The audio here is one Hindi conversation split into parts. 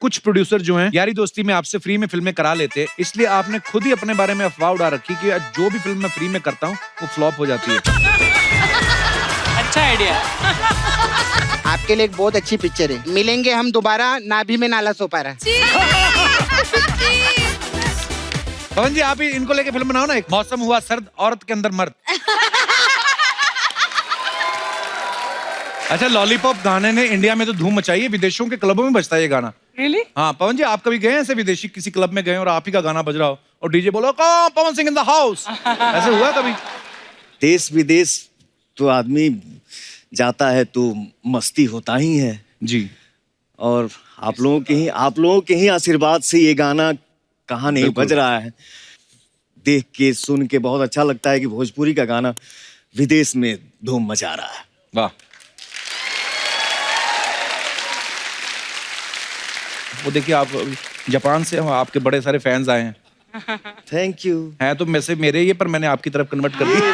कुछ प्रोड्यूसर जो हैं यारी दोस्ती में आपसे फ्री में फिल्में करा लेते हैं, इसलिए आपने खुद ही अपने बारे में अफवाह उड़ा रखी कि जो भी फिल्म मैं फ्री में करता हूँ वो फ्लॉप हो जाती है। अच्छा आइडिया। आपके लिए एक बहुत अच्छी पिक्चर है, मिलेंगे हम दोबारा, नाभि में नाला सो पा रहा। पवन जी आप ही इनको लेके फिल्म बनाओ ना, एक मौसम हुआ सर्द, औरत के अंदर मर्द। अच्छा, लॉलीपॉप गाने ने इंडिया में तो धूम मचाई है, विदेशों के क्लबों में बजता है ये गाना। Really? हाँ पवन जी, आप कभी गए हैं ऐसे विदेशी किसी क्लब में गए और आप ही का गाना बज रहा हो और डीजे बोलो कौन Pawan Singh in the house, ऐसे हुआ कभी? देश विदेश तो आदमी जाता है तो मस्ती होता ही है जी। और आप लोगों के ही आशीर्वाद से ये गाना कहाँ नहीं बज रहा है। देख के सुन के बहुत अच्छा लगता है कि भोजपुरी का गाना विदेश में धूम मचा रहा है। वाह। वो देखिए, आप जापान से आपके बड़े सारे फैंस आए हैं। Thank you. हैं तो में से मेरे ये, पर मैंने आपकी तरफ कन्वर्ट कर दिया।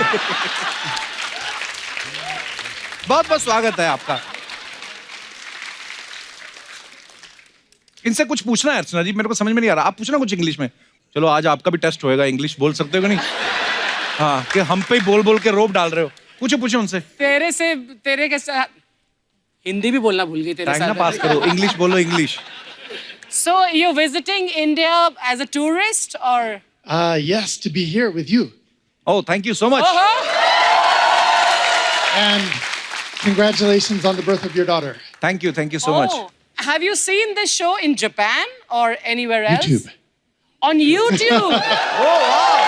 बहुत बहुत स्वागत है आपका। इनसे कुछ पूछना है अर्चना जी, मेरे को समझ में नहीं आ रहा, आप पूछना कुछ इंग्लिश में। चलो आज आपका भी टेस्ट होएगा, इंग्लिश बोल सकते हो कि नहीं? हाँ, कि हम पे ही बोल बोल के रोब डाल रहे हो। पूछो उनसे। तेरे के साथ हिंदी भी बोलना भूल गई तेरे टाइम ना साथ। पास करो, इंग्लिश बोलो, English. So you're visiting India as a tourist or? Yes, to be here with you. Oh, thank you so much. And congratulations on the birth of your daughter. Thank you so much. Have you seen this show in Japan or anywhere else? YouTube. On YouTube. Oh wow.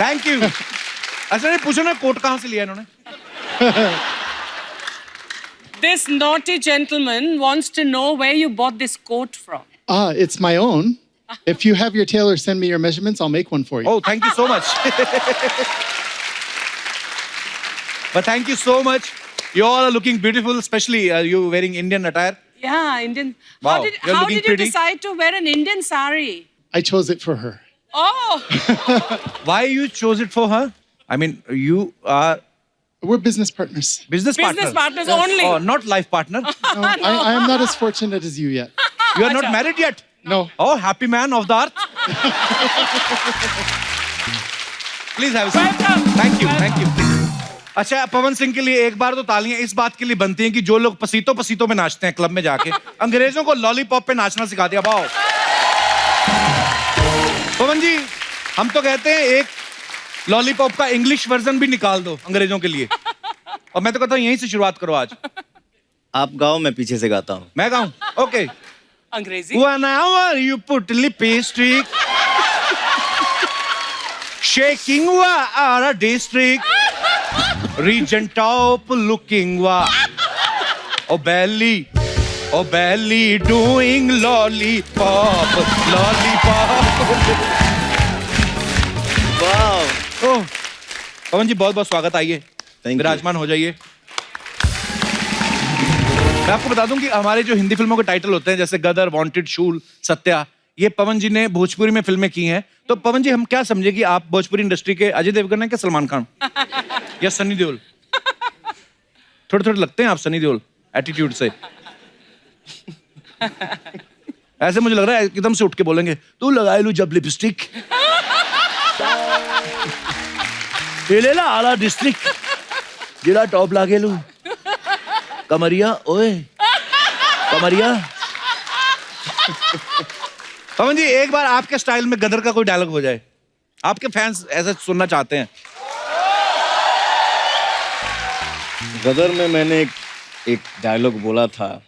Thank you. अच्छा नहीं पूछो ना कोट कहाँ से लिया इन्होंने? This naughty gentleman wants to know where you bought this coat from. It's my own. If you have your tailor send me your measurements, I'll make one for you. Oh, thank you so much. But thank you so much. You all are looking beautiful, especially you wearing Indian attire. Yeah, Indian. Wow, How you're did looking you pretty. decide to wear an Indian sari? I chose it for her. Oh, Why you chose it for her? I mean, you are We're business partners. business business partner. partners only. Oh, not life partner. No, I am not as fortunate as you yet. You are not married yet. No. Oh, happy man of the earth. Please have a seat. Welcome. Thank you. अच्छा, पवन सिंह के लिए एक बार तो तालियां इस बात के लिए बनती हैं कि जो लोग पसीतों में नाचते हैं क्लब में जाके, अंग्रेजों को लॉलीपॉप पे नाचना सिखा दिया। वाओ। पवन जी, हम तो कहते हैं एक लॉलीपॉप का इंग्लिश वर्जन भी निकाल दो अंग्रेजों के लिए, और मैं तो कहता हूँ यहीं से शुरुआत करो आज। आप गाओ, मैं पीछे से गाता हूँ। मैं गाऊं? ओके। अंग्रेजी. Whenever you put lipstick, shaking a district, region top looking oh belly doing lollipop. वाह। ओह, पवन जी बहुत बहुत स्वागत, आइए Thank you. विराजमान हो जाइए। मैं आपको बता दूं कि हमारे जो हिंदी फिल्मों के टाइटल होते हैं जैसे गदर, वांटेड, शूल, सत्या, ये पवन जी ने भोजपुरी में फिल्में की हैं। तो पवन जी हम क्या समझे कि आप भोजपुरी इंडस्ट्री के अजय देवगन हैं क्या सलमान खान या सनी देओल? थोड़े लगते हैं आप सनी देओल एटीट्यूड से। ऐसे मुझे लग रहा है एकदम से उठ के बोलेंगे तू लगाए लू जब लिपस्टिक ले ला आला डिस्ट्रिक्ट जिला टॉप लागे लू कमरिया ओए कमरिया। पवन जी एक बार आपके स्टाइल में गदर का कोई डायलॉग हो जाए, आपके फैंस ऐसा सुनना चाहते हैं। गदर में मैंने एक डायलॉग बोला था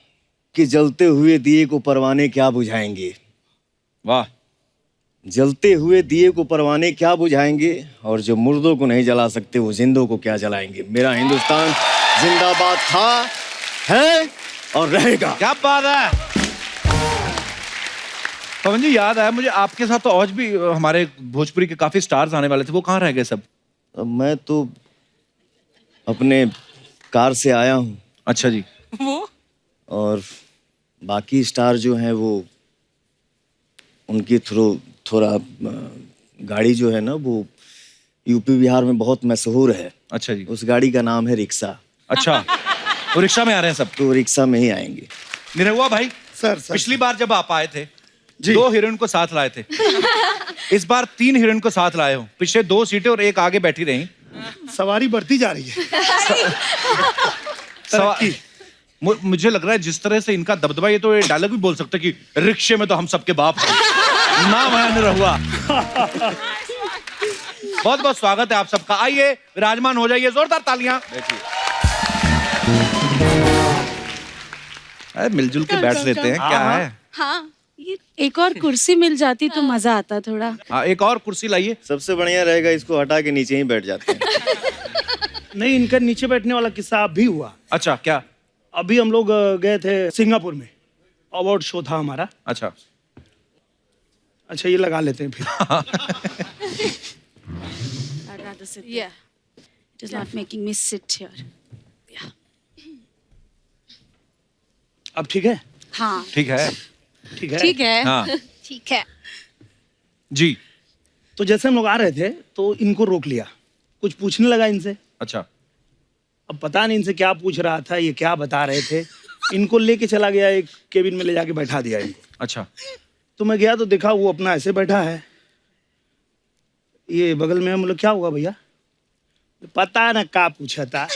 कि जलते हुए दिए को परवाने क्या बुझाएंगे। वाह। जलते हुए दिए को परवाने क्या बुझाएंगे, और जो मुर्दों को नहीं जला सकते वो जिंदों को क्या जलाएंगे। मेरा हिंदुस्तान जिंदाबाद था, है और रहेगा। क्या बात है पवन जी। याद आया मुझे, आपके साथ तो आज भी हमारे भोजपुरी के काफी स्टार्स आने वाले थे, वो कहाँ रह गए सब? मैं तो अपने कार से आया हूँ। अच्छा जी। वो और बाकी स्टार जो हैं वो उनके थ्रू थोड़ा गाड़ी जो है ना वो यूपी बिहार में बहुत मशहूर है। अच्छा जी। उस गाड़ी का नाम है रिक्शा। अच्छा, वो रिक्शा में आ रहे हैं सब? तो रिक्शा में ही आएंगे। निरहुआ भाई सर पिछली बार जब आप आए थे जी। 2 हीरोइन को साथ लाए थे। इस बार 3 हीरोइन को साथ लाए हो। पीछे 2 सीटें और एक आगे बैठी रही। सवारी बढ़ती जा रही है। मुझे लग रहा है जिस तरह से इनका दबदबा, ये तो ये डायलॉग भी बोल सकते हैं कि रिक्शे में तो हम सबके बाप हैं। नाम है निरहुआ। बहुत बहुत स्वागत है आप सबका। आइए विराजमान हो जाइए, जोरदार तालियां। अरे मिलजुल के बैठ लेते हैं, क्या है। हाँ, ये एक और कुर्सी मिल जाती तो मजा आता थोड़ा। हाँ, एक और कुर्सी लाइए। सबसे बढ़िया रहेगा इसको हटा के नीचे ही बैठ जाते हैं। नहीं, इनका नीचे बैठने वाला किस्सा अब भी हुआ। अच्छा, क्या। अभी हम लोग गए थे सिंगापुर में, अवार्ड शो था हमारा। अच्छा, अच्छा ये लगा लेते हैं फिर। I'd rather sit there. Yeah. It is not making me sit here. Yeah. अब ठीक है? हाँ, ठीक है। ठीक है? ठीक है। हाँ ठीक है। जी। तो जैसे हम लोग आ रहे थे तो इनको रोक लिया, कुछ पूछने लगा इनसे। अच्छा। अब पता नहीं इनसे क्या पूछ रहा था, ये क्या बता रहे थे। इनको लेके चला गया, एक केबिन में ले जाके बैठा दिया इनको। अच्छा। तो मैं गया तो देखा वो अपना ऐसे बैठा है, ये बगल में। हम लोग क्या हुआ भैया? पता ना क्या पूछा था।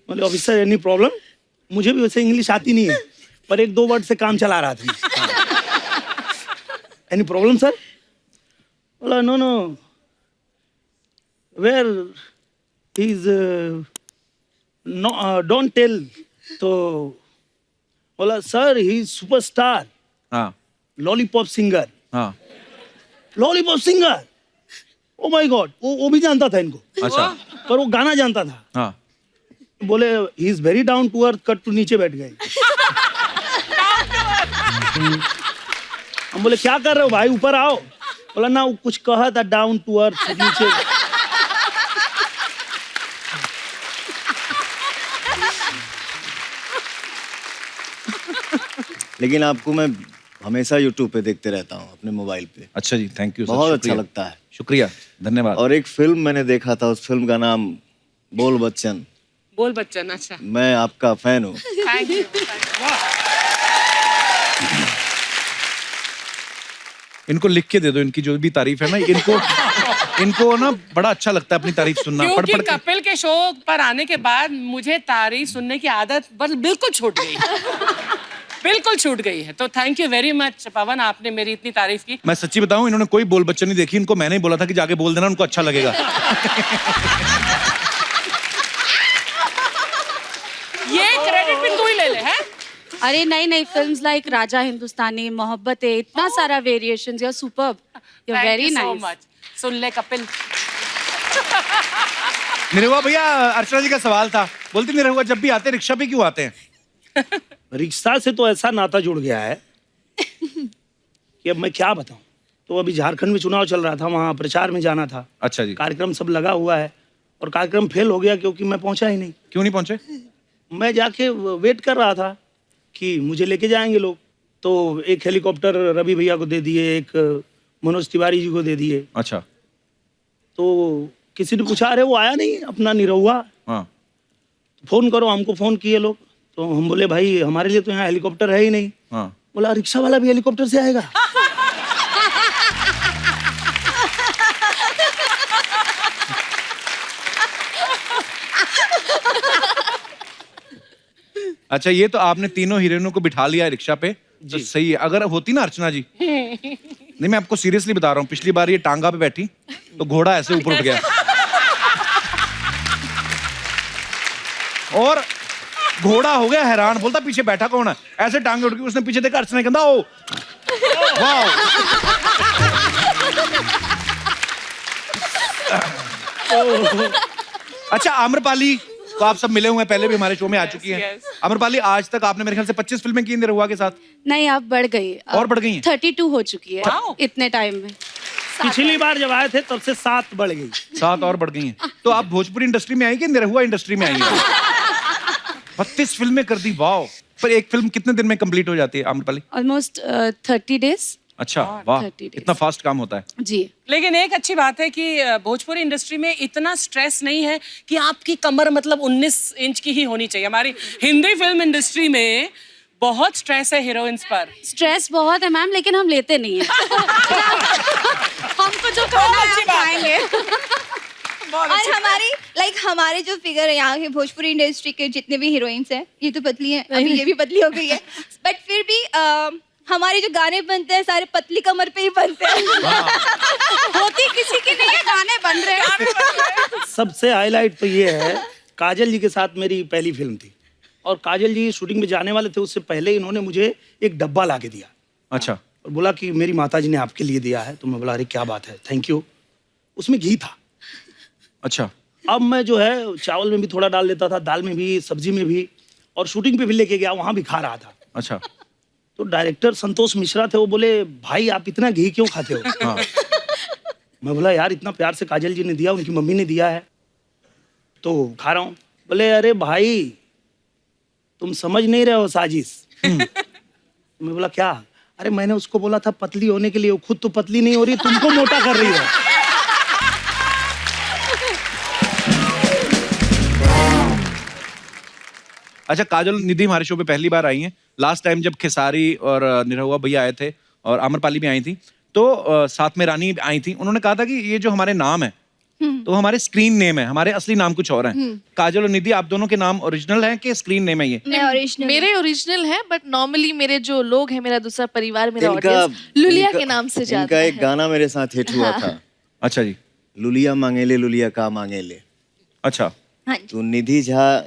बोले ऑफिसर एनी प्रॉब्लम? मुझे भी वैसे इंग्लिश आती नहीं है, पर 1-2 वर्ड से काम चला रहा था। Any problem sir? बोला no no, where he is, no don't tell. तो बोला सर ही इज सुपरस्टार, हाँ लॉलीपॉप सिंगर। हाँ। Lollipop singer, oh my god. वो भी जानता था इनको। अच्छा। पर वो गाना जानता था। हाँ। बोले ही is very down to earth, cut to नीचे बैठ गए। हम बोले क्या कर रहे हो भाई, ऊपर आओ। बोला ना, वो कुछ कहा था डाउन टू अर्थ, नीचे। लेकिन आपको मैं हमेशा यूट्यूब पे देखते रहता हूँ, अपने मोबाइल पे। अच्छा जी, थैंक यू। बहुत अच्छा लगता है। शुक्रिया, धन्यवाद। और एक फिल्म मैंने देखा था, उस फिल्म का नाम बोल बच्चन। बोल बच्चन। अच्छा, मैं आपका फैन हूँ। Thank you. इनको लिख के दे दो, इनकी जो भी तारीफ है ना, इनको ना बड़ा अच्छा लगता है अपनी तारीफ सुनना। क्योंकि पढ़ के। कपिल के शो पर आने के बाद मुझे तारीफ सुनने की आदत बस बिल्कुल छूट गई। बिल्कुल छूट गई है। तो थैंक यू वेरी मच पवन, आपने मेरी इतनी तारीफ की। मैं सच्ची बताऊं, इन्होंने कोई बोल बच्चन नहीं देखी। इनको मैंने ही बोला था कि जाके बोल देना, उनको अच्छा लगेगा। ये क्रेडिट भी तू ही ले ले, हैं? अरे नहीं, फिल्म्स लाइक राजा हिंदुस्तानी, मोहब्बत है, इतना सारा variations. You are superb, you are very so nice. Much. सुन ले कपिल। निरहुआ भैया, अर्चना जी का सवाल था। बोलती निरहुआ जब भी आते रिक्शा पे क्यों आते हैं? रिक्शा से तो ऐसा नाता जुड़ गया है कि अब मैं क्या बताऊं। तो अभी झारखंड में चुनाव चल रहा था, वहाँ प्रचार में जाना था। अच्छा जी। कार्यक्रम सब लगा हुआ है और कार्यक्रम फेल हो गया क्योंकि मैं पहुंचा ही नहीं। क्यों नहीं पहुंचे? मैं जाके वेट कर रहा था कि मुझे लेके जाएंगे लोग। तो एक हेलीकॉप्टर रवि भैया को दे दिए, एक मनोज तिवारी जी को दे दिए। अच्छा। तो किसी ने पूछा, अरे वो आया नहीं अपना निरहुआ, हाँ। फोन करो। हमको फोन किए लोग, तो हम बोले भाई हमारे लिए तो यहाँ हेलीकॉप्टर है ही नहीं। हाँ। बोला रिक्शा वाला भी हेलीकॉप्टर से आएगा? अच्छा, ये तो आपने तीनों हीरोइनों को बिठा लिया रिक्शा पे, तो सही है। अगर होती ना अर्चना जी, नहीं मैं आपको सीरियसली बता रहा हूँ, पिछली बार ये टांगा पे बैठी तो घोड़ा ऐसे ऊपर उठ गया और घोड़ा हो गया हैरान, बोलता पीछे बैठा कौन है। ऐसे टांगे उठ गई, उसने पीछे देखा, अर्चना कहता ओ वाह। अच्छा, आम्रपाली तो आप सब मिले हुए हैं, पहले भी हमारे शो में आ चुकी हैं। Yes. आम्रपाली, आज तक आपने मेरे ख्याल से 25 फिल्में की निरहुआ के साथ। नहीं, अब बढ़ गई। और बढ़ गई हैं? 32 हो चुकी है Wow. इतने टाइम में। पिछली बार जब आए थे तब से 7 बढ़ गई। 7 और बढ़ गई हैं। तो आप भोजपुरी इंडस्ट्री में आई कि निरहुआ इंडस्ट्री में आई हैं? 32 फिल्में कर दी, वाह। पर एक फिल्म कितने दिन में कंप्लीट हो जाती है आम्रपाली? Almost 30 days। अच्छा, वाह, 30 days. इतना फास्ट काम होता है। जी। लेकिन एक अच्छी बात है कि भोजपुरी इंडस्ट्री में इतना स्ट्रेस नहीं है कि आपकी कमर मतलब 19 इंच की ही होनी चाहिए। हमारी हिंदी फिल्म इंडस्ट्री में बहुत स्ट्रेस है हीरोइंस पर। स्ट्रेस बहुत है मैम, लेकिन हम लेते नहीं है। हमको जो करना है हम खाएंगे। और हमारे जो फिगर है यहाँ के भोजपुरी इंडस्ट्री के जितने भी हीरोइंस हैं, ये तो पतली हैं, अभी ये भी पतली हो गई है, बट फिर भी हमारे जो गाने बनते हैं सारे पतली कमर पे ही बनते हैं। होती किसी की नहीं है, गाने बन रहे हैं। सबसे हाईलाइट तो ये है, काजल जी के साथ मेरी पहली फिल्म थी और काजल जी शूटिंग में जाने वाले थे, उससे पहले इन्होंने मुझे एक डब्बा ला के दिया अच्छा, और बोला कि मेरी माताजी ने आपके लिए दिया है। तो मैं बोला अरे क्या बात है, थैंक यू। उसमें घी था। अच्छा, अब मैं जो है चावल में भी थोड़ा डाल देता था, दाल में भी, सब्जी में भी, और शूटिंग पे भी लेके गया, वहां भी खा रहा था। अच्छा, तो डायरेक्टर संतोष मिश्रा थे, वो बोले भाई आप इतना घी क्यों खाते हो? हाँ, मैं बोला यार इतना प्यार से काजल जी ने दिया, उनकी मम्मी ने दिया है तो खा रहा हूँ। बोले अरे भाई तुम समझ नहीं रहे हो साजिश। मैं बोला क्या? अरे मैंने उसको बोला था पतली होने के लिए, वो खुद तो पतली नहीं हो रही, तुमको मोटा कर रही है। अच्छा, काजल निधि हमारे शो पे पहली बार आई हैं। लास्ट टाइम जब खेसारी और निरहुआ भैया आए थे और आम्रपाली भी आई थी, तो साथ में रानी आई थी, उन्होंने कहा था कि ये जो हमारे नाम है तो हमारे स्क्रीन नेम है, हमारे असली नाम कुछ और हैं। काजल और निधि, आप दोनों के नाम ओरिजिनल हैं कि स्क्रीन नेम है ये? मैं ओरिजिनल मेरे ओरिजिनल है, बट नॉर्मली मेरे जो लोग हैं, मेरा दूसरा परिवार, मेरा इनका ऑडियंस लुलिया के नाम से इनका जाता एक है। गाना मेरे साथ हिट हुआ था, अच्छा जी, लुलिया मांगेले लुलिया का मांगेले। अच्छा, हाँ जी। तो निधि झा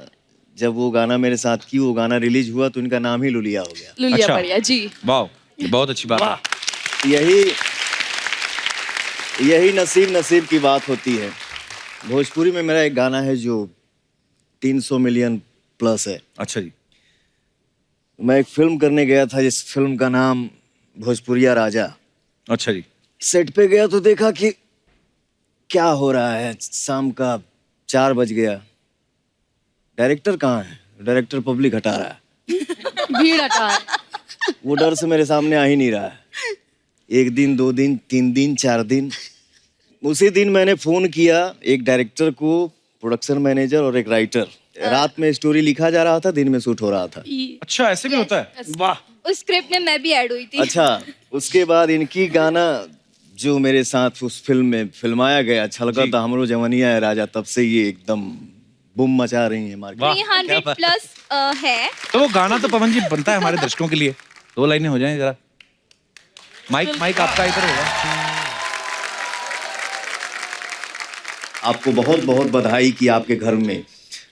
जब वो गाना मेरे साथ की, वो गाना रिलीज हुआ तो इनका नाम ही लुलिया हो गया। लुलिया अच्छा। बढ़िया जी। वाह, ये बहुत अच्छी बात है। वाह, यही नसीब की बात होती है। भोजपुरी में मेरा एक गाना है जो 300 मिलियन प्लस है। अच्छा जी, मैं एक फिल्म करने गया था, जिस फिल्म का नाम भोजपुरिया राजा। अच्छा जी, सेट पे गया तो देखा कि क्या हो रहा है, शाम का 4 बज गया, डायरेक्टर कहाँ है? डायरेक्टर पब्लिक हटा रहा है, भीड़ हटा है। वो डर से मेरे सामने आ ही नहीं रहा है। 1 दिन 2 दिन 3 दिन 4 दिन, उसी दिन मैंने फोन किया एक डायरेक्टर को, प्रोडक्शन मैनेजर और एक राइटर। रात में स्टोरी लिखा जा रहा था, दिन में शूट हो रहा था। अच्छा, ऐसे भी होता है? वाह, उस स्क्रिप्ट में मैं भी ऐड हुई थी। अच्छा, उसके बाद इनकी गाना जो मेरे साथ उस फिल्म में फिल्माया गया, छलका था हमरो जवानिया है राजा, तब से ये एकदम बूम मचा रही है मार्केट। 300 प्लस है। तो वो गाना तो पवन जी बनता है हमारे दर्शकों के लिए, 2 लाइनें हो जाएं जरा। माइक आपका इधर होगा। आपको बहुत बहुत बधाई कि आपके घर में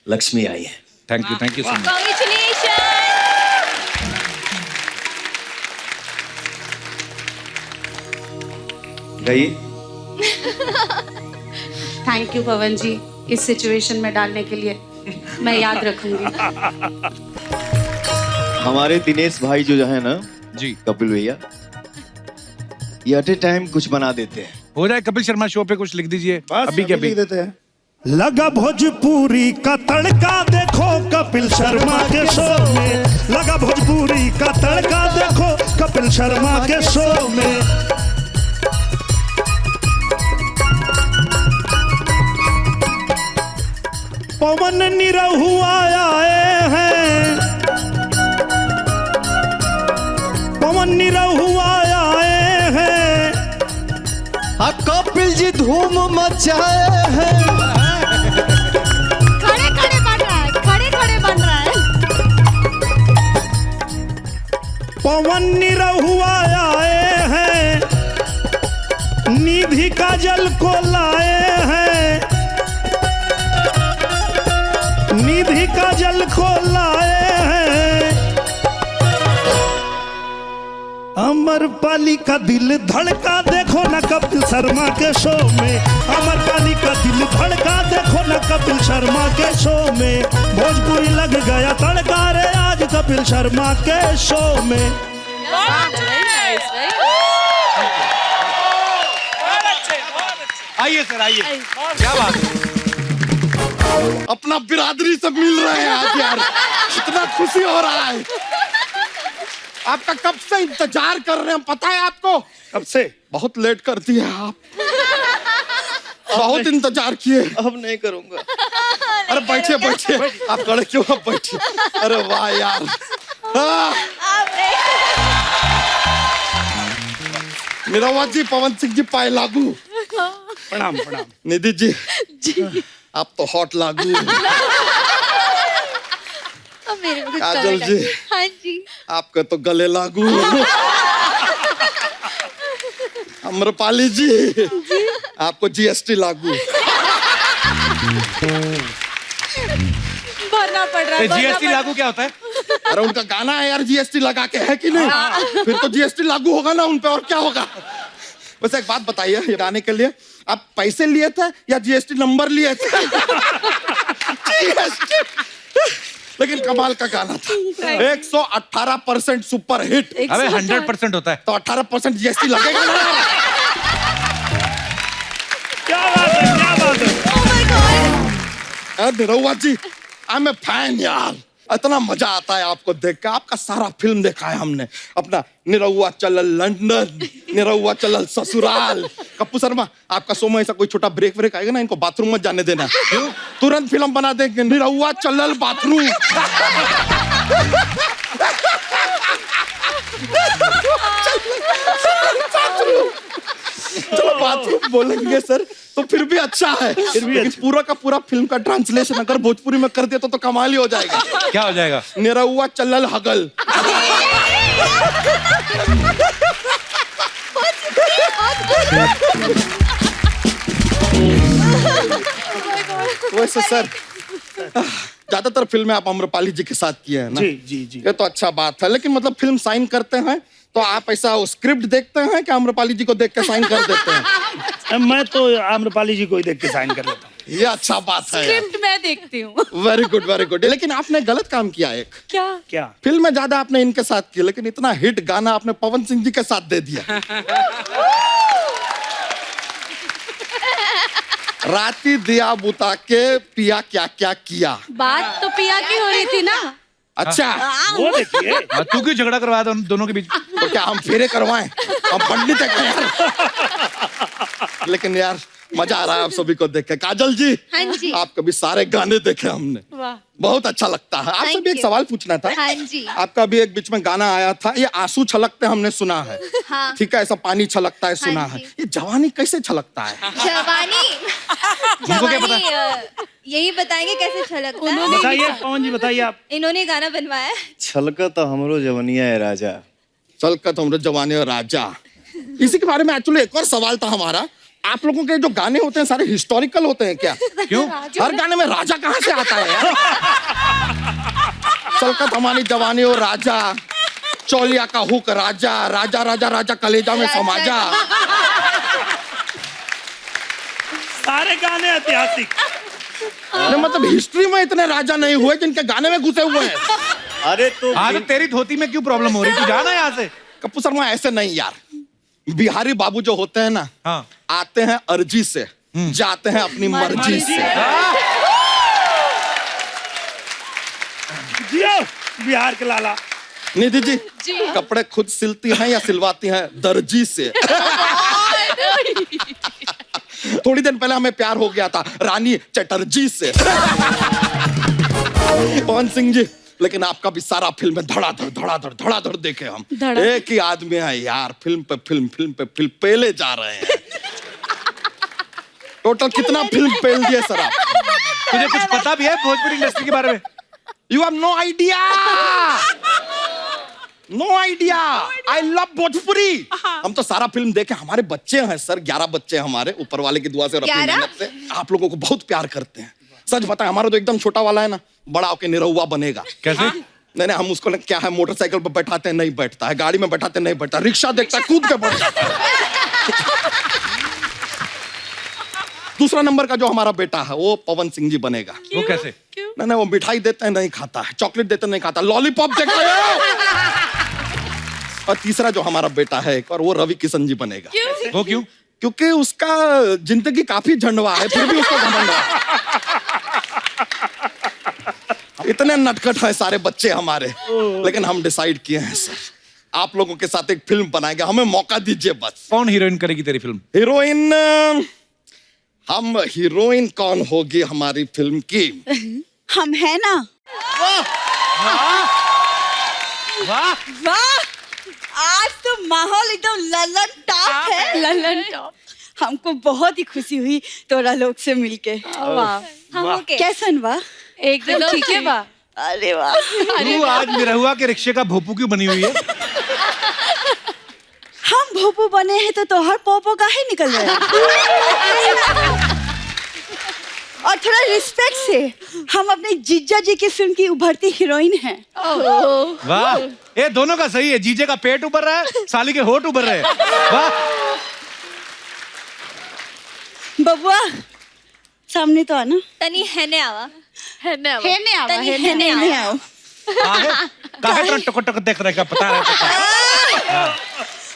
लक्ष्मी आई है। Thank you so much. Congratulations! गई थैंक यू पवन जी, इस सिचुएशन में डालने के लिए। मैं याद रखूंगी। हमारे दिनेश भाई जो है ना जी, कपिल भैया, ये एट ए टाइम कुछ बना देते हैं। हो जाए कपिल शर्मा शो पे कुछ लिख दीजिए बस अभी के अभी। लिख देते हैं। लगा भोजपुरी का तड़का देखो कपिल शर्मा के शो में, लगा भोजपुरी का तड़का देखो कपिल शर्मा के शो में। पवन निरहुआ आए हैं, पवन निरहुआ आए हैं, कपिल जी धूम मचाए हैं। खड़े खड़े बन रहा है, खड़े खड़े बन रहा है। पवन निरहुआ आए हैं, निधि काजल को लाए हैं, निधि काजल को लाए हैं। अमरपाली का दिल धड़का देखो न कपिल शर्मा के शो में, अमरपाली का दिल धड़का देखो न कपिल शर्मा के शो में। भोजपुरी लग गया तड़का रे आज कपिल शर्मा के शो में। आइए सर, आइए। क्या बात है? अपना बिरादरी से मिल रहे हैं आज यार, इतना खुशी हो रहा है। आपका कब से इंतजार कर रहे हैं, पता है आपको? कब से? बहुत लेट कर दिए आप। बहुत इंतजार किए। अब नहीं करूंगा। अरे बैठिए बैठिए, आप खड़े क्यों, आप बैठिए। अरे वाह यार। हाँ। निरहुआ जी, पवन सिंह जी, पाए लागू। प्रणाम प्रणाम। निधि जी, आप तो हॉट लागू। मेरे को काजल जी, हाँ जी, आपके तो गले लागू। अम्रपाली जी, आपको जीएसटी लागू। भरना पड़ रहा है। जीएसटी लागू क्या होता है? अरे उनका गाना है यार, जीएसटी लगा के, है कि नहीं? फिर तो जीएसटी लागू होगा ना उन पे, और क्या होगा? वैसे एक बात बताइए, ये गाने के लिए आप पैसे लिए थे या जीएसटी नंबर लिए थे? GST। लेकिन कमाल का गाना था। 118% सुपर हिट। अबे 100% होता है। तो 18% जीएसटी लगेगा ना? क्या बात है, क्या बात है। निरहुआ जी, आई एम ए फैन यार। इतना मजा आता है आपको देख के। आपका सारा फिल्म देखा है हमने। अपना निरहुआ चलल लंदन, निरहुआ चलल ससुराल। कप्पू शर्मा, आपका शो में ऐसा कोई छोटा ब्रेक व्रेक आएगा ना, इनको बाथरूम मत जाने देना। क्यों? तुरंत फिल्म बना देंगे, निरहुआ चलल बाथरूम। चलो बाथरूम बोलेंगे सर, तो फिर भी अच्छा है। लेकिन पूरा का पूरा फिल्म का ट्रांसलेशन अगर भोजपुरी में कर दिया तो कमाल ही हो जाएगा। क्या हो जाएगा? निरहुआ चलल हगल। वैसे सर, ज्यादातर फिल्में आप अम्रपाली जी के साथ किए हैं ना? जी जी जी। ये तो अच्छा बात है, लेकिन मतलब फिल्म साइन करते हैं तो आप ऐसा स्क्रिप्ट देखते हैं कि अम्रपाली जी को देख के साइन कर देते हैं? मैं तो आम्रपाली जी को ही देख के साइन कर लेता हूँ। ये अच्छा बात है। स्क्रिप्ट मैं देखती हूँ। Very good very good. लेकिन आपने गलत काम किया एक। क्या? क्या? फिल्म में ज्यादा आपने इनके साथ किया, लेकिन इतना हिट गाना आपने पवन सिंह जी के साथ दे दिया। राती दिया बुता के पिया क्या क्या किया। बात तो पिया की हो रही थी ना। अच्छा, वो देखिए। तू क्यों झगड़ा करवाया था उन दोनों के बीच? तो क्या हम फेरे करवाएं? हम पंडित है क्या यार? लेकिन यार मजा आ रहा है आप सभी को देख के। काजल जी, हाँ जी। आपके भी सारे गाने देखे हमने, बहुत अच्छा लगता है। आपसे Thank भी एक you। सवाल पूछना था। हाँ जी। आपका भी एक बीच में गाना आया था, ये आंसू छलकते हमने सुना है। हाँ। ठीक है, ऐसा पानी छलकता है सुना हाँ है। जी। ये जवानी कैसे छलकता है? जवानी, उनको क्या पता? जवानी यही बताएंगे कैसे छलकता है। बताइए पवन जी, बताइए आप। इन्होंने गाना बनवाया है। छलका तो हमरो जवनिया है राजा। छलकत हमरे जवानी और राजा। इसी के बारे में एक्चुअली एक और सवाल था हमारा। आप लोगों के जो गाने होते हैं सारे हिस्टोरिकल होते हैं क्या? क्यों? हर गाने में राजा कहाँ से आता है यार? छलकत हमारी जवानी और राजा, चौलिया का हुक राजा, राजा राजा राजा कलेजा में समाजा। सारे गाने ऐतिहासिक। नहीं, मतलब हिस्ट्री में इतने राजा नहीं हुए जिनके गाने में घुसे हुए हैं। अरे तो हाँ, तो तेरी धोती में क्यों प्रॉब्लम हो रही? तू जाना यहाँ से। कप्पू शर्मा, ऐसे नहीं यार। बिहारी बाबू जो होते हैं ना, हाँ। आते हैं अर्जी से, जाते हैं अपनी मर्जी से। जियो बिहार के लाला। निधि जी, कपड़े खुद सिलती हैं या सिलवाती हैं दर्जी से? थोड़ी देर पहले हमें प्यार हो गया था रानी चटर्जी से। पवन सिंह जी, लेकिन आपका भी सारा फिल्म में धड़ाधड़ देखे हम। एक ही आदमी है यार, फिल्म पे फिल्म, फिल्म पे फिल्म पेले जा रहे हैं। टोटल कितना फिल्म पेल दिए सर आप? तुझे कुछ पता भी है भोजपुरी इंडस्ट्री के बारे में? You have no idea. No idea. I love Bhojpuri. हम तो सारा फिल्म देखे। हमारे बच्चे हैं सर, 11 बच्चे हमारे, ऊपर वाले की दुआ से और अपनी मेहनत से। आप लोगों को बहुत प्यार करते हैं। सच बताएं, हमारा तो एकदम छोटा वाला है ना, बड़ा होके निरहुआ बनेगा। कैसे? नहीं, हम उसको क्या है, मोटरसाइकिल पर बैठाते नहीं बैठता है, गाड़ी में बैठाते नहीं बैठता, रिक्शा देखता है कूद के बैठ जाता है। दूसरा नंबर का जो हमारा बेटा है वो पवन सिंह जी बनेगा। वो कैसे? नहीं, वो मिठाई देते हैं नहीं खाता है, चॉकलेट देते नहीं खाता, लॉलीपॉप देखा है। और तीसरा जो हमारा बेटा है एक और, वो रवि किशन जी बनेगा। वो क्यों? क्योंकि उसका जिंदगी काफी झंडवा है, फिर भी उसको घमंड है। इतने नटखट है सारे बच्चे हमारे, लेकिन हम डिसाइड किए हैं सर, आप लोगों के साथ एक फिल्म बनाएंगे, हमें मौका दीजिए बस। कौन हीरोइन करेगी तेरी फिल्म? हीरोइन हम हीरोइन कौन होगी हमारी फिल्म की? हम है ना। वाह वाह, आज तो माहौल एकदम ललन टॉप है। ललन टॉप। हमको बहुत ही खुशी हुई तोरा लोग से मिलके। वाह कैसन बा? एकदम ठीक है बा। अरे वाह। तू आज निरहुआ के रिक्शे का भोपू क्यों बनी हुई है? हम भोपू बने हैं तो तोहर पोपो काहे निकल रहे हैं? और थोड़ा रिस्पेक्ट से, हम अपने जीजा जी की फिल्म की उभरती हीरोइन हैं। वाह, ये दोनों का सही है। जीजे का पेट उभर रहा है, साली के होठ उभर रहे हैं। वाह। बबुआ सामने तो आना। तनी हेने आवा। हेने आवा। हेने आवा, तनी हेने हेने आओ। काहे तरह टक टक देख रहे, क्या पता है?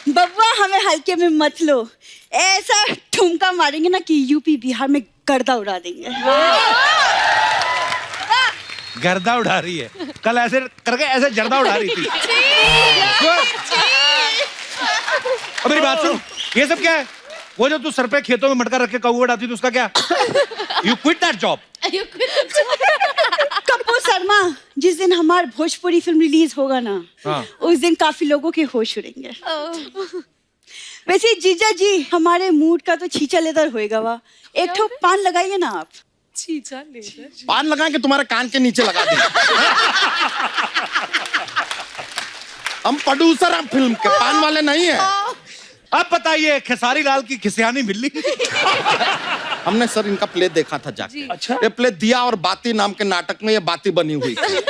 बबुआ हमें हल्के में मत लो, ऐसा ठुमका मारेंगे ना कि यूपी बिहार में गर्दा उड़ा देंगे। गर्दा उड़ा रही है, कल ऐसे करके ऐसे जर्दा उड़ा रही थी। अब मेरी बात सुन, ये सब क्या है? वो जो तू सर पे खेतों में मटका रख के कौवा उड़ाती थी, उसका क्या? You quit that job. Kapoor Sharma, जिस दिन हमारी भोजपुरी फिल्म रिलीज होगा ना, हाँ। उस दिन काफी लोगों के होश उड़ेंगे। वैसे जीजा जी, हमारे मूड का तो छींचा लेदर होएगा। वाह, एक ठो पान लगाइए ना आप। पान लगाएंगे तुम्हारे कान के नीचे लगा देंगे। हम प्रोड्यूसर हैं फिल्म के, पान वाले नहीं है। अब बताइए, खेसारी लाल की खिसियानी बिल्ली। हमने सर इनका प्ले देखा था जाके। अच्छा। ये प्ले दिया और बाती नाम के नाटक में ये बाती बनी हुई थी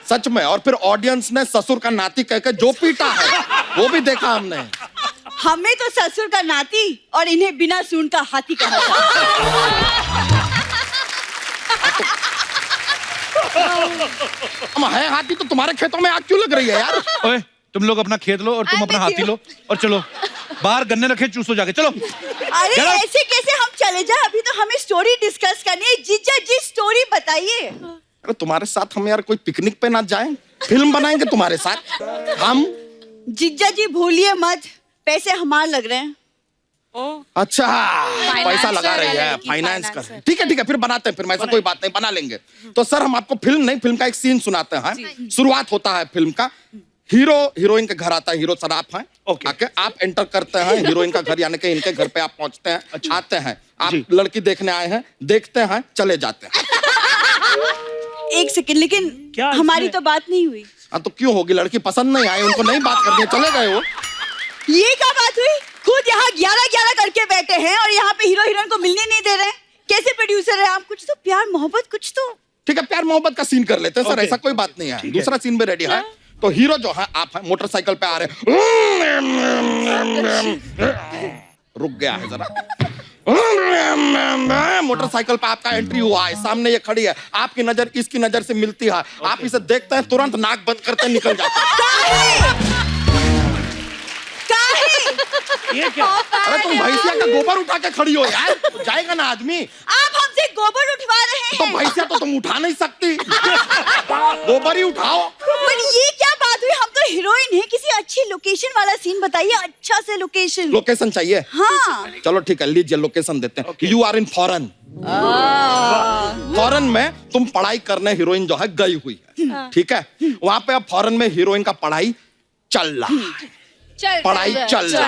सच में। और फिर ऑडियंस ने ससुर का नाती कहकर जो पीटा है वो भी देखा हमने। हमें तो ससुर का नाती और इन्हें बिना सूंड का हाथी कहा था। हम है हाथी तो तुम्हारे खेतों में आग क्यों लग रही है यार? ओए, तुम लोग अपना खेत लो और तुम अपना हाथी लो और चलो बाहर गन्ने रखे, चूसो जाके। चलो। अरे ऐसे कैसे हम चले जाए? अभी तो हमें स्टोरी डिस्कस करनी है। जीजा जी स्टोरी बताइए। अरे तुम्हारे साथ हम यार कोई पिकनिक पे ना जाएं? फिल्म बनाएंगे तुम्हारे साथ हम। जीजा जी भूलिए मत, पैसे हमारे लग रहे हैं। अच्छा, पैसा लगा रही है, फाइनेंस कर। ठीक है फिर बनाते हैं, फिर ऐसा कोई बात नहीं, बना लेंगे। तो सर हम आपको फिल्म का एक सीन सुनाते हैं। शुरुआत होता है फिल्म का, हीरो हीरोइन के घर आता है। हीरो सर आप हैं, आके आप एंटर करते हैं हीरोइन का घर, यानी कि इनके घर पे आप पहुंचते हैं। अच्छा। आते हैं, आप लड़की देखने आए हैं, देखते हैं, चले जाते हैं। एक सेकंड, लेकिन क्या हमारी तो बात नहीं हुई। तो क्यों होगी? लड़की पसंद नहीं आई, उनको नहीं बात करनी है, चले गए वो। ये क्या बात हुई? खुद यहाँ 11-11 करके बैठे हैं और यहाँ पे हीरो हीरोइन को मिलने नहीं दे रहे हैं। कैसे प्रोड्यूसर है आप? कुछ तो प्यार मोहब्बत कुछ तो। ठीक है, प्यार मोहब्बत का सीन कर लेते हैं सर, ऐसा कोई बात नहीं है। दूसरा सीन भी रेडी है। तो हीरो जो है आप है, मोटरसाइकिल पे आ रहे रुक गया है जरा। मोटरसाइकिल पे आपका एंट्री हुआ है, सामने ये खड़ी है, आपकी नजर इसकी नजर से मिलती है। आप इसे देखते हैं, तुरंत नाक बंद करते निकल जाते हैं। ये क्या? अरे तुम भैंसिया का गोबर उठा के खड़ी हो यार, जाएगा ना आदमी। आप हमसे गोबर उठवा रहे तो हैं। भैंसिया तो तुम उठा नहीं सकती, गोबर ही उठाओ। पर ये क्या बात हुई? हम तो हीरोइन है, किसी अच्छी लोकेशन वाला सीन बताइए, अच्छा से लोकेशन। लोकेशन चाहिए? हाँ। चलो ठीक है, लीजिए लोकेशन देते हैं। You are in foreign. Foreign में तुम पढ़ाई करने हीरोइन जो है गई हुई है, ठीक है। वहां पे अब फॉरेन में हीरोइन का पढ़ाई चल रहा है, पढ़ाई चल रहा,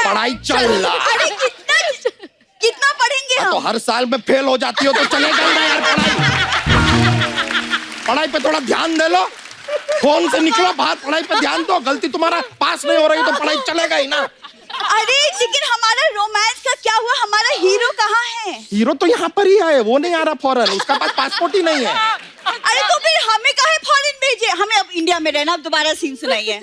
पढ़ाई चल रहा। अरे कितना पढ़ेंगे हम? तो हर साल में फेल हो जाती हो तो चलेगा ही ना यार। पढ़ाई पे थोड़ा ध्यान दे लो, फोन से निकलो बाहर, पढ़ाई पे ध्यान दो। गलती तुम्हारा पास नहीं हो रही तो पढ़ाई चलेगा ही ना। अरे लेकिन हमारा रोमांस का क्या हुआ? हमारा हीरो कहाँ है? हीरो तो यहाँ पर ही है, वो नहीं आ रहा फॉरेन, उसका पास पासपोर्ट ही नहीं है। अरे तो फिर हमें काहे फॉरेन भेजे? हमें अब इंडिया में रहना। अब दोबारा सीन सुनाइए।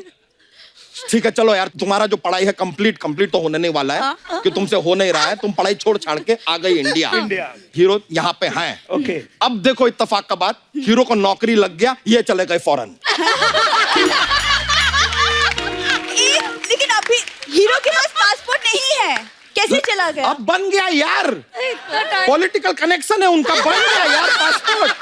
ठीक है चलो यार, तुम्हारा जो पढ़ाई है कंप्लीट तो होने नहीं वाला है, कि तुमसे हो नहीं रहा है। तुम पढ़ाई छोड़ छाड़ के आ गई इंडिया। हीरो यहाँ पे हैं। ओके। अब देखो इत्तेफाक का बात, हीरो को नौकरी लग गया, ये चले गए फॉरेन। लेकिन अभी हीरो के पास पासपोर्ट नहीं है, कैसे चला गया? अब बन गया यार, पॉलिटिकल कनेक्शन है उनका, बन गया यार पासपोर्ट।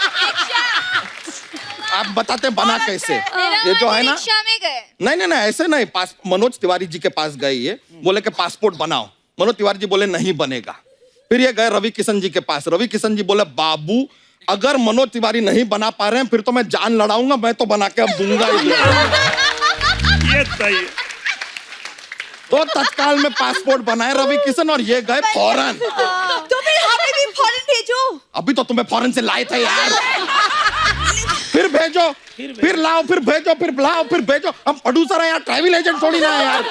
आप बताते बना कैसे। ये जो है ना, रिक्शा में गए। नहीं ऐसे नहीं। पास मनोज तिवारी जी के पास गए, ये बोले कि पासपोर्ट बनाओ। मनोज तिवारी जी बोले नहीं बनेगा। फिर ये गए रवि किशन जी के पास। रवि किशन जी बोले बाबू अगर मनोज तिवारी नहीं बना पा रहे हैं फिर तो मैं जान लड़ाऊंगा, मैं तो बना के अब दूंगा ही दूंगा। ये सही है। तो तत्काल में पासपोर्ट बनाए रवि किशन और ये गए फॉरेन। तो फिर हमें भी फॉरेन भेजो। अभी तो तुम्हें फॉरेन से लाए थे यार। फिर भेजो, फिर लाओ, फिर भेजो, फिर लाओ, फिर भेजो। हम प्रोड्यूसर हैं यार, ट्रैवल एजेंट थोड़ी ना है यार।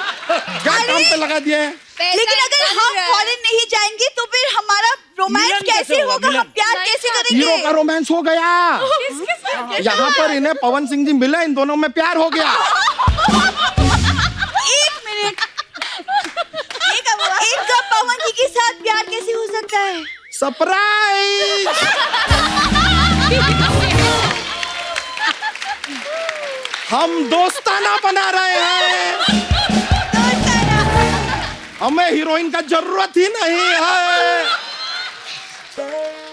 क्या काम पे लगा दिए हैं। लेकिन अगर हम फॉरेन नहीं जाएंगे तो फिर हमारा रोमांस कैसे होगा, हम प्यार कैसे करेंगे। हीरो का रोमांस हो गया। यहाँ पर इन्हें पवन सिंह जी मिले, इन दोनों में प्यार हो गया। एक मिनट, इनका पवन जी के साथ प्यार कैसे हो सकता है। सरप्राइज। हम दोस्ताना बना रहे हैं। हमें हीरोइन का जरूरत ही नहीं है।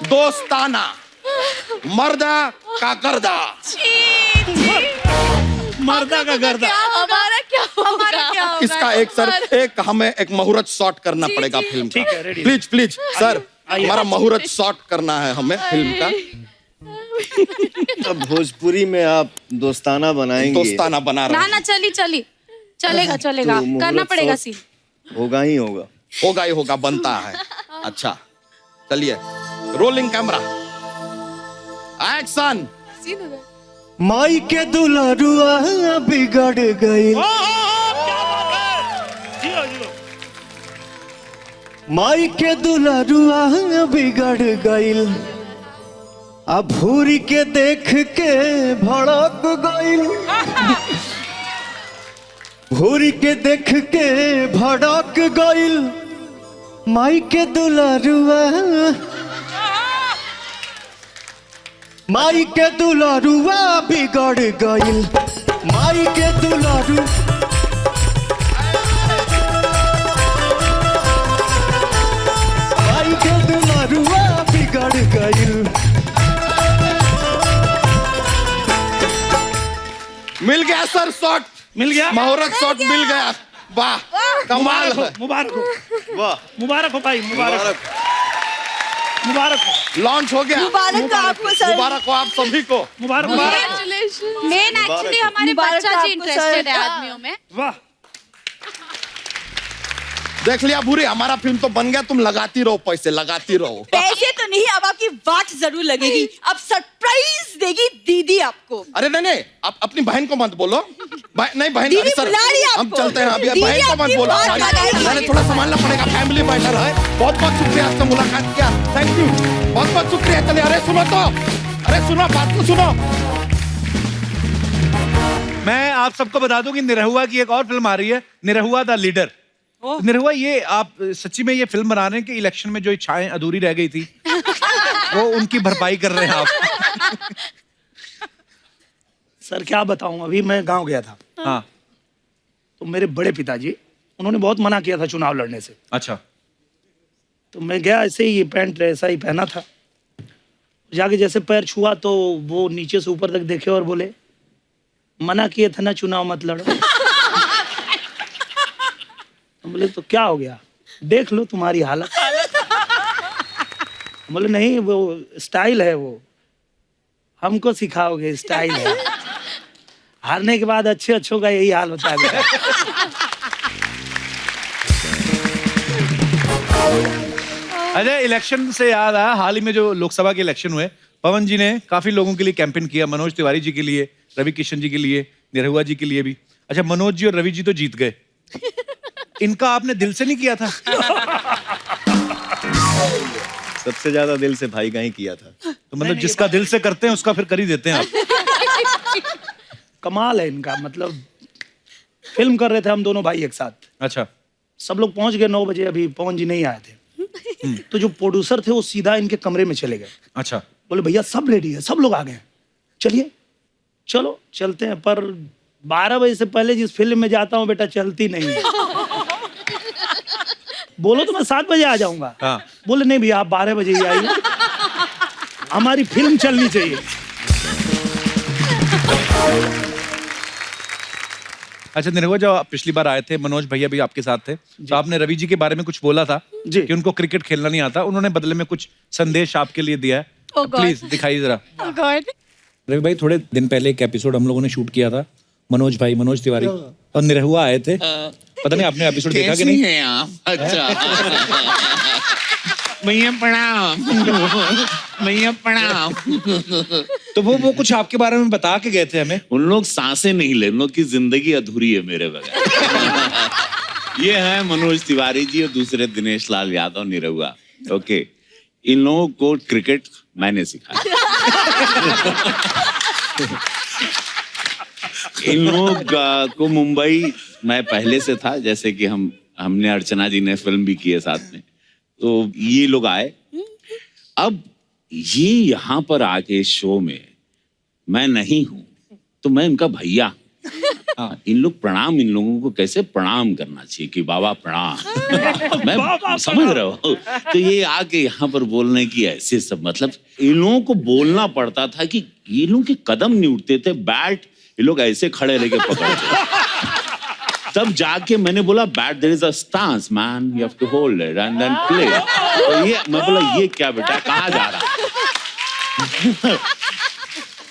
दोस्ताना, मर्दा का गर्दा। मर्दा का गर्दा। हमारा क्या होगा? इसका एक हमें एक मुहूर्त शॉट करना पड़ेगा फिल्म का। ठीक है, रेडी। प्लीज सर, हमारा मुहूर्त शॉट करना है हमें फिल्म का। अब भोजपुरी में आप दोस्ताना बनाएंगे। दोस्ताना बना रहे ना चली चलेगा तो मुहूर्त करना पड़ेगा शॉट सीन। होगा ही होगा। होगा ही होगा, बनता है। अच्छा चलिए, रोलिंग कैमरा, एक्शन। माई के दुलारुआ बिगड़ गई। माई के दुलारुआ बिगड़ गईल, अब भूरी के देख के भड़क गईल। भूरी के देख के भड़क गईल, माई के दुलारुआ, माई के दुलारुआ बिगड़ गईल। माई के दुलारू, माई के दुलारुआ बिगड़ गईल। मिल गया सर शॉट, मिल गया। मुहूर्त शॉट मिल गया। वाह कमाल है। मुबारक हो, वाह, मुबारक हो भाई, मुबारक हो। लॉन्च हो गया। मुबारक हो आपको सर। मुबारक हो आप सभी को। मुबारक। मेन एक्चुअली हमारे बच्चा जी इंटरेस्टेड है आदमियों में। वाह, देख लिया भूरी, हमारा फिल्म तो बन गया। तुम लगाती रहो पैसे, लगाती रहो। पैसे तो नहीं, अब आपकी वाट जरूर लगेगी। अब सरप्राइज देगी दीदी आपको। अरे नहीं, आप अपनी बहन को मत बोलो। नहीं बहन, दीदी अरे सर बुला रही है हम आपको। चलते हैं अभी। दीदी बहन को मत आपकी बोलो। बात लगाएगी। अरे थोड़ा संभालना पड़ेगा, फैमिली मैटर है। बहुत बहुत शुक्रिया आपसे मुलाकात किया, थैंक यू, बहुत बहुत शुक्रिया। चलिए, अरे सुनो तो, अरे सुनो, बात तो सुनो। मैं आप सबको बता दूं कि निरहुआ की एक और फिल्म आ रही है, निरहुआ द लीडर। निरहुआ, ये आप सच्ची में ये फिल्म बना रहे हैं कि इलेक्शन में जो इच्छाएं अधूरी रह गई थी वो उनकी भरपाई कर रहे हैं आप? सर क्या बताऊं, अभी मैं गांव गया था। हाँ। तो मेरे बड़े पिताजी, उन्होंने बहुत मना किया था चुनाव लड़ने से। अच्छा। तो मैं गया, ऐसे ही ये पैंट ऐसा ही पहना था। जाके जैसे पैर छुआ तो वो नीचे से ऊपर तक देखे और बोले, मना किए थे ना चुनाव मत लड़ो। बोले तो क्या हो गया, देख लो तुम्हारी हालत। बोले नहीं, वो स्टाइल है, वो हमको सिखाओगे, स्टाइल है। हारने के बाद अच्छे अच्छों का यही हाल होता है मेरा। अजय, इलेक्शन से याद आया, हाल ही में जो लोकसभा के इलेक्शन हुए, पवन जी ने काफी लोगों के लिए कैंपेन किया। मनोज तिवारी जी के लिए, रवि किशन जी के लिए, निरहुआ जी के लिए भी। अच्छा, मनोज जी और रवि जी तो जीत गए, इनका आपने दिल से नहीं किया था? सबसे ज्यादा दिल से भाई का ही किया था। तो मतलब जिसका दिल से करते हैं उसका फिर कर ही देते हैं आप। कमाल है इनका, मतलब फिल्म कर रहे थे हम दोनों भाई एक साथ। अच्छा। सब लोग पहुंच गए 9 बजे, अभी पवन जी नहीं आए थे। तो जो प्रोड्यूसर थे वो सीधा इनके कमरे में चले गए। अच्छा। बोले भैया सब रेडी है, सब लोग आ गए, चलिए चलो चलते हैं। पर 12 बजे से पहले जिस फिल्म में जाता हूँ बेटा चलती नहीं है। बोलो तो मैं 7 बजे आ जाऊंगा। हाँ। बोले नहीं भैया आप 12 बजे ही आइए, हमारी फिल्म चलनी चाहिए। अच्छा निरहुआ, जब आप पिछली बार आए थे, मनोज भैया भी आपके साथ थे, तो आपने रवि जी के बारे में कुछ बोला था जी। कि उनको क्रिकेट खेलना नहीं आता। उन्होंने बदले में कुछ संदेश आपके लिए दिया है। Oh God. प्लीज दिखाइए जरा। Oh God. रवि भाई, थोड़े दिन पहले एक एपिसोड हम लोगों ने शूट किया था, मनोज भाई, मनोज तिवारी और निरहुआ आए थे। पता नहीं आपने एपिसोड देखा कि नहीं? हैं आप? अच्छा। भैया प्रणाम। भैया प्रणाम। तो वो कुछ आपके बारे में बता के गए थे हमें। उन लोग सांसें नहीं ले, उन लोग की जिंदगी अधूरी है मेरे बगैर। ये है मनोज तिवारी जी और दूसरे दिनेश लाल यादव निरहुआ। ओके, इन लोगों को क्रिकेट मैंने सिखाया। इन लोगों को मुंबई मैं पहले से था, जैसे कि हमने अर्चना जी ने फिल्म भी की है साथ में, तो ये लोग आए। अब ये यहाँ पर आके इस शो में मैं नहीं हूं, तो मैं इनका भैया। इन लोग प्रणाम, इन लोगों को कैसे प्रणाम करना चाहिए कि बाबा प्रणाम। मैं समझ रहा हूँ। तो ये आके यहाँ पर बोलने की ऐसे सब, मतलब इन लोगों को बोलना पड़ता था कि ये लोग के कदम नहीं उठते थे, बैट ये लोग ऐसे खड़े रह के पकड़ते। तब जाके मैंने बोला, bat there is a stance man, you have to hold it and then play. तो ये मैं बोला, ये क्या बेटा, कहाँ जा रहा?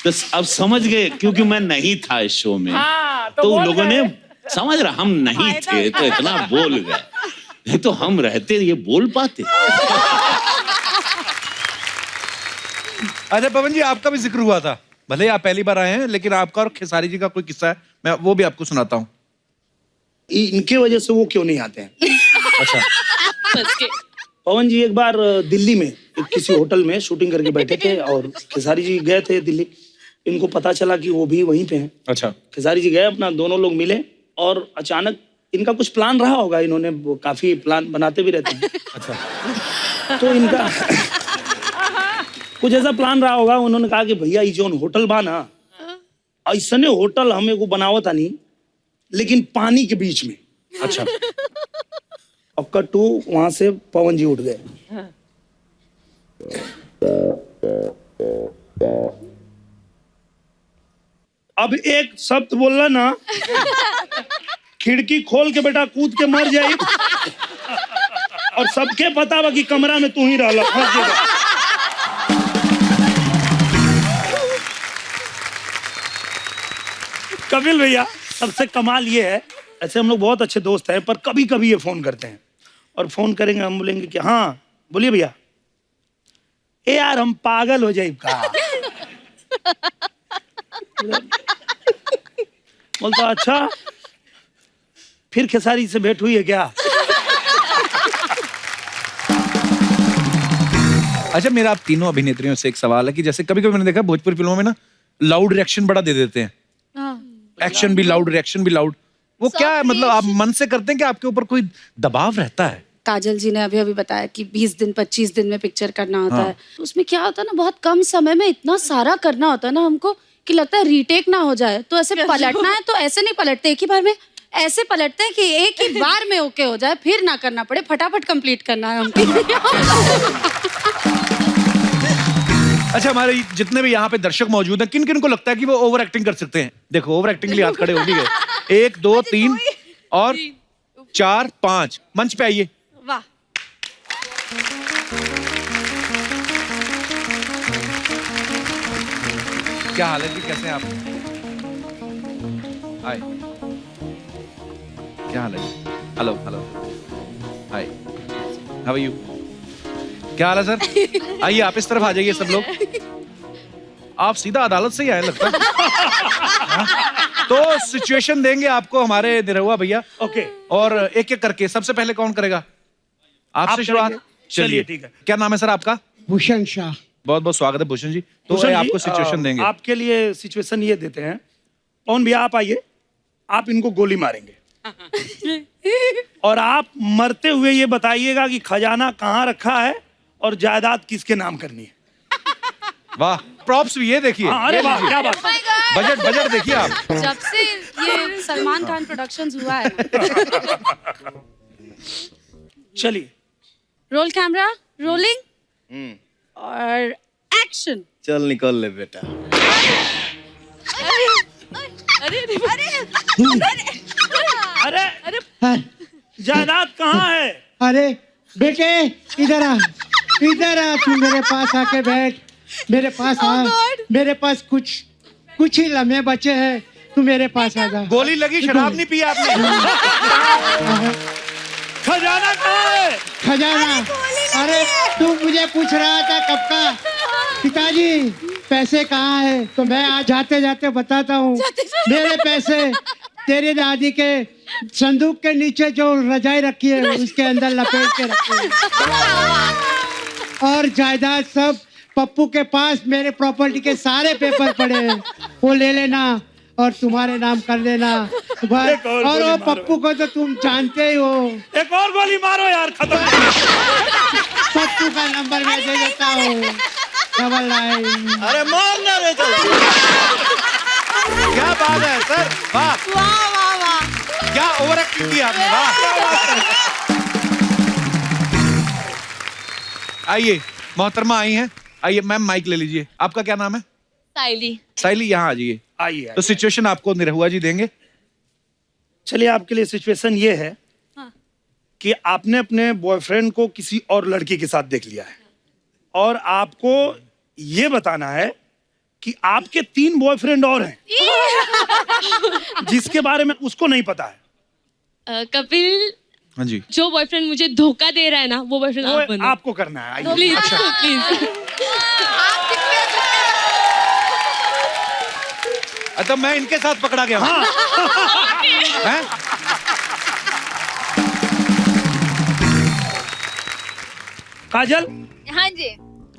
तो अब समझ गए, क्योंकि मैं नहीं था इस शो में। तो लोगों ने समझ रहा, हम नहीं थे तो इतना बोल गए, नहीं तो हम रहते ये बोल पाते। अच्छा पवन जी, आपका भी जिक्र हुआ था, भले आप पहली बार आए हैं, लेकिन आपका और खेसारी जी का कोई किस्सा है, मैं वो भी आपको सुनाता हूँ। इनके वजह से वो क्यों नहीं आते हैं? अच्छा। पवन जी एक बार दिल्ली में किसी होटल में शूटिंग करके बैठे थे और खेसारी जी गए थे दिल्ली। इनको पता चला कि वो भी वहीं पे हैं। अच्छा। खेसारी जी गए, अपना दोनों लोग मिले और अचानक इनका कुछ प्लान रहा होगा, इन्होंने वो काफी प्लान बनाते भी रहते हैं। अच्छा। तो इनका कुछ ऐसा प्लान रहा होगा, उन्होंने कहा कि भैया ये जो होटल बा ना, ऐसने होटल हमें को बनावत नहीं, लेकिन पानी के बीच में। अच्छा। अब कट्टू वहां से पवन जी उठ गए। अब एक शब्द बोलना ना, खिड़की खोल के बेटा कूद के मर जाए, और सबके पता बा कि कमरा में तू ही रहला, फंस गया। कपिल भैया, सबसे कमाल ये है, ऐसे हम लोग बहुत अच्छे दोस्त हैं, पर कभी कभी ये फोन करते हैं, और फोन करेंगे हम बोलेंगे कि हाँ बोलिए भैया। ए यार हम पागल हो जाए का। बोलता अच्छा, फिर खेसारी से भेंट हुई है क्या? अच्छा, मेरा आप तीनों अभिनेत्रियों से एक सवाल है कि जैसे कभी कभी मैंने देखा भोजपुरी फिल्मों में ना लाउड रिएक्शन बड़ा दे देते हैं, एक्शन भी लाउड, रिएक्शन भी लाउड। वो क्या है, मतलब आप मन से करते हैं कि आपके ऊपर कोई दबाव रहता है? काजल जी ने अभी अभी बताया कि 20 दिन 25 दिन में पिक्चर करना होता है, तो उसमें क्या होता है ना, बहुत कम समय में इतना सारा करना होता है ना हमको, कि लगता है रीटेक ना हो जाए। तो ऐसे पलटना है तो ऐसे नहीं पलटते एक ही बार में, ऐसे पलटते हैं कि एक ही बार में ओके हो जाए, फिर ना करना पड़े, फटाफट कंप्लीट करना है हमको। अच्छा, हमारे जितने भी यहाँ पे दर्शक मौजूद हैं, किन किन को लगता है कि वो ओवर एक्टिंग कर सकते हैं? देखो, ओवर एक्टिंग के लिए हाथ खड़े हो भी गए। 1 2 3 और 4 5, मंच पे आइए। वाह। क्या हाल है जी, कैसे हैं आप? हाय, क्या हाल है? Hello hello, hi, how are you? क्या हाल है सर? आइए, आप इस तरफ आ जाइए सब लोग। आप सीधा अदालत से ही आए लगता है। तो सिचुएशन देंगे आपको हमारे निरहुआ भैया। ओके। और एक एक करके, सबसे पहले कौन करेगा? आपसे शुरुआत। चलिए ठीक है। क्या नाम है सर आपका? भूषण शाह। बहुत बहुत स्वागत है भूषण जी। तो भूषण जी, आपको सिचुएशन देंगे। आपके लिए सिचुएशन ये देते हैं, पवन भैया आप आइए, आप इनको गोली मारेंगे और आप मरते हुए ये बताइएगा कि खजाना कहाँ रखा है और जायदाद किसके नाम करनी है। वाह, प्रॉप्स भी ये देखिए। अरे वाह, क्या बात। बजट देखिए आप। जब से ये सलमान खान प्रोडक्शंस हुआ है ना। चलिए, रोल कैमरा, रोलिंग और एक्शन। चल निकल ले बेटा। अरे जायदाद कहाँ है? अरे बेटे इधर आ, इधर आ, तू मेरे पास आके बैठ, मेरे पास आ, मेरे पास कुछ ही लम्हे बचे हैं, तू मेरे पास आ जा। गोली लगी, शराब नहीं पी आपने? खजाना कहाँ है? खजाना? अरे तू मुझे पूछ रहा था कब का, पिताजी पैसे कहाँ है? तो मैं आज जाते जाते बताता हूँ। मेरे पैसे तेरे दादी के संदूक के नीचे जो रजाई रखी है उसके अंदर लपेट के रखे हैं। और जायदाद सब पप्पू के पास, मेरे प्रॉपर्टी के सारे पेपर पड़े हैं, वो ले लेना और तुम्हारे नाम कर देना। और वो पप्पू को तो तुम जानते ही हो। एक और गोली मारो यार, खत्म। पप्पू का नंबर मैं दे देता हूँ, 99। अरे मारना रे, चल। क्या बात है सर, वाह वाह वाह वाह। क्या ओवर एक्टिंग की आपने, वाह। आइए, मोहतरमा आई हैं, आइए मैम माइक ले लीजिए। आपका क्या नाम है? साइली। साइली, यहाँ आ जाइए। आइए। तो सिचुएशन आपको निरहुआ जी देंगे। चलिए, आपके लिए सिचुएशन ये है कि आपने अपने बॉयफ्रेंड को किसी और लड़की के साथ देख लिया है और आपको ये बताना है कि आपके 3 बॉयफ्रेंड और हैं जिसके बारे में उसको नहीं पता है। कपिल, हाँ जी, जो बॉयफ्रेंड मुझे धोखा दे रहा है ना, वो बॉयफ्रेंड आप बनो। आपको करना है। आइए। Please please. अच्छा मैं इनके साथ पकड़ा गया हूँ। हैं? काजल, हाँ जी,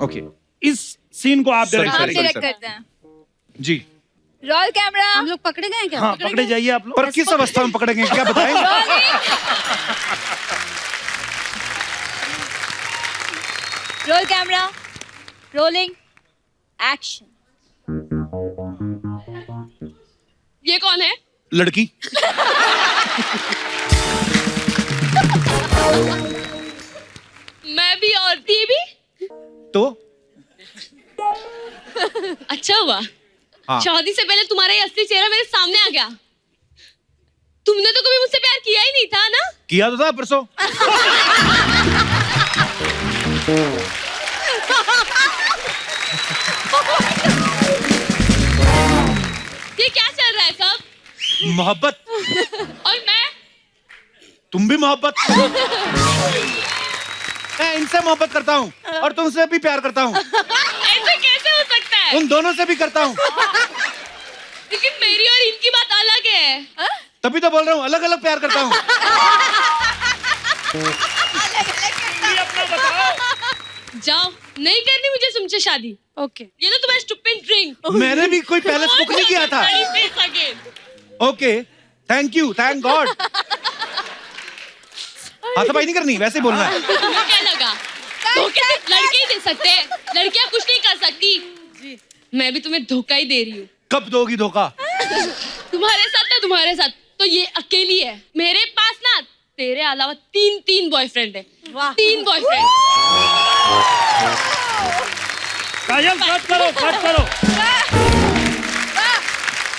ओके, इस सीन को आप डायरेक्ट हम sorry, करेंगे। डायरेक्ट करते हैं। जी। Roll camera. हम लोग पकड़े गए क्या? हाँ, पकड़े जाइए आप लोग। पर किस अवस्था में पकड़ेंगे, क्या बताएंगे? Role camera, rolling, action. ये कौन है? लड़की। मैं भी और ये भी। तो अच्छा हुआ, हाँ। शादी से पहले तुम्हारा ये असली चेहरा मेरे सामने आ गया। तुमने तो कभी मुझसे प्यार किया ही नहीं था ना? किया तो था परसों। ये क्या चल रहा है सब? मोहब्बत। और मैं? तुम भी मोहब्बत। मैं इनसे मोहब्बत करता हूँ और तुमसे भी प्यार करता हूँ। ऐसे कैसे हो सकता है? उन दोनों से भी करता हूँ। लेकिन मेरी और इनकी बात अलग है। तभी तो बोल रहा हूँ, अलग अलग प्यार करता हूँ। जाओ, नहीं करनी मुझे तुमसे शादी। ओके। ये लो तुम्हारा स्टूपिड ड्रिंक। मैंने भी कोई पहले स्पुक नहीं किया था। Okay, thank you, thank God. हाथापाई नहीं करनी, वैसे ही बोलना है। तुम्हें क्या लगा? धोखे सिर्फ लड़के ही दे सकते हैं, लड़कियां कुछ नहीं कर सकती। मैं भी तुम्हें धोखा ही दे रही हूँ। कब दोगी धोखा? तुम्हारे साथ ना, तुम्हारे साथ तो ये अकेली है। मेरे पास ना तेरे अलावा 3 बॉयफ्रेंड है। 3 बॉयफ्रेंड। काजल, कट करो, कट करो।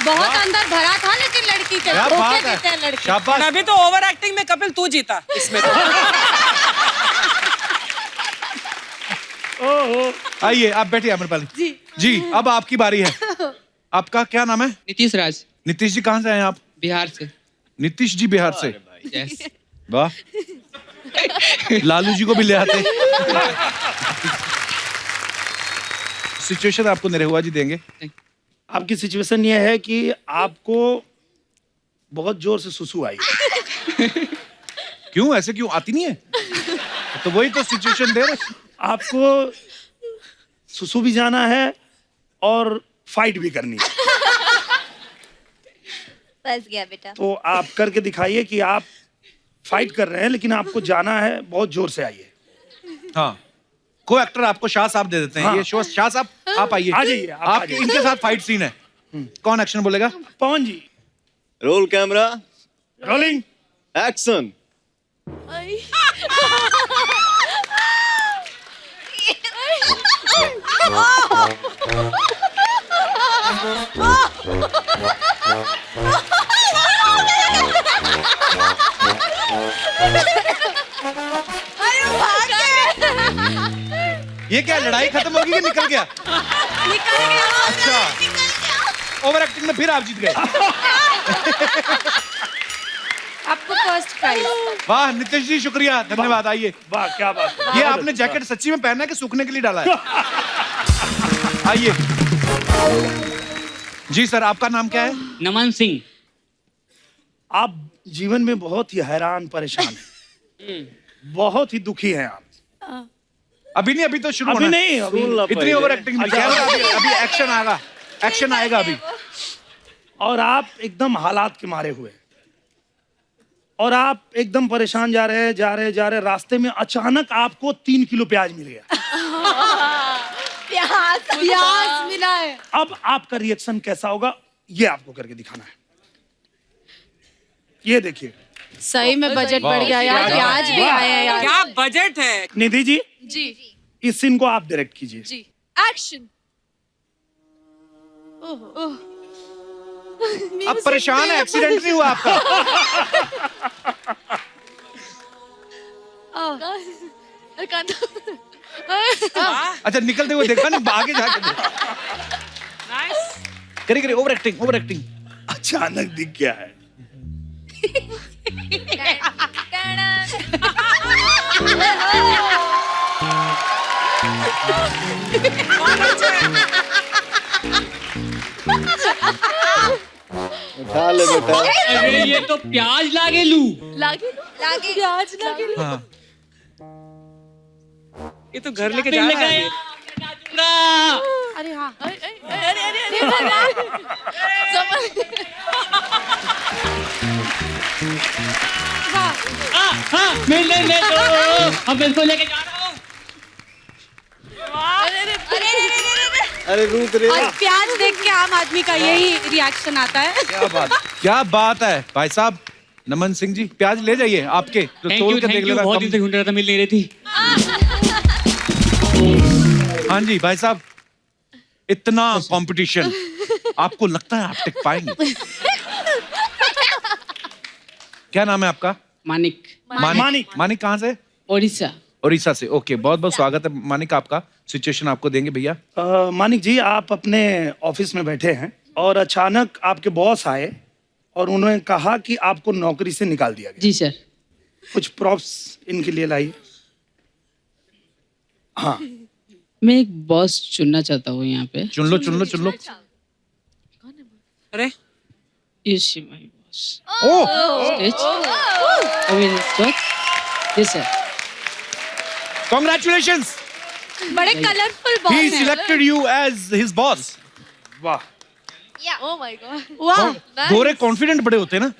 बहुत अंदर भरा था लेकिन लड़की के क्या धोखे बात देते हैं है, लड़के। शाबाश। अभी तो ओवर एक्टिंग में कपिल तू जीता इसमें तो। आइए, आप बैठिए अमरपाली जी। जी, अब आपकी बारी है। आपका क्या नाम है? नीतीश राज। नीतीश जी, कहाँ से आए आप? बिहार से। नीतीश जी बिहार से? यस। वाह, लालू जी को भी ले आते। सिचुएशन आपको निरहुआ जी देंगे। आपकी सिचुएशन ये है कि आपको बहुत जोर से सुसु आई। क्यों, ऐसे क्यों? आती नहीं है? तो वही तो सिचुएशन दे रहे। आपको सुसु भी जाना है और फाइट भी करनी है। फंस गया बेटा। तो आप करके दिखाइए कि आप फाइट कर रहे हैं लेकिन आपको जाना है, बहुत जोर से आइए। हाँ, को एक्टर आपको शाह साहब दे देते हैं। हाँ। ये शो शाह साहब, आप आइए। आ जाइए, आप आ आपके जाइए। इनके साथ फाइट सीन है। कौन एक्शन बोलेगा? Pawan ji. Roll camera, rolling, action. ये क्या लड़ाई खत्म होगी कि निकल गया? निकल गया। अच्छा, ओवर एक्टिंग में फिर आप जीत गए। आपको फर्स्ट प्राइज। वाह नितेश जी, शुक्रिया, धन्यवाद। आइए। वाह क्या बात है। ये आपने जैकेट सच्ची में पहना है कि सूखने के लिए डाला है? आइए जी सर, आपका नाम क्या है? नमन सिंह। आप जीवन में बहुत ही हैरान परेशान हैं, बहुत ही दुखी हैं आप। अभी नहीं, अभी तो शुरू अभी होना नहीं, है। अभी इतनी ओवर एक्टिंग नहीं। अभी एक्शन आएगा, एक्शन आएगा अभी। और आप एकदम हालात के मारे हुए, और आप एकदम परेशान जा रहे, रास्ते में अचानक आपको 3 किलो प्याज मिल गया। प्याज मिला है। अब आपका रिएक्शन कैसा होगा, ये आपको करके दिखाना है। ये देखिए, सही में बजट बढ़ गया यार, प्याज भी आए हैं यार। क्या बजट है। निधि जी, जी इस सीन को आप डायरेक्ट कीजिए। जी एक्शन। आप परेशान है, एक्सीडेंट नहीं हुआ आपका? अच्छा, निकलते हुए देखा ना, आगे जाके करिए ओवर एक्टिंग, ओवर एक्टिंग। अचानक दिख गया है। उठा ले बेटा। अरे ये तो प्याज लागे लू। प्याज लागे। हाँ। ये तो घर लेके जा रहा है। अरे हाँ, मिलने दो, अब इसको लेके जा रहा हूँ। अरे रुक रे। और प्याज देख के आम आदमी का यही रिएक्शन आता है। क्या बात है भाई साहब। नमन सिंह जी, प्याज ले जाइए आपके, तो तोल के देख लेना। बहुत दिन से ढूंढ रहा था, मिल नहीं रही थी। हाँ जी भाई साहब, इतना कंपटीशन, आपको लगता है आप टिक पाएंगे? क्या नाम है आपका? मानिक। मानिक कहाँ से? ओडिशा। उड़ीसा से। ओके, बहुत बहुत स्वागत है मानिक आपका। सिचुएशन आपको देंगे भैया। मानिक जी, आप अपने ऑफिस में बैठे हैं और अचानक आपके बॉस आए और उन्होंने कहा कि आपको नौकरी से निकाल दिया गया। जी सर। कुछ प्रॉप्स इनके लिए लाइए। हाँ, मैं एक बॉस चुनना चाहता हूँ यहाँ पे। चुन लो, चुन लो, चुन लो। अरे You see my boss. Oh, Stage. I will start. Yes sir. congratulations. बड़े कलरफुल बॉस He हैं। selected you as his boss. वाह। Oh my God. वाह, गोरे कॉन्फिडेंट बड़े होते हैं ना।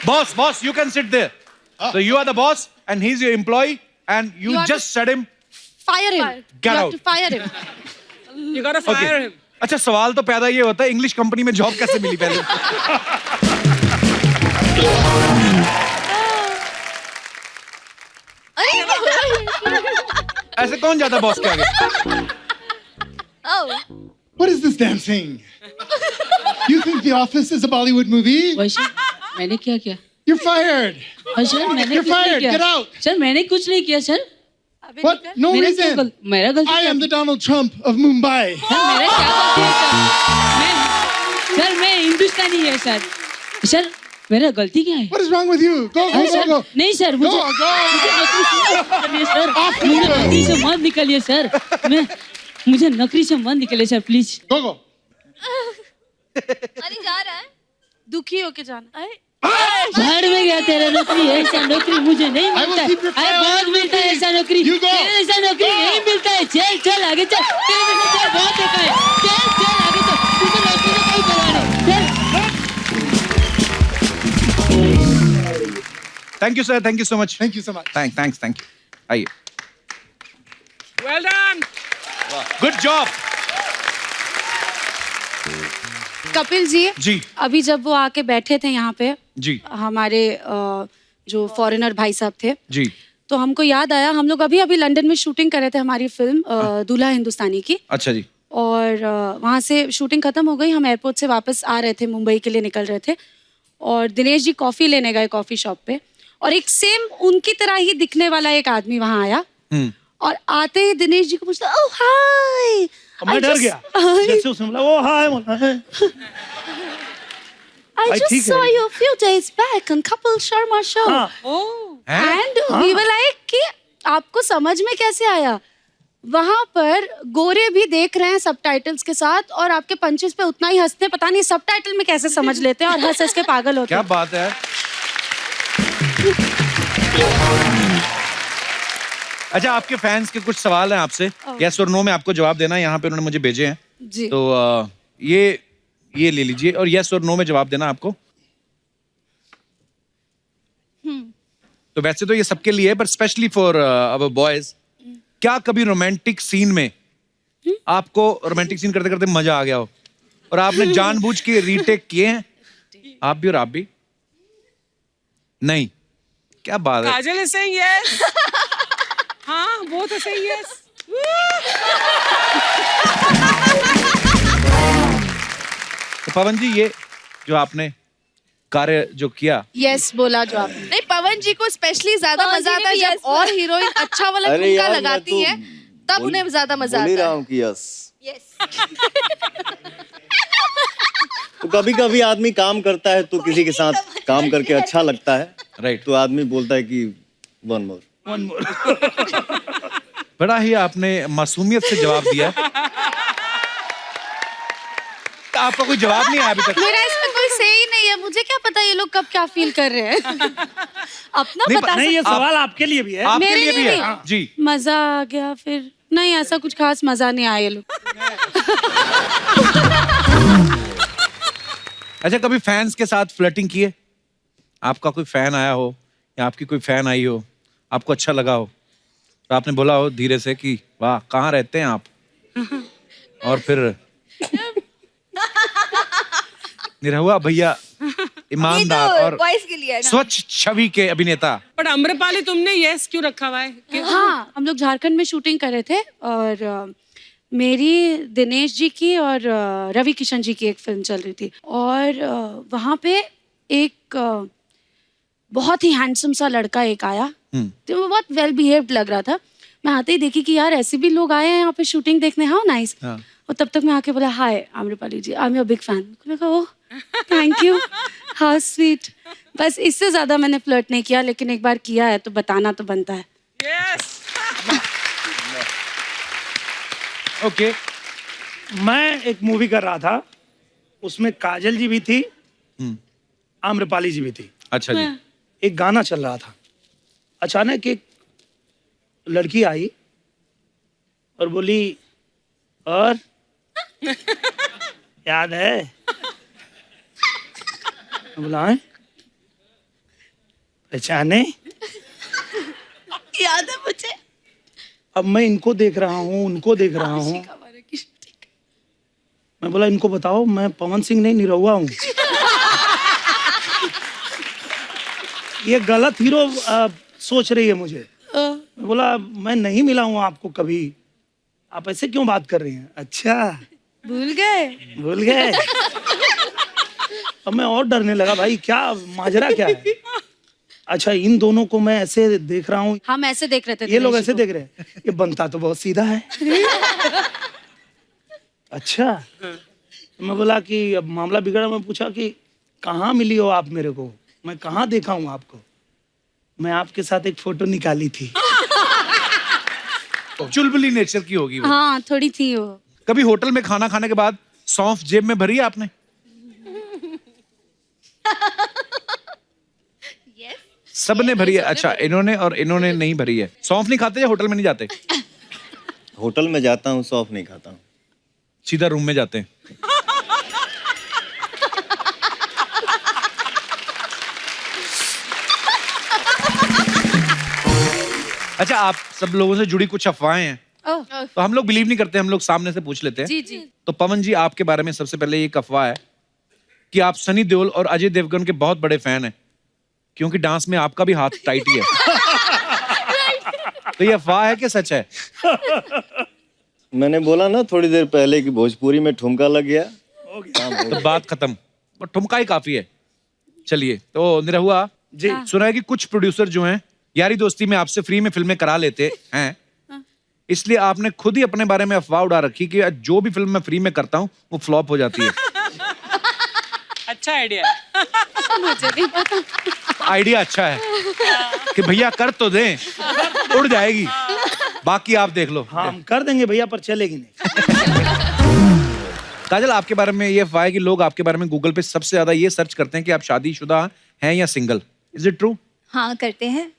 Boss, you can sit there. So you are the boss and he's your employee and you You have just said him, fire him. Get You have out. to fire him. you gotta fire him. अच्छा सवाल तो पैदा ये होता है, इंग्लिश कंपनी में जॉब कैसे मिली पहले? ऐसे कौन जाता बॉस के आगे? What is this damn thing? You think The Office is a Bollywood movie? वैसे मैंने क्या किया? You're fired. सर मैंने You're कुछ नहीं fired. किया। Get out. सर मैंने कुछ नहीं किया सर। What? No मेरा क्या reason. मेरा गलती I क्या am the Donald Trump of Mumbai. Sir मेरा क्या गलती है सर? मैं हिंदुस्तानी है सर। सर मेरा गलती क्या है? What is wrong with you? Go, हाँ, go, सर, go, go. नहीं सर, मुझे नौकरी से मत निकलिए सर। मुझे नौकरी से मत निकलिए सर, प्लीज। Go, go. अरे जा रहा है। दुखी होके जाना। बाहर में गया तेरा नौकरी, ऐसा नौकरी मुझे नहीं मिलता है। अरे बहुत मिलता है ऐसा नौकरी, तेरे ऐसा नौकरी नहीं मिलता है। चल चल आगे चल, तेरे जैसा चल बहुत देखा है। चल चल आगे चल, तुझे नौकरी से कोई परवाह नहीं। चल। Thank you sir, thank you so much. Thank you so much. Thanks. आइए। Well done. Good job. Kapil ji, जी अभी जब वो आके बैठे थे यहाँ पे, जी हमारे जो फॉरेनर भाई साहब थे, जी। तो हमको याद आया, हम लोग अभी अभी लंदन में शूटिंग कर रहे थे हमारी फिल्म दूल्हा हिंदुस्तानी की। अच्छा जी। और वहाँ से शूटिंग खत्म हो गई, हम एयरपोर्ट से वापस आ रहे थे, मुंबई के लिए निकल रहे थे। और दिनेश जी कॉफ़ी लेने गए कॉफ़ी शॉप पे, और एक सेम उनकी तरह ही दिखने वाला एक आदमी वहां आया और आते ही दिनेश जी को पूछता ओह हाय। मैं डर गया जैसे उसने बोला ओ हाय बोला I भाई, just ठीक saw है। you a few days back on Kapil Sharma show. And we were like कि आपको समझ में कैसे आया? वहां पर गोरे भी देख रहे हैं सबटाइटल्स के साथ और आपके पंचेस पे उतना ही हंसते हैं, पता नहीं सबटाइटल में कैसे समझ लेते हैं और हंस हंस के पागल होते क्या हैं। बात है। अच्छा, आपके फैंस के कुछ सवाल हैं आपसे, यस और नो में आपको जवाब देना है। यहाँ पे उन्होंने मुझे भेजे हैं जी। तो ये ले लीजिए और यस और नो में जवाब देना आपको। तो वैसे तो ये सबके लिए है पर स्पेशली फॉर अवर बॉयज, क्या कभी रोमांटिक सीन में आपको रोमांटिक सीन करते करते मजा आ गया हो और आपने जानबूझ के रीटेक किए हैं? आप भी और आप भी नहीं? क्या बात है। काजल is saying yes. हाँ, both are saying yes. तो पवन जी, ये जो आपने कार्य जो किया, यस बोला जो आपने। नहीं, पवन जी को स्पेशली ज्यादा पवन मजा जी आता है ने भी जब yes और हीरोइन अच्छा वाला अरे ठुमका यार, मैं लगाती तो है, तब उन्हें ज्यादा मजा बोल ही आता रहा है। हूँ कि यस। यस। तो कभी कभी आदमी काम करता है तो किसी के साथ काम करके अच्छा लगता है, राइट, तो आदमी बोलता है कि वन मोर। बड़ा ही आपने मासूमियत से जवाब दिया। तो आपका कोई जवाब नहीं आया अभी तक। मेरा इसमें कोई से ही नहीं है, मुझे क्या पता ये लोग कब क्या फील कर रहे हैं। अपना नहीं, बता नहीं, ये सकते। सवाल आपके लिए भी है। आपके मेरे लिए भी लिए है। भी? हाँ, जी। मजा आ गया फिर? नहीं, ऐसा कुछ खास मजा नहीं आया ये लोग। अच्छा, कभी फैंस के साथ फ्लर्टिंग की है? आपका कोई फैन आया हो या आपकी कोई फैन आई हो, आपको अच्छा लगा हो तो आपने बोला हो धीरे से कि वाह कहाँ रहते हैं आप, और फिर निरहुआ भैया ईमानदार ये तो और बॉयज के लिए है ना। स्वच्छ छवि के अभिनेता। बट अम्रपाली, तुमने yes क्यों रखा हुआ है? हाँ, हम लोग झारखंड में शूटिंग कर रहे थे और मेरी दिनेश जी की और रवि किशन जी की एक फिल्म चल रही थी और वहाँ पे एक बहुत ही हैंडसम सा लड़का एक आया, तो वो बहुत वेल बिहेव्ड लग रहा था। मैं आते ही देखी कि यार ऐसे भी लोग आए हैं यहाँ पे शूटिंग देखने, हाउ नाइस। और तब तक मैं आके बोला hi Amrapali ji, I am your big fan. मैंने कहा oh thank you, how sweet. बस इससे ज्यादा मैंने फ्लर्ट नहीं किया, लेकिन एक बार किया है तो बताना तो बनता है। ओके। मैं एक मूवी कर रहा था, उसमें काजल जी भी थी, आम्रपाली जी भी थी। अच्छा जी। एक गाना चल रहा था, अचानक एक लड़की आई और बोली और याद है? मैं बोला हैं? पहचाने? याद है मुझे। अब मैं इनको देख रहा हूँ, उनको देख रहा हूँ। मैं बोला इनको बताओ मैं पवन सिंह नहीं निरहुआ हूँ। ये गलत हीरो सोच रही है मुझे। मैं बोला मैं नहीं मिला हूँ आपको कभी, आप ऐसे क्यों बात कर रही हैं? अच्छा भूल गए? भूल गए। अब मैं और डरने लगा, भाई क्या माजरा क्या है? अच्छा, इन दोनों को मैं ऐसे देख रहा हूँ, हम ऐसे देख रहे थे, ये लोग ऐसे देख रहे हैं, ये बनता तो बहुत सीधा है। अच्छा, तो मैं बोला कि अब मामला बिगड़ा। मैं पूछा कि कहाँ मिली हो आप मेरे को, मैं कहाँ देखा हूँ आपको? मैं आपके साथ एक फोटो निकाली थी। चुलबुली नेचर की होगी वो। हाँ थोड़ी थी वो। कभी होटल में खाना खाने के बाद सौंफ जेब में भरी है आपने? सबने भरी है। अच्छा, इन्होंने और इन्होंने नहीं भरी है। सौंफ नहीं खाते या होटल में नहीं जाते? होटल में जाता हूँ, सौंफ नहीं खाता हूँ। सीधा रूम में जाते हैं। अच्छा, आप सब लोगों से जुड़ी कुछ अफवाहें हैं तो हम लोग बिलीव नहीं करते, हम लोग सामने से पूछ लेते हैं। जी जी। तो पवन जी, आपके बारे में सबसे पहले एक अफवाह है कि आप सनी देओल और अजय देवगन के बहुत बड़े फैन हैं, क्योंकि डांस में आपका भी हाथ टाइट ही है। तो ये अफवाह है कि सच है? मैंने बोला ना थोड़ी देर पहले कि भोजपुरी में ठुमका लग गया, तो बात खत्म। और ठुमका ही काफी है। चलिए, तो निरहुआ, जी। सुना है कि कुछ प्रोड्यूसर जो हैं यारी दोस्ती में आपसे फ्री में फिल्में करा लेते हैं, इसलिए आपने खुद ही अपने बारे में अफवाह उड़ा रखी कि जो भी फिल्म मैं फ्री में करता हूँ वो फ्लॉप हो जाती है। अच्छा आइडिया है। मुझे नहीं पता। आइडिया अच्छा है कि भैया कर तो दें, उड़ जाएगी, बाकी आप देख लो। हाँ हम कर देंगे भैया, पर चलेगी नहीं। काजल, आपके बारे में ये अफवाह है कि लोग आपके बारे में गूगल पे सबसे ज्यादा ये सर्च करते हैं कि आप शादीशुदा हैं या सिंगल। Is it true? हाँ करते हैं,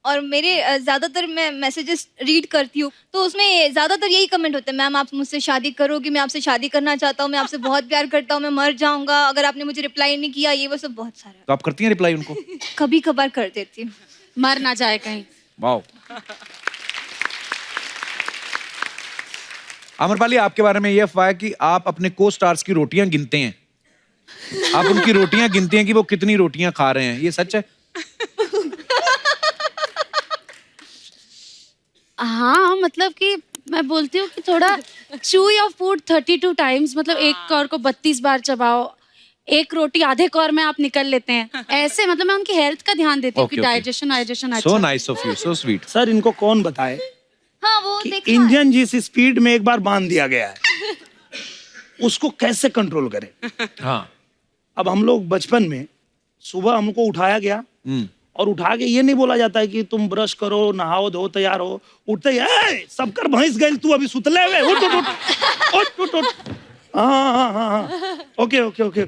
और मेरे ज़्यादातर मैं मैसेजेस रीड करती हूँ तो उसमें ज़्यादातर यही कमेंट होते हैं, मैम आप मुझसे शादी करोगी, मैं आपसे शादी करना चाहता हूँ, मैं आपसे बहुत प्यार करता हूँ, मैं मर जाऊँगा अगर आपने मुझे रिप्लाई नहीं किया, ये वो सब बहुत सारा। तो आप करती हैं रिप्लाई उनको? कभी कभार कर देती हूँ। मर ना जाए कहीं। वाओ। अमरपाली, आपके बारे में ये अफवाह है कि आप अपने को स्टार्स की रोटियां गिनते हैं। आप उनकी रोटियां गिनते हैं कि वो कितनी रोटियां खा रहे हैं, ये सच है? हाँ, मतलब कि मैं बोलती हूँ कि थोड़ा chew your food 32 times, मतलब एक कौर को 32 बार चबाओ, एक रोटी आधे कौर में आप निकल लेते हैं, ऐसे मतलब मैं उनकी हेल्थ का ध्यान देती हूँ कि डाइजेशन अच्छा। So nice of you, so sweet. Sir इनको कौन बताए हाँ वो कि देखा इंजन जिस स्पीड में एक बार बांध दिया गया है उसको कैसे कंट्रोल करें। हाँ। अब हम लोग बचपन में सुबह हमको उठाया गया और उठा के ये नहीं बोला जाता है कि तुम ब्रश करो, नहाओ धो, तैयार हो, उठते ही सब कर भैंस गई तू अभी सुतले हुए, उठ उठ उठ उठ उठ उठ। हाँ ओके ओके ओके,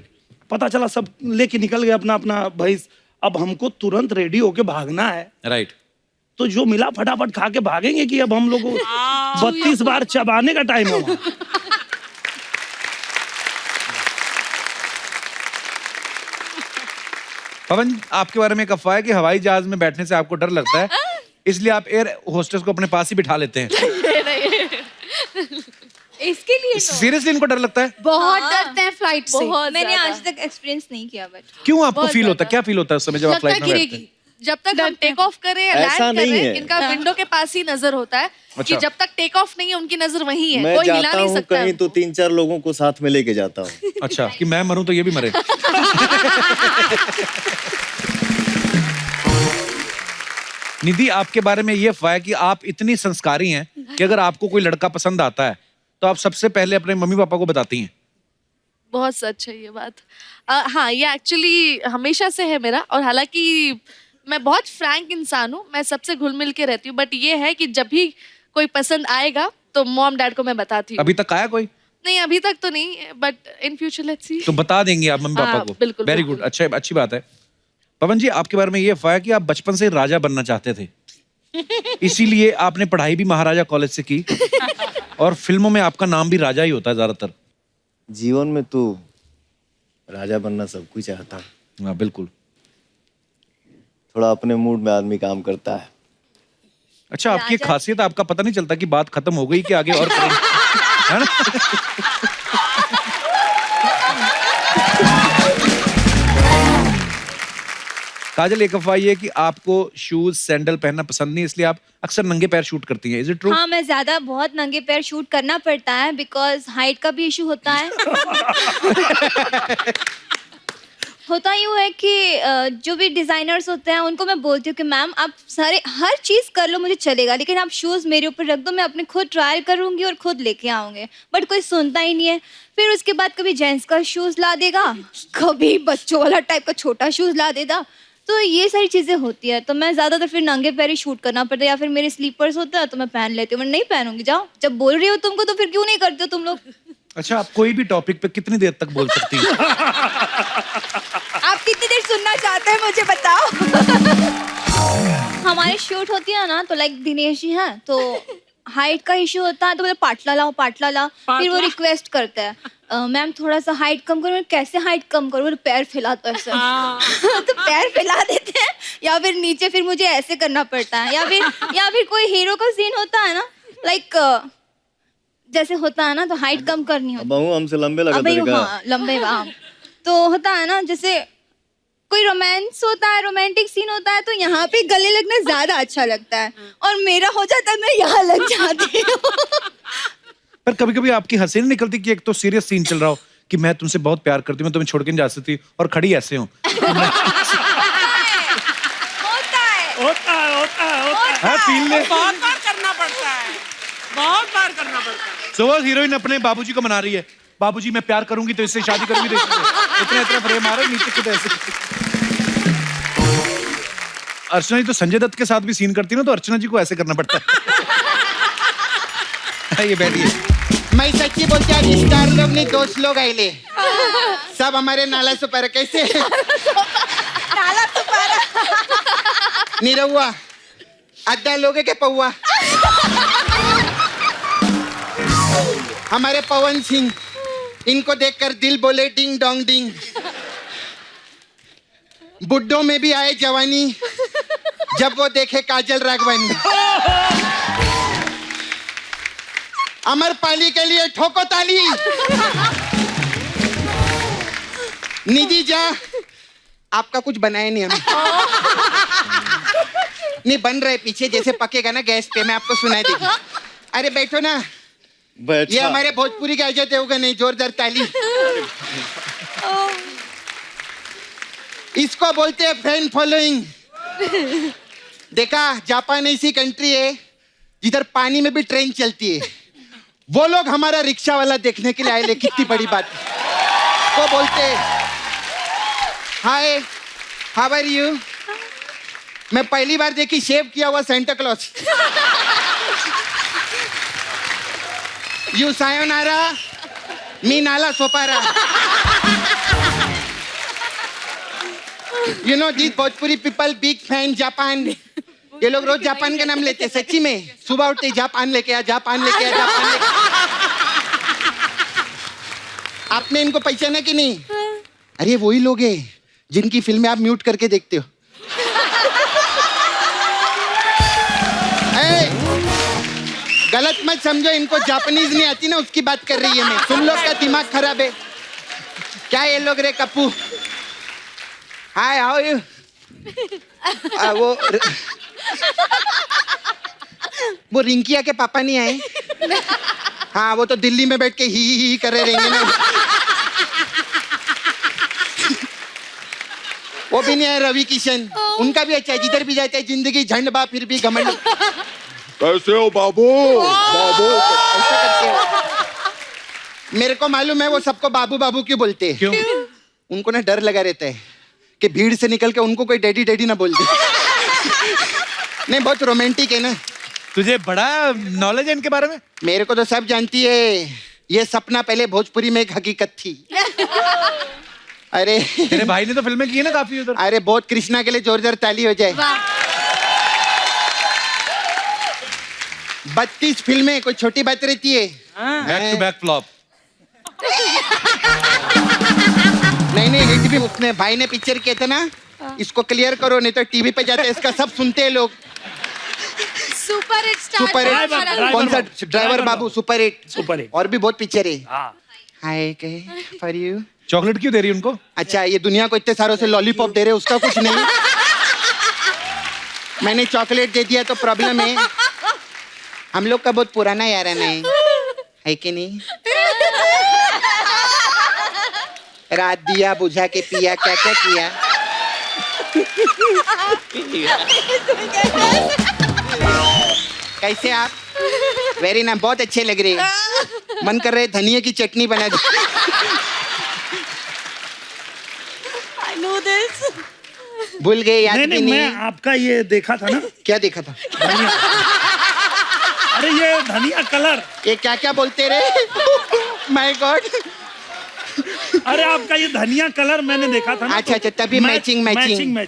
पता चला सब लेके निकल गए अपना अपना भैंस। अब हमको तुरंत रेडी होके भागना है, राइट। तो जो मिला फटाफट खा के भागेंगे कि अब हम लोग 32 बार चबाने का टाइम होगा। पवन, आपके बारे में एक अफवाह है कि हवाई जहाज में बैठने से आपको डर लगता है, इसलिए आप एयर होस्टेस को अपने पास ही बिठा लेते हैं। इसके लिए सीरियसली इनको डर लगता है? बहुत डरते हैं फ्लाइट से। मैंने आज तक एक्सपीरियंस नहीं किया, बट क्यों आपको फील होता है, क्या फील होता है उस समय जब आप फ्लाइट में बैठते हैं? जब तक हम टेक ऑफ करें या ऐसा लैंड नहीं करें, है। इनका विंडो के पास ही नजर होता है कि अच्छा। जब तक टेक ऑफ नहीं है उनकी नजर वहीं है, मैं कोई हिला जाता नहीं हूँ सकता कहीं है। तो 3-4 लोगों को साथ में लेके जाता हूँ। अच्छा, कि मैं मरूं तो ये भी मरे। निधि, आपके बारे में ये अफवाह है कि आप इतनी संस्कारी हैं कि अगर आपको कोई लड़का पसंद आता है तो आप सबसे पहले अपने मम्मी पापा को बताती हैं। बहुत सच है ये बात। हाँ, ये एक्चुअली हमेशा से है मेरा, और हालांकि मैं बहुत फ्रैंक इंसान हूँ, मैं सबसे घुल मिल के रहती हूँ, बट ये है कि जब भी कोई पसंद आएगा तो मॉम डैड को मैं बताती हूँ। अभी तक आया कोई? नहीं अभी तक तो नहीं, but in future let's see. तो बता देंगे आप मम्मी पापा हाँ, को? बिल्कुल, वेरी बिल्कुल। गुड, अच्छा, अच्छी बात है। पवन जी, आपके बारे में ये अफवाह है कि आप बचपन से राजा बनना चाहते थे, इसीलिए आपने पढ़ाई भी महाराजा कॉलेज से की, और फिल्मों में आपका नाम भी राजा ही होता है ज्यादातर। जीवन में तो राजा बनना सब कोई चाहता है। हाँ बिल्कुल। थोड़ा अपने मूड में आदमी काम करता है। अच्छा, आपकी एक खासियत, आपका पता नहीं चलता कि बात खत्म हो गई कि आगे और करेंगे, है ना? काजल, एक अफवाह ये है कि आपको शूज सैंडल पहनना पसंद नहीं, इसलिए आप अक्सर नंगे पैर शूट करती हैं। Is it true? हाँ मैं ज्यादा बहुत नंगे पैर शूट करना पड़ता है, बिकॉज हाइट का भी इशू होता है। होता यूँ है कि जो भी डिजाइनर्स होते हैं उनको मैं बोलती हूँ कि मैम आप सारे हर चीज़ कर लो, मुझे चलेगा, लेकिन आप शूज़ मेरे ऊपर रख दो, मैं अपने खुद ट्रायल करूँगी और खुद लेके आऊँगी। बट कोई सुनता ही नहीं है। फिर उसके बाद कभी जेंट्स का शूज़ ला देगा, कभी बच्चों वाला टाइप का छोटा शूज़ ला देगा, तो ये सारी चीज़ें होती है। तो मैं ज़्यादातर फिर नंगे पैर ही शूट करना पड़ता है, या फिर मेरे स्लीपर्स होता है तो मैं पहन लेती हूँ। मैं नहीं पहनूंगी, जाओ, जब बोल रही हो तुमको तो फिर क्यों नहीं करते हो तुम लोग? अच्छा, आप कोई भी टॉपिक पे कितनी देर तक बोल सकती हैं? आप कितनी देर सुनना चाहते हैं मुझे बताओ। हमारे शूट होती है ना, तो लाइक दिनेश जी हैं, तो हाइट का इशू होता है, तो मतलब पाटला लाओ पाटला लाओ, फिर वो रिक्वेस्ट करता है मैम थोड़ा सा हाइट कम करो। कैसे हाइट कम करो? वो पैर फैलाता है ऐसे। तो पैर फैला देते हैं, या फिर नीचे फिर मुझे ऐसे करना पड़ता है, या फिर कोई हीरो का सीन होता है ना, लाइक जैसे होता है ना, तो हाइट कम करनी होती है। अब हमसे लंबे लगा देगा। हाँ, लंबे हाँ। तो होता है ना, जैसे कोई रोमांस होता है, रोमांटिक सीन होता है, तो यहाँ पे गले लगना ज्यादा अच्छा लगता है, और मेरा हो जाता है मैं यहाँ लग जाती हूँ। पर कभी कभी आपकी हंसी नहीं निकलती कि एक तो सीरियस सीन चल रहा हो कि मैं तुमसे बहुत प्यार करती हूँ, मैं तुम्हें छोड़ के नहीं जा सकती, और खड़ी ऐसे हूँ। होता है फील ले। बहुत बार करना पड़ता है, बहुत बार करना पड़ता है। सो वो हीरोइन अपने बाबूजी को मना रही है, बाबूजी मैं प्यार करूंगी तो इससे शादी करूंगी तो इससे। इतना इतना फ्रेम आ रहा है नीचे किधर ऐसे। अर्चना जी तो संजय दत्त के साथ भी सीन करती ना, तो अर्चना जी को ऐसे करना पड़ता है। ये बैठी है। मैं सच्ची बोलती आज स्टार लोग नहीं, दोस्त लोग आए सब हमारे नाला सुपारा। कैसे नाला सुपारा निरहुआ अद्दा लोगे के पौआ। हमारे पवन सिंह, इनको देखकर दिल बोले डिंग डोंग डिंग। बुड्ढों में भी आए जवानी जब वो देखे काजल राघवानी। अमर पाली के लिए ठोको ताली। निधि जा, आपका कुछ बनाया नहीं हमें। नहीं बन रहे पीछे, जैसे पकेगा ना गैस पे मैं आपको सुनाई देगी। अरे बैठो ना, ये हमारे भोजपुरी के अजय देवगन नहीं, जोरदार ताली। इसको बोलते हैं फैन फॉलोइंग। देखा, जापान ऐसी कंट्री है जिधर पानी में भी ट्रेन चलती है। वो लोग हमारा रिक्शा वाला देखने के लिए आए, ले कितनी बड़ी बात। वो बोलते हाय हाउ आर यू। मैं पहली बार देखी शेव किया हुआ Santa Claus. You sayonara me Nala Sopara. You know this Bhojpuri people big fan Japan. ये लोग रोज जापान का नाम लेते हैं, सच्ची में। सुबह उठते जापान लेके आ, जापान लेके आ, जापान लेके। आपने इनको पहचाना कि नहीं? अरे वही लोग हैं जिनकी फिल्में आप म्यूट करके देखते हो। गलत मत समझो, इनको जापानीज नहीं आती ना, उसकी बात कर रही है मैं। तुम लोग का दिमाग खराब है क्या? ये लोग रे कप्पू। Hi how you. वो रिंकिया के पापा नहीं आए? हाँ, वो तो दिल्ली में बैठ के ही कर रहे रहेंगे ना। वो भी नहीं आए रवि किशन, उनका भी अच्छा है। जिधर भी जाते हैं जिंदगी झंड बा फिर भी घमंड। कैसे हो बाबू? बाबू ऐसा करते हो। मेरे को मालूम है वो सबको बाबू बाबू क्यों बोलते हैं। क्यों? उनको ना डर लगा रहता है कि भीड़ से निकल के उनको कोई डैडी डैडी ना बोल दे। नहीं, बहुत रोमांटिक है ना। तुझे बड़ा नॉलेज है इनके बारे में? मेरे को तो सब जानती है। ये सपना पहले भोजपुरी में एक हकीकत थी। अरे तेरे भाई ने तो फिल्में की है ना काफी उधर। अरे बहुत, कृष्णा के लिए जोरदार ताली हो जाए। 32 फिल्में, कोई छोटी बात रहती है? Back to back flop. नहीं हिट भी उसने, भाई ने पिक्चर किया था ना। इसको क्लियर करो नहीं तो टीवी पे जाते इसका सब सुनते हैं लोग। Super hit star. Super hit कौन सा? ड्राइवर बाबू सुपर हिट। Super hit. और भी बहुत पिक्चर है। हाँ। हाय के फॉर यू। चॉकलेट क्यों दे रही है उनको? अच्छा, ये दुनिया को इतने सारों से लॉलीपॉप दे रहे, उसका कुछ नहीं। मैंने चॉकलेट दे दिया तो प्रॉब्लम है। हम लोग का बहुत पुराना याराना है कि नहीं? रात दिया बुझा के पिया, क्या क्या किया। कैसे आप? वेरी नाइस, बहुत अच्छे लग रहे हैं। मन कर रहे धनिया की चटनी बना दे। I know this. भूल गए, याद भी नहीं, नहीं। मैं आपका ये देखा था ना। क्या देखा था? अरे ये धनिया कलर। ये क्या क्या बोलते रहे? My God. अरे आपका ये धनिया कलर मैंने देखा था ना। अच्छा अच्छा, तभी मैचिंग मैचिंग।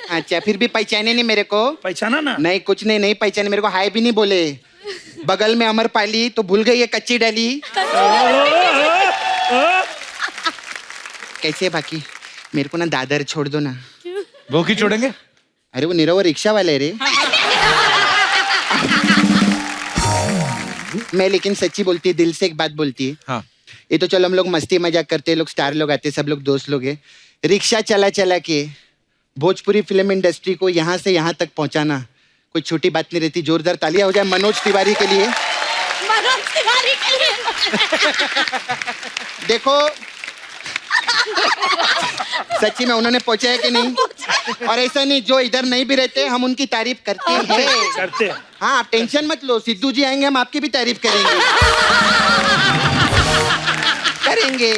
अच्छा, फिर भी पहचाने नहीं मेरे को? पहचाना ना? नहीं, कुछ नहीं पहचाने मेरे को। हाय भी नहीं बोले। बगल में अमर पाली तो भूल गई, ये कच्ची डाली। कैसे बाकी? मेरे को ना दादर छोड़ दो ना। वो क्यों छोड़ेंगे? अरे वो निरव रिक्शा वाले रे। मैं लेकिन सच्ची बोलती है, दिल से एक बात बोलती है। हाँ। ये तो चलो हम लोग मस्ती मजाक करते हैं, लोग स्टार लोग आते हैं, सब लोग दोस्त लोग हैं। रिक्शा चला चला के भोजपुरी फिल्म इंडस्ट्री को यहाँ से यहाँ तक पहुँचाना कोई छोटी बात नहीं रहती। जोरदार तालियां हो जाए मनोज तिवारी के लिए। मनोज तिवारी के लिए। देखो सच्ची में उन्होंने पहुंचा है कि नहीं? और ऐसा नहीं, जो इधर नहीं भी रहते हम उनकी तारीफ करते हैं। करते हैं। हाँ, आप टेंशन मत लो, सिद्धू जी आएंगे हम आपकी भी तारीफ करेंगे। करेंगे।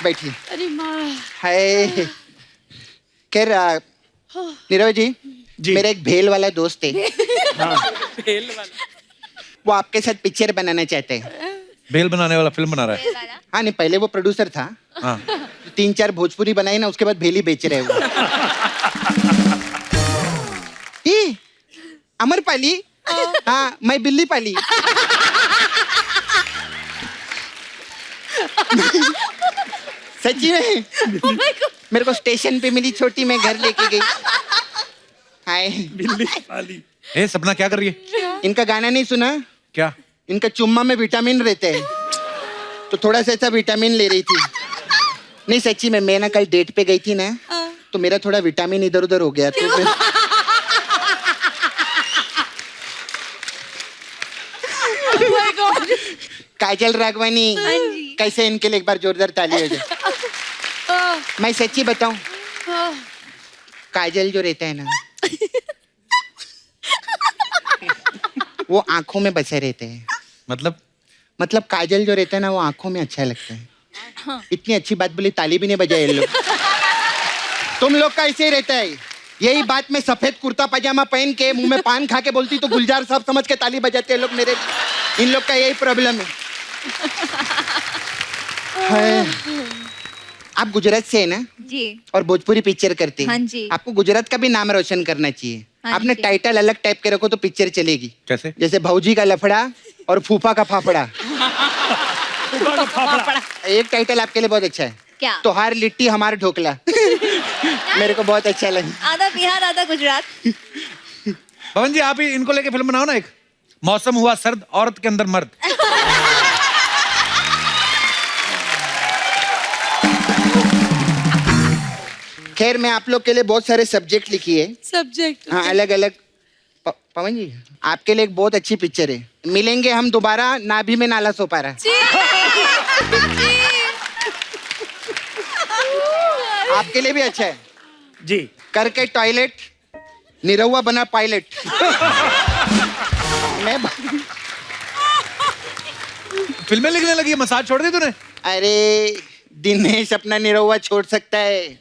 बैठिए। अरे माँ। हाय। खैर नीरव जी, मेरा एक भेल वाला दोस्त है। भेल वाला। वो आपके साथ पिक्चर बनाना चाहते हैं। भेल बनाने वाला फिल्म बना रहा है। हाँ नहीं, पहले वो प्रोड्यूसर था। हाँ। 3-4 भोजपुरी बनाई ना, उसके बाद भेल ही बेच रहे हैं वो। ई, अमरपाली। हाँ, मैं बिल्ली पाली। सच्ची में मेरे को स्टेशन पे मिली छोटी, मैं घर लेके गई। हाय बिल्ली पाली। ए सपना क्या कर रही है? इनका गाना नहीं सुना क्या? इनका चुम्मा में विटामिन रहते हैं, तो थोड़ा सा ऐसा विटामिन ले रही थी। नहीं सच्ची में, मैं ना कल डेट पे गई थी ना, तो मेरा थोड़ा विटामिन इधर उधर हो गया। तो काजल राघवानी, कैसे इनके लिए एक बार जोरदार ताली हो जाए। मैं सच्ची बताऊं, काजल जो रहता है ना, वो आंखों में बसे रहते हैं। मतलब काजल जो रहता है ना, वो आंखों में अच्छा लगता है। इतनी अच्छी बात बोली, ताली भी नहीं बजाए ये लोग। तुम लोग का ऐसे ही रहता है। यही बात मैं सफेद कुर्ता पजामा पहन के मुंह में पान खा के बोलती तो गुलजार साहब समझ के ताली बजाते हैं लोग मेरे। इन लोग का यही प्रॉब्लम है। आप गुजरात से है ना जी। और भोजपुरी पिक्चर करते हैं। हाँ जी। आपको गुजरात का भी नाम रोशन करना चाहिए। हाँ आपने जी। टाइटल अलग टाइप के रखो तो पिक्चर चलेगी। कैसे? जैसे भौजी का लफड़ा और फूफा का फाफड़ा। एक टाइटल आपके लिए बहुत अच्छा है। क्या? तोहार लिट्टी हमार ढोकला। मेरे को बहुत अच्छा लगा। आधा बिहार आधा गुजरात। पवन जी, आप ही इनको लेके फिल्म बनाओ ना एक। मौसम हुआ सर्द, औरत के अंदर मर्द। खैर मैं आप लोग के लिए बहुत सारे सब्जेक्ट लिखी है। सब्जेक्ट? हाँ, अलग अलग। पवन जी, आपके लिए एक बहुत अच्छी पिक्चर है। मिलेंगे हम दोबारा, नाभि में नाला सो पा रहा। आपके लिए भी अच्छा है जी। करके टॉयलेट, निरहुआ बना पायलट। मैं फिल्में लिखने लगी, मसाज छोड़ दी तूने? अरे दिनेश अपना निरहुआ छोड़ सकता है,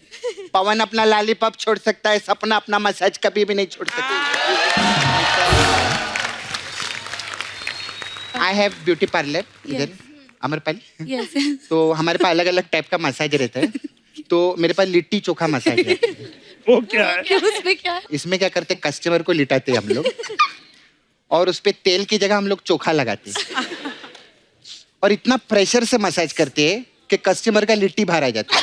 पवन अपना लॉलीपॉप छोड़ सकता है, सपना अपना मसाज कभी भी नहीं छोड़ सकता। आई हैव ब्यूटी पार्लर इधर अमरपाली। तो हमारे पास अलग अलग टाइप का मसाज रहता है। तो मेरे पास लिट्टी चोखा मसाज है। वो क्या है? उसमें क्या है? इसमें क्या करते, कस्टमर को लिटाते हम लोग और उस पे तेल की जगह हम लोग चोखा लगाते और इतना प्रेशर से मसाज करते हैं कि कस्टमर का लिट्टी बाहर आ जाता है।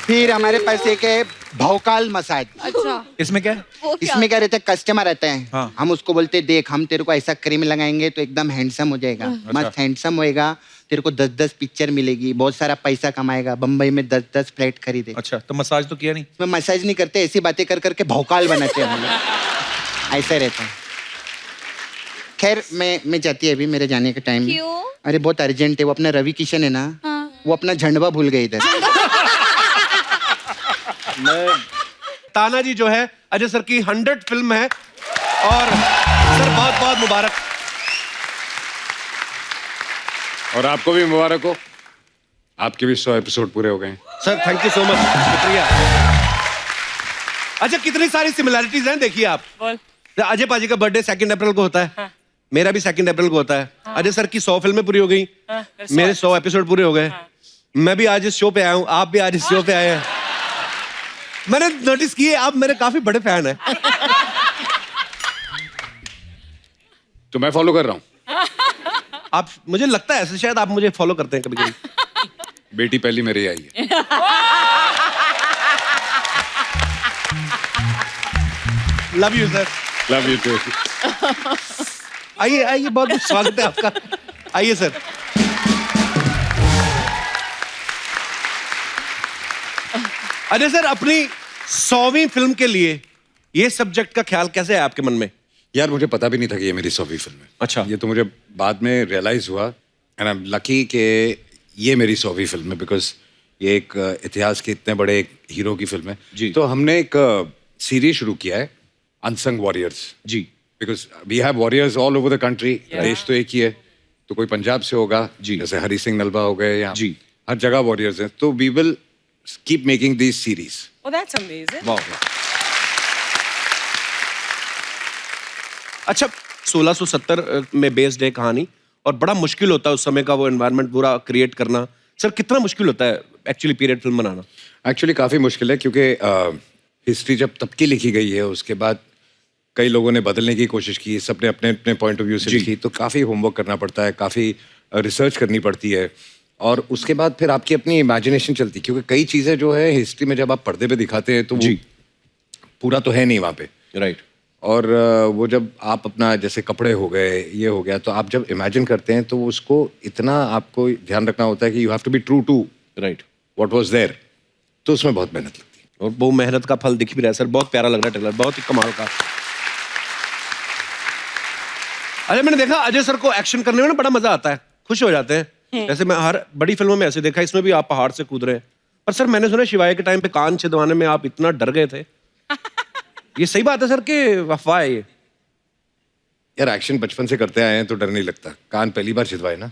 फिर हमारे पास एक है भौकाल मसाज। अच्छा। इसमें क्या है? इसमें क्या रहता है, कस्टमर आता है। हाँ। हम उसको बोलते हैं, देख हम तेरे को ऐसा क्रीम लगाएंगे तो एकदम हैंडसम हो जाएगा। मस्त हैंडसम होएगा, तेरे को 10-10 पिक्चर मिलेगी, बहुत सारा पैसा कमाएगा, बम्बई में 10-10 फ्लैट खरीदे। अच्छा, तो मसाज तो किया नहीं? मैं मसाज नहीं करते, ऐसी बातें कर करके भौकाल बनाते हैं हम लोग। ऐसा रहता है। खैर मैं जाती है अभी, मेरे जाने का टाइम है। क्यों? अरे बहुत अर्जेंट है। वो अपना रवि किशन है ना, वो अपना झंडवा भूल गए इधर। तानाजी जो है अजय सर की 100 फिल्म है और सर बहुत बहुत मुबारक। और आपको भी मुबारक हो, आपके भी 100 एपिसोड पूरे हो गए। Sir thank you so much, शुक्रिया। अच्छा, कितनी सारी सिमिलैरिटीज हैं देखिए आप। अजय पाजी का बर्थडे 2 अप्रैल को होता है। मेरा भी 2 अप्रैल को होता है। अजय सर की 100 फिल्में पूरी हो गई, मेरे 100 एपिसोड पूरे हो गए। मैं भी आज इस शो पे आया हूँ, आप भी आज इस शो पे आए हैं। मैंने नोटिस किए आप मेरे काफी बड़े फैन हैं। तो मैं फॉलो कर रहा हूँ। आप, मुझे लगता है ऐसे शायद आप मुझे फॉलो करते हैं कभी कभी। बेटी पहली मेरी आई है। Love you sir. Love you too. आइए आइए, बहुत बहुत स्वागत है आपका। आइए सर। अजय सर, अपनी 100वीं फिल्म के लिए ये सब्जेक्ट का ख्याल कैसे है आपके मन में? यार मुझे पता भी नहीं था कि ये मेरी 100वीं फिल्म है। अच्छा। ये तो मुझे बाद में रियलाइज हुआ एंड आई एम लकी कि ये मेरी 100वीं फिल्म है, बिकॉज ये एक इतिहास के इतने बड़े एक हीरो की फिल्म है जी। तो हमने एक सीरीज शुरू किया है, unsung warriors ji. Because we have warriors all over the country. देश तो एक ही है, तो कोई पंजाब से होगा जी, जैसे हरी सिंह नलवा हो गए, या जी, हर जगह वॉरियर्स हैं, तो we will keep making this series. Oh, that's amazing. वाह। अच्छा, 1670 में बेस्ड है कहानी, और बड़ा मुश्किल होता है उस समय का वो एनवायरनमेंट पूरा क्रिएट करना। सर कितना मुश्किल होता है एक्चुअली पीरियड फिल्म बनाना? एक्चुअली काफ़ी मुश्किल है, क्योंकि हिस्ट्री जब तब की लिखी गई है, उसके बाद कई लोगों ने बदलने की कोशिश की, सबने अपने अपने पॉइंट ऑफ व्यू से लिखी, तो काफ़ी होमवर्क करना पड़ता है, काफ़ी रिसर्च करनी पड़ती है, और उसके बाद फिर आपकी अपनी इमेजिनेशन चलती है, क्योंकि कई चीज़ें जो है हिस्ट्री में जब आप पर्दे पे दिखाते हैं तो वो पूरा तो है नहीं वहाँ पे, राइट। और वो जब आप अपना जैसे कपड़े हो गए, ये हो गया, तो आप जब इमेजिन करते हैं तो उसको इतना आपको ध्यान रखना होता है कि you have to be true to right what was there, तो उसमें बहुत मेहनत लगती है, और वो मेहनत का फल दिख भी रहा है सर। बहुत प्यारा लग रहा है ट्रेलर, बहुत ही कमाल का। अरे मैंने देखा अजय सर को एक्शन करने में ना बड़ा मजा आता है, खुश हो जाते हैं। जैसे मैं हर बड़ी फिल्मों में ऐसे देखा, इसमें भी आप पहाड़ से कूद रहे हैं। पर सर मैंने सुना शिवाय के टाइम पे कान छिदवाने में आप इतना डर गए थे, ये सही बात है सर कि अफवाह है ये? यार एक्शन बचपन से करते आए हैं तो डर नहीं लगता, कान पहली बार छिदवाए ना।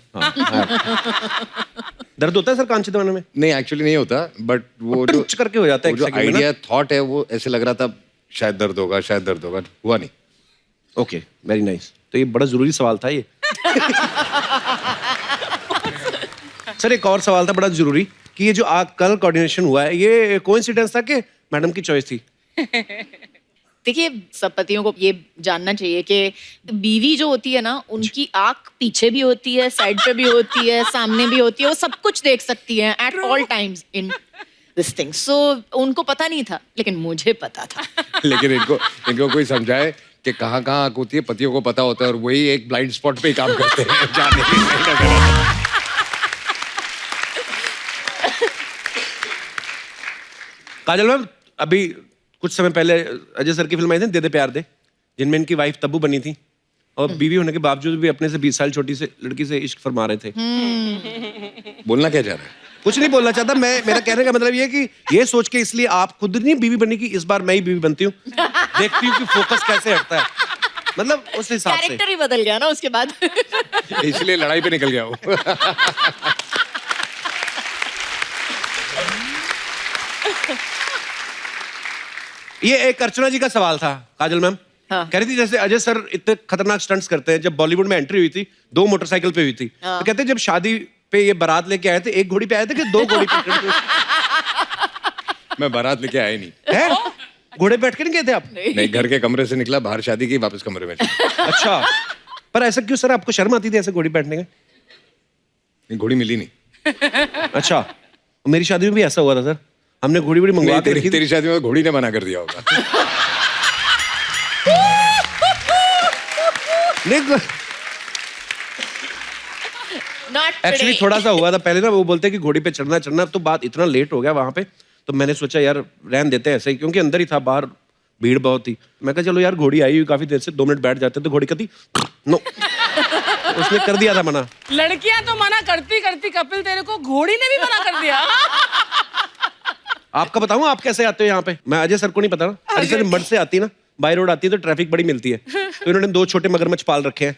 दर्द होता है सर कान छिदवाने में? नहीं, एक्चुअली नहीं होता, बट वो जो करके हो जाता है, जो आइडिया थॉट है वो ऐसे लग रहा था शायद दर्द होगा, शायद दर्द होगा, हुआ नहीं। Okay, very nice. तो ये बड़ा जरूरी सवाल था ये। सर एक और सवाल था बड़ा जरूरी, कि ये जो कल कोऑर्डिनेशन हुआ है, ये कोइंसिडेंस था कि मैडम की चॉइस थी? देखिए, सब पतियों को ये जानना चाहिए कि बीवी जो होती है ना, उनकी आंख पीछे भी होती है, साइड पे भी होती है, सामने भी होती है, वो सब कुछ देख सकती है at all times in this thing. So उनको पता नहीं था, लेकिन मुझे पता था। लेकिन इनको कोई समझाए कि कहाँ कहाँ आंख होती है, पतियों को पता होता है, और वही एक ब्लाइंड स्पॉट पे ही काम करते हैं जाने के। काजल मैम, अभी कुछ समय पहले अजय सर की फिल्म आई थी दे दे प्यार दे, जिनमें इनकी वाइफ तब्बू बनी थी, और बीवी होने के बावजूद भी अपने से 20 साल छोटी से लड़की से इश्क फरमा रहे थे। बोलना क्या चाह रहा है? कुछ नहीं बोलना चाहता मैं, मेरा कहने का मतलब ये है कि ये सोच के इसलिए आप खुद नहीं बीवी बनी कि इस बार मैं ही बीवी बनती हूँ, देखती हूँ कि फोकस कैसे हटता है, मतलब उस हिसाब से। कैरेक्टर ही बदल गया ना उसके बाद। इसलिए लड़ाई पे निकल गया वो। ये एक अर्चना जी का सवाल था काजल मैम। हाँ। कह रही थी जैसे अजय सर इतने खतरनाक स्टंट्स करते हैं, जब बॉलीवुड में एंट्री हुई थी 2 मोटरसाइकिल पे हुई थी, हाँ। तो कहते हैं जब शादी पे ये बारात लेके आए थे 1 घोड़ी पे आए थे कि 2 घोड़ी पे? मैं बारात लेके आया नहीं है, घोड़े पे बैठ के नहीं गए थे आप? नहीं, घर के कमरे से निकला, बाहर शादी की, वापस कमरे में चला। अच्छा, पर ऐसा क्यों सर, आपको शर्म आती थी ऐसे घोड़ी बैठने का? घोड़ी मिली नहीं। अच्छा, मेरी शादी में भी ऐसा हुआ था सर, हमने घोड़ी बड़ी मंगवा के रखी थी। तेरी शादी में घोड़ी ने मना कर दिया होगा। एक्चुअली थोड़ा सा हुआ था पहले ना, वो बोलते कि घोड़ी पे चढ़ना, तो बात इतना लेट हो गया वहां पे, तो मैंने सोचा यार रहन देते हैं ऐसे ही, क्योंकि अंदर ही था, बाहर भीड़ बहुत थी। मैं कहा चलो यार घोड़ी आई हुई काफी देर से, 2 मिनट बैठ जाते, तो घोड़ी कहती नो, उसने कर दिया था मना। लड़कियां तो मना करती करती कपिल तेरे को घोड़ी ने भी मना कर दिया। आपका बताऊं आप कैसे आते हो यहाँ पे? मैं अजय सर को नहीं पता ना, अजय सर मड से आती ना, बाई रोड आती है तो ट्रैफिक बड़ी मिलती है, तो इन्होंने 2 छोटे मगरमच्छ पाल रखे हैं,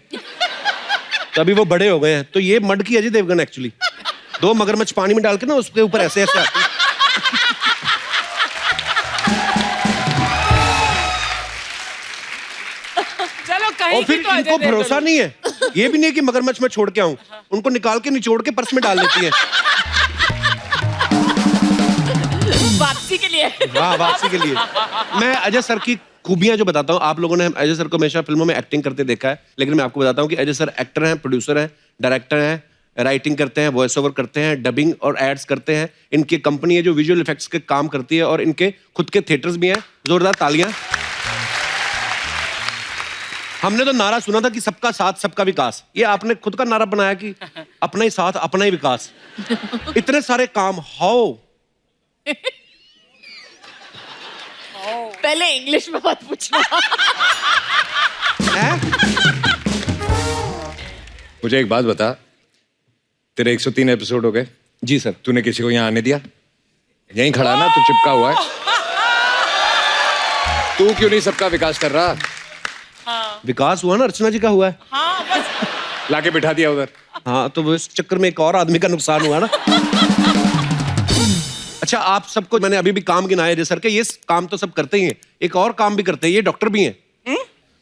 तो अभी वो बड़े हो गए हैं, तो ये मड की अजय देवगन एक्चुअली 2 मगरमच्छ पानी में डाल के ना उसके ऊपर ऐसे ऐसे आती है। चलो कहीं और फिर की तो अजय इनको देवगन भरोसा नहीं है, ये भी नहीं है कि मगरमच्छ मैं छोड़ के आऊं, उनको निकाल के निचोड़ के पर्स में डाल लेती है। वापसी के लिए। हाँ, वापसी के लिए। मैं अजय सर की खूबियां जो बताता हूँ, आप लोगों ने अजय सर को हमेशा फिल्मों में एक्टिंग करते देखा है, लेकिन मैं आपको बताता हूँ कि अजय सर एक्टर हैं, प्रोड्यूसर हैं, डायरेक्टर हैं, राइटिंग करते हैं, वॉइस ओवर करते हैं, डबिंग और एड्स करते हैं। इनकी कंपनी है जो विजुअल इफेक्ट्स के काम करती है, और इनके खुद के थिएटर्स भी हैं। जोरदार तालियां। हमने तो नारा सुना था कि सबका साथ सबका विकास, ये आपने खुद का नारा बनाया कि अपना ही साथ अपना ही विकास। इतने सारे काम, हाउ? पहले इंग्लिश में मत पूछना। मुझे एक बात बता, तेरे 103 एपिसोड हो गए। जी सर। तूने किसी को यहाँ आने दिया? यहीं खड़ा ना, तू चिपका हुआ है। तू क्यों नहीं सबका विकास कर रहा? विकास हुआ ना, अर्चना जी का हुआ है। लाके बिठा दिया उधर। हाँ, तो वो इस चक्कर में एक और आदमी का नुकसान हुआ ना। अच्छा, आप सबको मैंने अभी भी काम गिनाए सर के, ये काम तो सब करते ही हैं, एक और काम भी करते हैं, ये डॉक्टर भी हैं।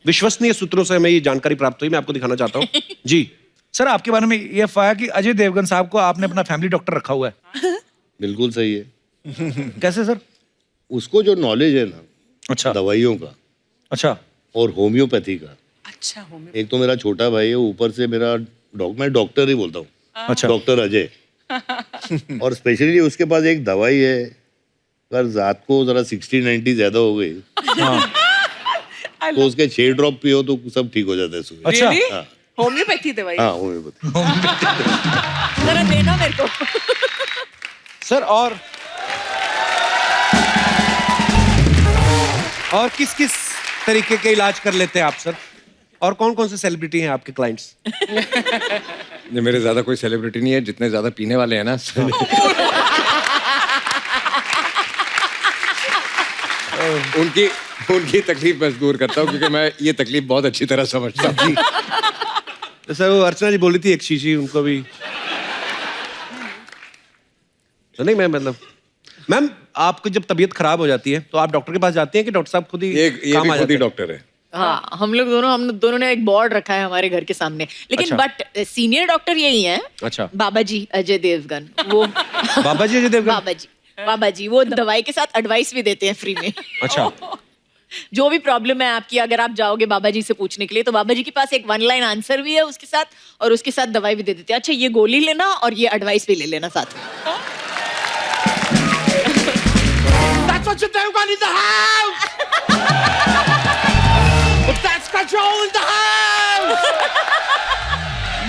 विश्वसनीय सूत्रों से हमें ये जानकारी प्राप्त हुई, मैं आपको दिखाना चाहता हूँ। जी सर, आपके बारे में ये अफवाह है कि अजय देवगन साहब को आपने अपना फैमिली डॉक्टर रखा हुआ है। बिल्कुल सही है। कैसे सर? उसको जो नॉलेज है ना, अच्छा, दवाइयों का, अच्छा, और होम्योपैथी का। अच्छा, एक तो मेरा छोटा भाई है, ऊपर से मेरा मैं डॉक्टर ही बोलता हूँ। अच्छा, डॉक्टर अजय। और स्पेशली उसके पास एक दवाई है, अगर रात को जरा 60-90 ज्यादा हो गई तो उसके 6 ड्रॉप पियो तो सब ठीक हो जाता है सुबह। अच्छा, हाँ। होम्योपैथी दवाई? हाँ, होम्योपैथी। जरा देना मेरे को। सर, और किस किस तरीके के इलाज कर लेते हैं आप सर? और कौन कौन से सेलिब्रिटी हैं आपके क्लाइंट्स? ये मेरे ज्यादा कोई सेलिब्रिटी नहीं है, जितने ज्यादा पीने वाले हैं ना। उनकी तकलीफ मैं दूर करता हूँ, क्योंकि मैं ये तकलीफ बहुत अच्छी तरह समझता हूँ। जी। तो सर, वो अर्चना जी बोल रही थी एक शीशी उनको भी। तो नहीं, मैं मतलब मैम, आपको जब तबीयत खराब हो जाती है तो आप डॉक्टर के पास जाती हैं कि डॉक्टर साहब खुद ही ये काम आ भी खुद जाते ही हैं? डॉक्टर है। हाँ, हम दोनों ने एक बोर्ड रखा है हमारे घर के सामने, लेकिन अच्छा। बट सीनियर डॉक्टर यही है। अच्छा, बाबा जी अजय देवगन, वो बाबा जी अजय देवगन। बाबा जी वो दवाई के साथ एडवाइस भी देते हैं फ्री में। अच्छा, जो भी प्रॉब्लम है आपकी, अगर आप जाओगे बाबा जी से पूछने के लिए, तो बाबा जी के पास एक 1 लाइन आंसर भी है उसके साथ, और उसके साथ दवाई भी दे देते हैं। अच्छा, ये गोली लेना और ये एडवाइस भी ले लेना साथ में। That's what you do in the house. That's control in the house.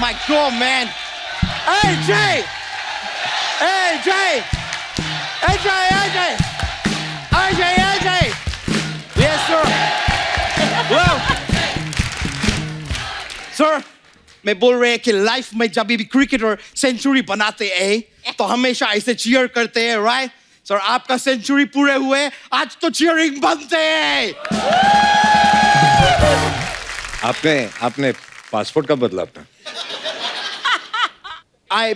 My God, man. Hey, Jay. Hey, Jay. Hey, Jay. Yes, sir. Well, sir, मैं बोल रहे हैं कि लाइफ में जब भी क्रिकेटर सेंचुरी बनाते हैं तो हमेशा ऐसे चीयर करते हैं, राइट? सर, आपका सेंचुरी पूरे हुए, आज तो चीयरिंग बनते हैं। आपने पासपोर्ट कब बदला अपना?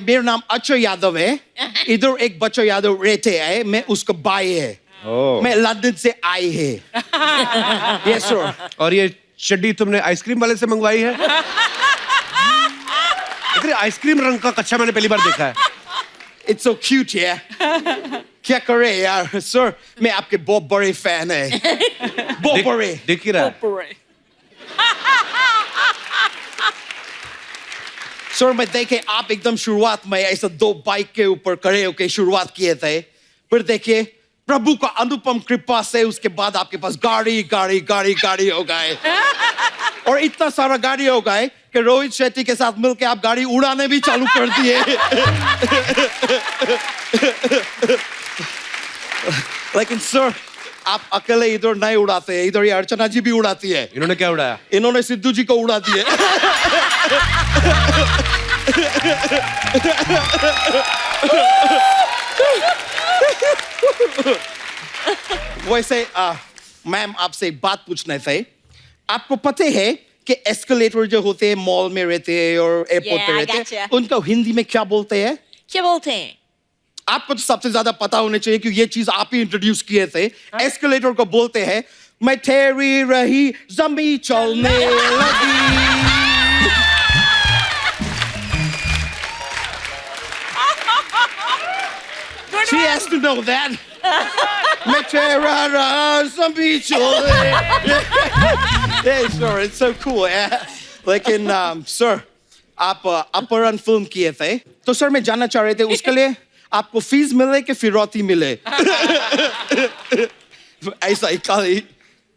मेरा नाम अक्षय यादव है। इधर एक बच्चा यादव रहते हैं, मैं उसका भाई है। मैं लंदन से आई है। Yes sir. और ये चड्डी तुमने आइसक्रीम वाले से मंगवाई है? इतने आइसक्रीम रंग का कच्चा मैंने पहली बार देखा है। It's so cute, yeah. क्या करे यार सर, मैं आपके बहुत बड़े फैन है। बहुत बड़े। देख ही रहा है। सर, मैं देखे आप एकदम शुरुआत में ऐसा 2 बाइक के ऊपर खड़े होके शुरुआत किए थे, फिर देखिए प्रभु का अनुपम कृपा से उसके बाद आपके पास गाड़ी हो गए, और इतना सारा गाड़ी हो गए कि रोहित शेट्टी के साथ मिलके आप गाड़ी उड़ाने भी चालू कर दिए। लेकिन सर, आप अकेले इधर नहीं उड़ाते, इधर ये अर्चना जी भी उड़ाती है। इन्होंने क्या उड़ाया? इन्होंने सिद्धू जी को उड़ा दिए। वैसे मैम, आपसे एक बात पूछना थे। आपको पता है कि एस्केलेटर जो होते हैं मॉल में रहते हैं और एयरपोर्ट पे रहते हैं, उनको हिंदी में क्या बोलते हैं? क्या बोलते हैं? आपको तो सबसे ज्यादा पता होना चाहिए क्योंकि ये चीज आप ही इंट्रोड्यूस किए थे। एस्केलेटर को बोलते हैं मैं ठहरी रही जमी चलने लगी। She has to know that. मैं ठहरा रहा जमी चलने। Yeah, sure, it's so cool. Yeah. लेकिन सर, आप अपहरण फिल्म किए थे, तो सर मैं जानना चाह रहे थे उसके लिए आपको फीस मिले कि फिरौती मिले? ऐसा ही खाली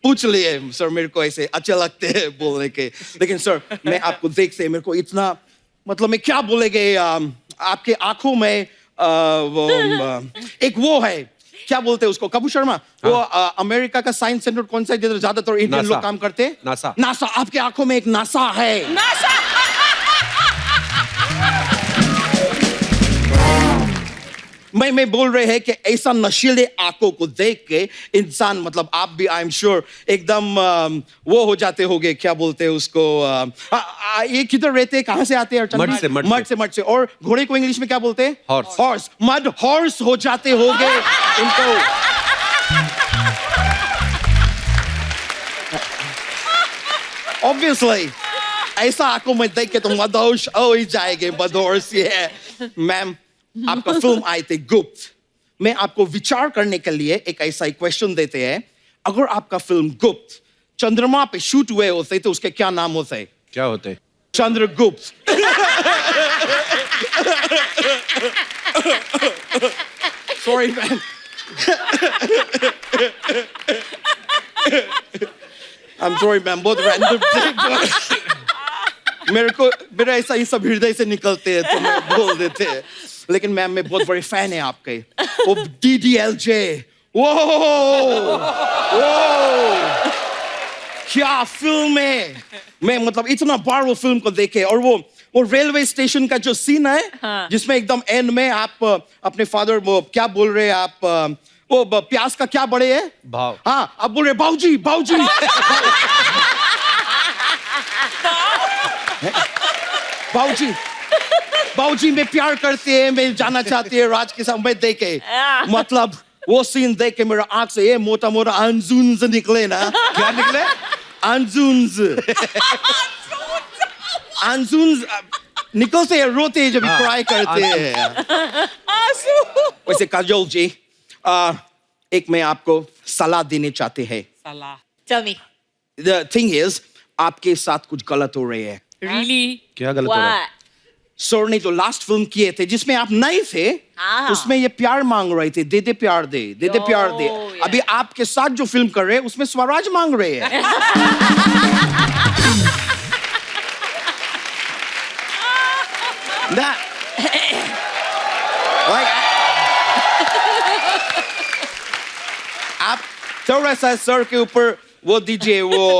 पूछ लिए सर, मेरे को ऐसे अच्छे लगते हैं बोलने के। लेकिन सर, मैं आपको देखते मेरे को इतना, मतलब मैं क्या बोलेंगे, आपके आंखों में एक वो है, क्या बोलते हैं उसको, कपूर शर्मा, वो अमेरिका का साइंस सेंटर कौन सा है जिधर ज्यादातर इंडियन लोग काम करते हैं? नासा। नासा, आपके आंखों में एक नासा है। मैं बोल रहे हैं कि ऐसा नशीले आंखों को देख के इंसान मतलब आप भी आई एम श्योर एकदम वो हो जाते होगे, क्या बोलते हैं उसको, ये किधर रहते हैं, कहाँ से आते हैं? मड से। और घोड़े को इंग्लिश में क्या बोलते हैं? हॉर्स। मड हॉर्स हो जाते होगे इनको। ऑब्वियसली ऐसा आंखों में देख के तो मदहोश हो ही जाएंगे, मदहोश। ये मैम आपका फिल्म आए थे गुप्त, मैं आपको विचार करने के लिए एक ऐसा ही क्वेश्चन देते हैं, अगर आपका फिल्म गुप्त चंद्रमा पे शूट हुए होते तो उसके क्या नाम होते? क्या होते? Chandragupta. Sorry ma'am. I'm sorry ma'am, बहुत रैंडम मेरा ऐसा ही सब हृदय से निकलते हैं तो मैं बोल देते हैं, लेकिन मैम मैं बहुत बड़ी फैन है आपके। वो DDLJ, वो क्या फिल्म है। मैं मतलब इतना बार वो फिल्म को देखे, और वो रेलवे स्टेशन का जो सीन है जिसमें एकदम एंड में आप अपने फादर वो क्या बोल रहे हैं आप, वो प्याज का क्या बड़े है भाव, हाँ आप बोल रहे बाऊजी बाऊजी। बाऊजी बाऊजी में प्यार करते हैं, मैं जाना चाहती है राज के साथ, मैं देखे मतलब वो सीन देख के मेरा आंख से ये मोटा मोटा अंजुन्स निकले ना। क्या निकले? अंजुन्स। अंजुन्स निकलते हैं, रोते हैं जब क्राई करते हैं। वैसे काजोल जी एक मैं आपको सलाह देने चाहते हैं। सलाह? Tell me. The thing is आपके साथ कुछ गलत हो रहे हैं। Really? क्या गलत हो रहा है? सर ने जो लास्ट फिल्म किए थे जिसमें आप नहीं थे, उसमें ये प्यार मांग रहे थे, दे दे प्यार दे, दे दे प्यार दे। अभी आपके साथ जो फिल्म कर रहे हैं उसमें स्वराज मांग रहे हैं। आप थोड़ा सा सर के ऊपर वो दीजिए, वो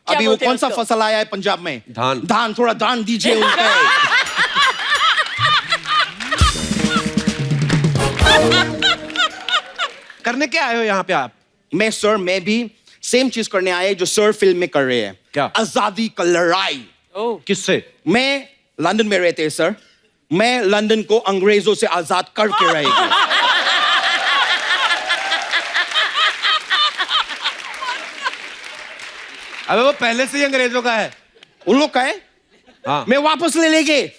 अभी वो कौन सा फसल आया है पंजाब में? धान। धान, थोड़ा धान दीजिए उनके। करने क्या आए हो यहाँ पे आप? मैं भी सेम चीज करने आए जो सर फिल्म में कर रहे हैं। क्या? आजादी का लड़ाई। किससे? मैं लंदन में रहते हैं सर, मैं लंदन को अंग्रेजों से आजाद करके रहेगा। अबे वो पहले से ही अंग्रेजों का है। उन लोग का है? हाँ। मैं वापस ले लेंगे।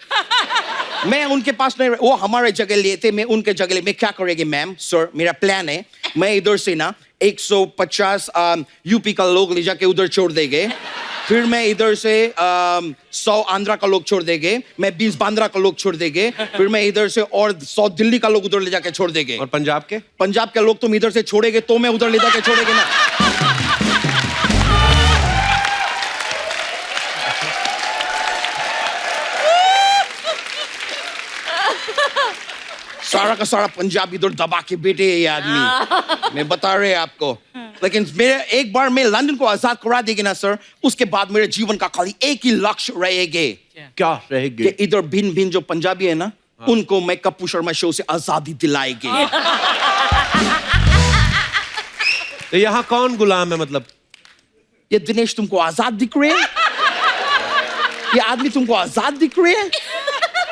मैं उनके पास नहीं, वो हमारे जगह लिए थे, मैं उनके जगह ले। मैं क्या करेंगे मैम सर, मेरा प्लान है, मैं इधर से ना 150 यूपी का लोग ले जाके उधर छोड़ देंगे, फिर मैं इधर से 100 आंध्रा का लोग छोड़ देंगे, मैं 20 बांद्रा का लोग छोड़ देंगे, फिर मैं इधर से और 100 दिल्ली का लोग उधर ले जाके छोड़ देंगे। और पंजाब के? पंजाब के लोग तुम इधर से छोड़ेगे तो मैं उधर ले जाके छोड़ेंगे ना। सारा का सारा पंजाब इधर दबा के बैठे है ये आदमी। मैं बता रहे आपको, लेकिन मेरे एक बार मैं लंदन को आजाद करा देगी ना सर, उसके बाद मेरे जीवन का खाली एक ही लक्ष्य रहेगा। क्या रहेगा? इधर भिन्न भिन्न जो पंजाबी है ना, उनको मैं कप्पू शर्मा शो से आजादी दिलाएगी। तो यहाँ कौन गुलाम है मतलब? ये दिनेश तुमको आजाद दिख रहे हैं? ये आदमी तुमको आजाद दिख रहे हैं?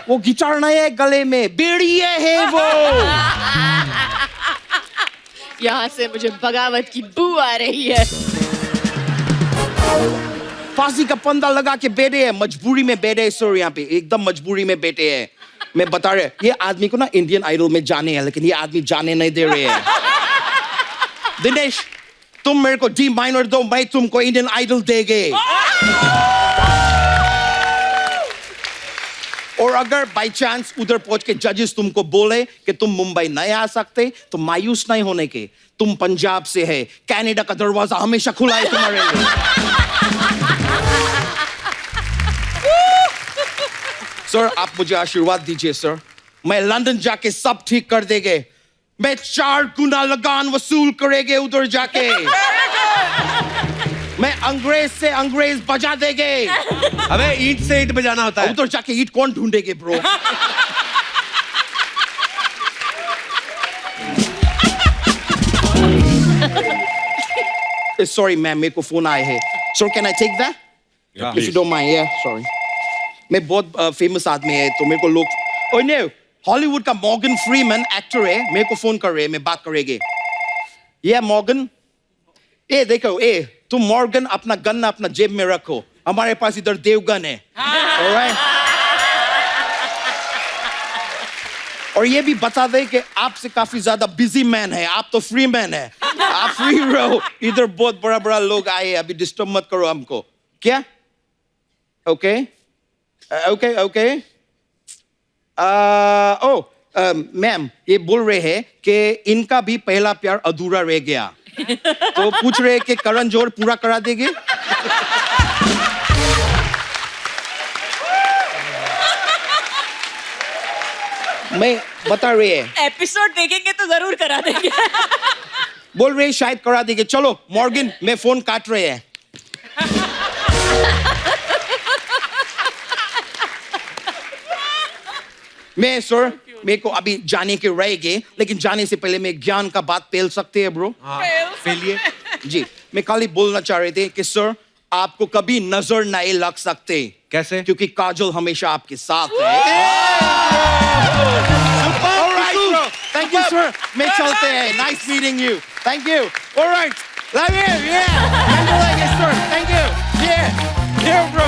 वो गिटार नहीं है गले में, बेड़िए है वो। यहाँ से मुझे बगावत की बू आ रही है। फांसी का फंदा लगा के बैठे हैं, मजबूरी में बैठे हैं सर, यहाँ पे एकदम मजबूरी में बैठे हैं। मैं बता रहे, ये आदमी को ना इंडियन आइडल में जाने हैं, लेकिन ये आदमी जाने नहीं दे रहे हैं। दिनेश तुम मेरे को डी माइनर दो, मैं तुमको इंडियन आइडल देंगे। और अगर बाई चांस उधर पहुंच के जजेस तुमको बोले कि तुम मुंबई नहीं आ सकते, तो मायूस नहीं होने के, तुम पंजाब से है, कनाडा का दरवाजा हमेशा खुला है तुम्हारे लिए। सर आप मुझे आशीर्वाद दीजिए सर, मैं लंदन जाके सब ठीक कर देंगे, मैं 4 गुना लगान वसूल करेंगे उधर जाके, मैं अंग्रेज से अंग्रेज बजा देंगे। अबे ईंट से ईंट बजाना होता है। उधर जाके ईंट कौन ढूंढेगे ब्रो? सॉरी मैम, मेरे को फोन आए हैं. Sir can I take that? If you don't mind. या सॉरी. मैं बहुत फेमस आदमी है तो मेरे को लोग, ओए नो, हॉलीवुड का मॉर्गन फ्रीमैन एक्टर है, मेरे को फोन कर रहे हैं, मैं बात करेंगे. ये मॉर्गन, ए देखो, ए तुम मॉर्गन अपना गन अपना जेब में रखो, हमारे पास इधर देवगन है. ऑलराइट. और ये भी बता दे कि आपसे काफी ज्यादा बिजी मैन है, आप तो फ्री मैन है, आप फ्री रहो. इधर बहुत बड़ा बड़ा लोग आए, अभी डिस्टर्ब मत करो हमको. क्या? Okay okay okay. Oh ma'am, ये बोल रहे हैं कि इनका भी पहला प्यार अधूरा रह गया, तो पूछ रहे हैं कि करण जौहर पूरा करा देंगे. मैं बता रहे हैं, एपिसोड देखेंगे तो जरूर करा देंगे. बोल रहे हैं शायद करा देंगे. चलो मॉर्गन, मैं फोन काट रहे हैं. मैं सर, मेरे को अभी जाने के रहेंगे, लेकिन जाने से पहले मैं ज्ञान का बात पेल सकते हैं ब्रो? पेलिए. जी, मैं खाली बोलना चाह रहे थे कि सर आपको कभी नजर नहीं लग सकते. कैसे? क्योंकि काजल हमेशा आपके साथ है. Alright bro, thank you sir. मैं चलते हैं. Nice meeting you. Thank you. Alright, love you. या सर, थैंक यू. या ब्रो.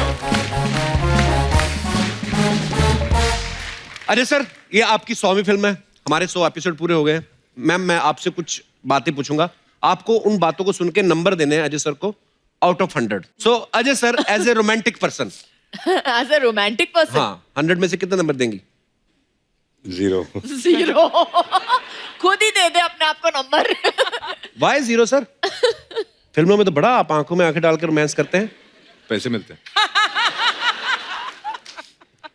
अजय सर, ये आपकी 100वीं फिल्म है, हमारे 100 एपिसोड पूरे हो गए हैं. मैम, मैं आपसे कुछ बातें पूछूंगा, आपको उन बातों को सुन के नंबर देने हैं अजय सर को out of 100. So Ajay sir, as a romantic person, as a romantic person, हाँ, 100 में से कितना नंबर देंगी? 0. 0. खुद ही दे दे अपने आप को नंबर. Y 0 sir? फिल्मों में तो बड़ा आप आंखों में आंखें डालकर रोमांस करते हैं. पैसे मिलते हैं.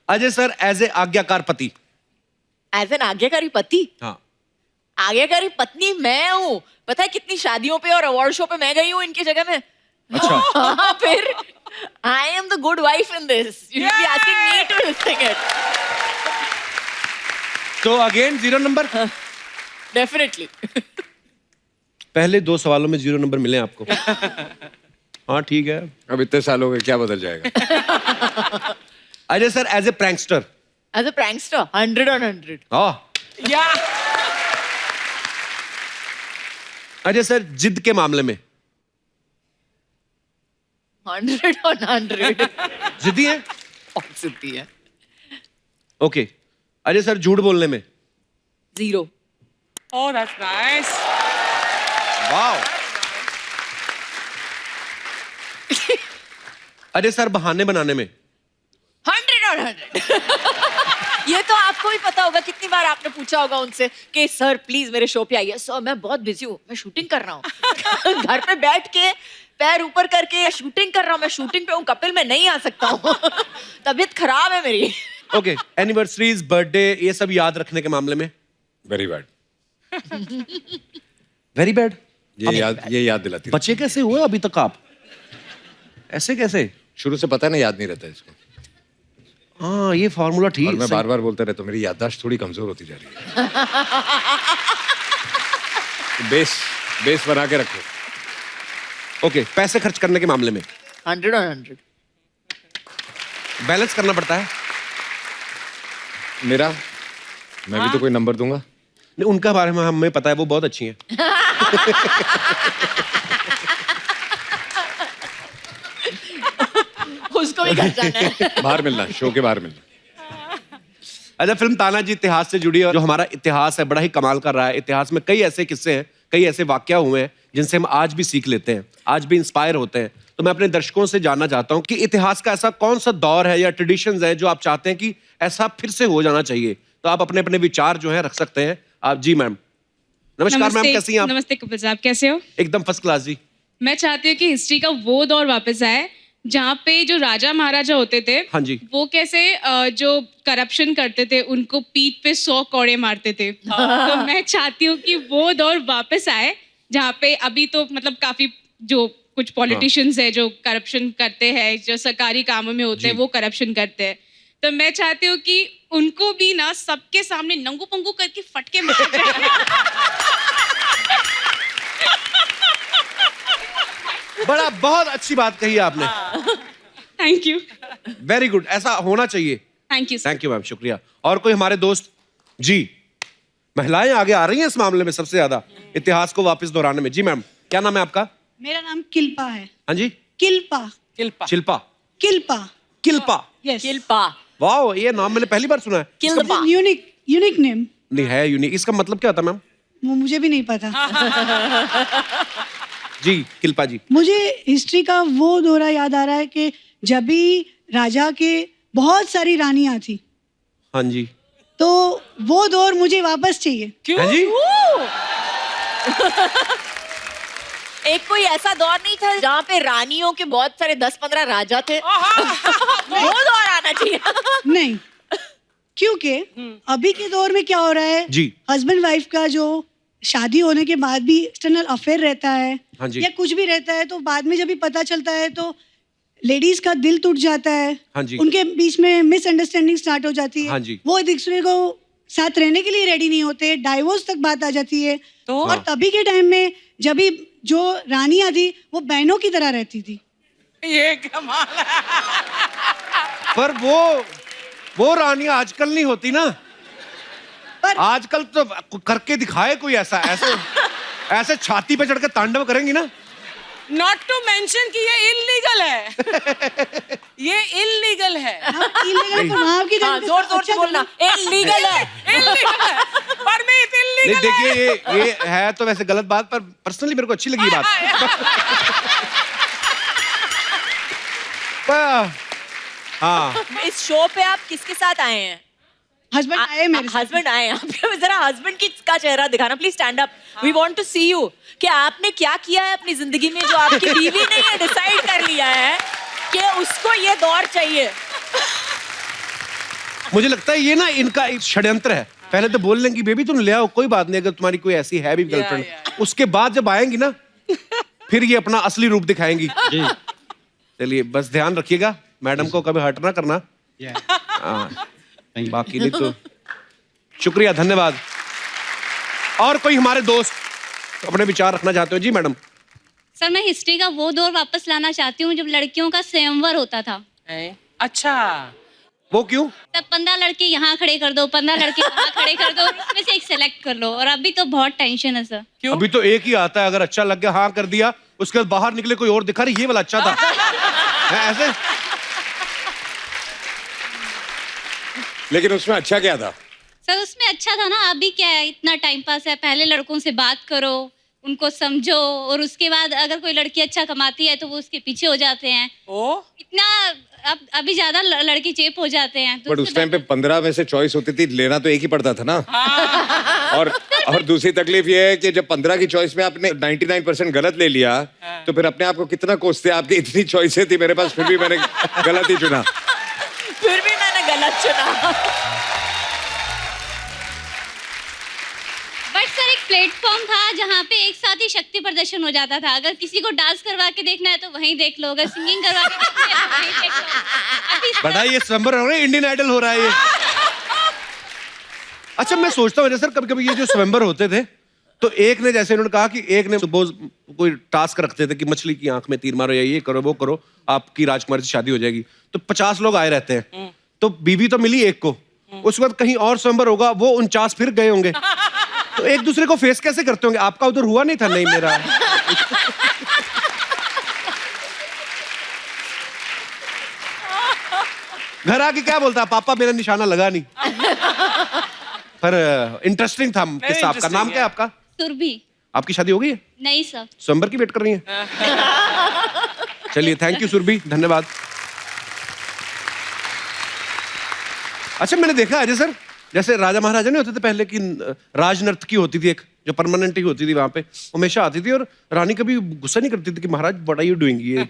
अजय सर, एज ए आज्ञाकार पति. एज एन आज्ञाकारी पति? हाँ. आज्ञाकारी पत्नी मैं हूँ. पता है कितनी शादियों पे और अवार्ड शो पे मैं गई हूँ इनकी जगह में. अच्छा. हाँ, फिर I am the good wife in this. You should be asking me to think it. तो अगेन 0 नंबर. डेफिनेटली. पहले 2 सवालों में 0 नंबर मिले आपको. हाँ ठीक है. अब इतने साल हो गए, क्या बदल जाएगा? Ajay sir, as a prankster. As a prankster 100 on 100. हाँ. अजय सर, जिद के मामले में 100 on 100. जिद्दी है? बहुत जिद्दी है. ओके. अजय सर, झूठ बोलने में 0. Oh, that's nice. Wow. Ajay sir, बहाने बनाने में 100 on 100. ये तो आपको भी पता होगा, कितनी बार आपने पूछा होगा उनसे कि सर प्लीज मेरे शो पे आइए. सर मैं बहुत बिजी हूँ, मैं शूटिंग कर रहा हूँ. घर पे बैठ के पैर ऊपर करके शूटिंग कर रहा हूँ, मैं शूटिंग पे हूँ, कपिल मैं नहीं आ सकता हूँ. तबीयत खराब है मेरी. ओके. एनिवर्सरीज, बर्थडे, ये सब याद रखने के मामले में वेरी बैड. Very bad. ये याद दिलाती. बच्चे कैसे हुए अभी तक आप? ऐसे कैसे? शुरू से पता नहीं, याद नहीं रहता इसको. हाँ, ये फॉर्मूला ठीक. और मैं बार बार बोलता रहता हूँ, मेरी याददाश्त थोड़ी कमजोर होती जा रही है. बेस बना के रखो. ओके. पैसे खर्च करने के मामले में 100 on 100. बैलेंस करना पड़ता है. मेरा, मैं भी तो कोई नंबर दूंगा. नहीं, उनका बारे में हमें पता है, वो बहुत अच्छी हैं. उसको भी घर जाना है. बाहर मिलना, शो के बाहर मिलना. अच्छा, फिल्म तानाजी इतिहास से जुड़ी है, और जो हमारा इतिहास है बड़ा ही कमाल कर रहा है. इतिहास में कई ऐसे किस्से हैं, कई ऐसे वाकया हुए हैं जिनसे हम आज भी सीख लेते हैं, आज भी इंस्पायर होते हैं. तो मैं अपने दर्शकों से जानना चाहता हूं कि इतिहास का ऐसा कौन सा दौर है या ट्रेडिशंस है जो आप चाहते हैं कि ऐसा फिर से हो जाना चाहिए. तो आप अपने अपने विचार जो है रख सकते हैं. आप. जी मैम. नमस्कार मैम, कैसी हैं आप? नमस्ते कपिल साहब, कैसे हो? एकदम फर्स्ट क्लास जी. मैं चाहती हूँ कि हिस्ट्री का वो दौर वापस आए जहाँ पे जो राजा महाराजा होते थे, हाँ जी, वो कैसे जो करप्शन करते थे उनको पीठ पे 100 कौड़े मारते थे. तो मैं चाहती हूँ कि वो दौर वापस आए जहाँ पे अभी तो मतलब काफी जो कुछ पॉलिटिशियंस है जो करप्शन करते हैं, जो सरकारी कामों में होते हैं वो करप्शन करते हैं. तो मैं चाहती हूँ कि उनको भी ना सबके सामने नंगू पंगू करके फटके मार बड़ा बहुत अच्छी बात कही आपने। Thank you. वेरी गुड, ऐसा होना चाहिए। थैंक यू मैम, शुक्रिया। और कोई हमारे दोस्त? जी, महिलाएं आगे आ रही हैं इस मामले में सबसे ज्यादा, इतिहास को वापस दोहराने में। जी मैम, क्या नाम है आपका? मेरा नाम किल्पा है। हाँ जी, किल्पा। किल्पा। शिल्पा। किल्पा। किल्पा। यस। किल्पा। वाह, ये नाम मैंने पहली बार सुना है। किल्पा। Unique name. नहीं है यूनिक, इसका मतलब क्या होता है मैम? वो मुझे भी नहीं पता। जी किल्पा जी। मुझे हिस्ट्री का वो दौरा याद आ रहा है कि जब भी राजा के बहुत सारी रानियां थी, हाँ जी, तो वो दौर मुझे वापस चाहिए। क्यों? हाँ जी? एक कोई ऐसा दौर नहीं था जहाँ पे रानियों के बहुत सारे 10-15 राजा थे? वो दौर आना चाहिए। नहीं, क्योंकि अभी के दौर में क्या हो रहा है जी, हस्बैंड वाइफ का जो शादी होने के बाद भी एक्सटर्नल अफेयर रहता है, हाँ जी, या कुछ भी रहता है, तो बाद में जब भी पता चलता है तो लेडीज का दिल टूट जाता है। हाँ जी, उनके बीच में मिसअंडरस्टैंडिंग स्टार्ट हो जाती है। हाँ जी, वो एक दूसरे को साथ रहने के लिए रेडी नहीं होते, डाइवोर्स तक बात आ जाती है। तो और तभी के टाइम में जब भी जो रानियां थी वो बहनों की तरह रहती थी। ये कमाल है। पर वो रानियां आजकल नहीं होती ना। पर आजकल तो करके दिखाए कोई ऐसा, ऐसे छाती पे चढ़ के तांडव करेंगी ना। नॉट टू मेंशन कि ये इलीगल है। ये इलीगल है। इलीगल तो वहाँ की हाँ, जोर जोर से बोलना, इलीगल है। इलीगल है। परमित नहीं इलीगल है। देखिए, ये है तो वैसे गलत बात, पर पर्सनली मेरे को अच्छी लगी ये बात। हाँ, इस शो पे आप किसके साथ आए हैं? हस्बैंड आए मेरे साथ। हस्बैंड आए हैं। आप जरा हस्बैंड का चेहरा दिखाना please, stand up, we want to see you. कि आपने क्या किया है अपनी जिंदगी में जो आपकी बीवी ने ये डिसाइड कर लिया है कि उसको ये दौर चाहिए? मुझे लगता है ये ना इनका एक षड्यंत्र है। पहले तो बोल लेंगी बेबी तुम ले आओ, कोई बात नहीं, अगर तुम्हारी कोई ऐसी है भी गर्लफ्रेंड, उसके बाद जब आएंगी ना फिर ये अपना असली रूप दिखाएंगी। चलिए बस ध्यान रखिएगा, मैडम को कभी हर्ट ना करना। बाकी नहीं तो शुक्रिया, धन्यवाद। और कोई हमारे दोस्त अपने विचार रखना चाहते हो? जी मैडम। सर मैं हिस्ट्री का वो दौर वापस लाना चाहती हूँ जब लड़कियों का स्वयंवर होता था। अच्छा, वो क्यों? तब 15 लड़के यहाँ खड़े कर दो, 15 लड़के वहाँ खड़े कर दो, उसमें से एक सेलेक्ट कर लो। और अभी तो बहुत टेंशन है सर। क्यों? अभी तो एक ही आता है, अगर अच्छा लग गया हाँ कर दिया, उसके बाद बाहर निकले कोई और दिखा रही ये वाला अच्छा था। है ऐसे? लेकिन उसमें अच्छा क्या था? सर उसमें अच्छा था ना, अभी क्या है, इतना टाइम पास है, पहले लड़कों से बात करो, उनको समझो, और उसके बाद अगर कोई लड़की अच्छा कमाती है तो वो उसके पीछे हो जाते हैं। इतना अब अभी ज्यादा लड़के चेप हो जाते हैं। तो बट उस टाइम पे 15 में से चॉइस होती थी, लेना तो एक ही पड़ता था ना। और दूसरी तकलीफ ये है कि जब 15 की चॉइस में आपने 99% गलत ले लिया तो फिर अपने आप को कितना कोसते, आपकी इतनी चॉइसें थी मेरे पास, फिर भी मैंने गलत ही चुना। फिर भी मैंने गलत चुना। बट सर एक प्लेटफॉर्म था जहाँ पे एक साथ ही शक्ति प्रदर्शन हो जाता था। अगर किसी को डांस करवा के देखना है तो वहीं देख लो, अगर सिंगिंग करवा के देखना है तो वहीं देख लो। अभी बड़ा ये स्वयंवर हो रहा है, इंडियन आइडल हो रहा है ये। अच्छा मैं सोचता हूँ सर, कभी कभी ये जो स्वयंवर होते थे तो एक ने, जैसे उन्होंने कहा कि एक ने सपोज कोई टास्क रखते थे कि मछली की आंख में तीर मारो या ये करो वो करो, आपकी राजकुमारी से शादी हो जाएगी। तो 50 लोग आए रहते हैं, तो बीवी तो मिली एक को, उसके बाद कहीं और स्वयंवर होगा, वो 49 फिर गए होंगे, तो एक दूसरे को फेस कैसे करते होंगे? आपका उधर हुआ नहीं था? नहीं मेरा। घर आके क्या बोलता, पापा मेरा निशाना लगा नहीं। पर इंटरेस्टिंग था किस्सा। आपका नाम क्या है आपका? सुरभि। आपकी शादी हो गई है? नहीं सर। स्वयंवर की वेट कर रही है? चलिए थैंक यू सुरभि, धन्यवाद। अच्छा मैंने देखा अजय सर, जैसे राजा महाराजा नहीं होते थे पहले की, राजनर्तकी होती थी एक जो परमानेंट ही होती थी वहां पे, हमेशा आती थी, और रानी कभी गुस्सा नहीं करती थी कि महाराज व्हाट आर यू डूइंग ये।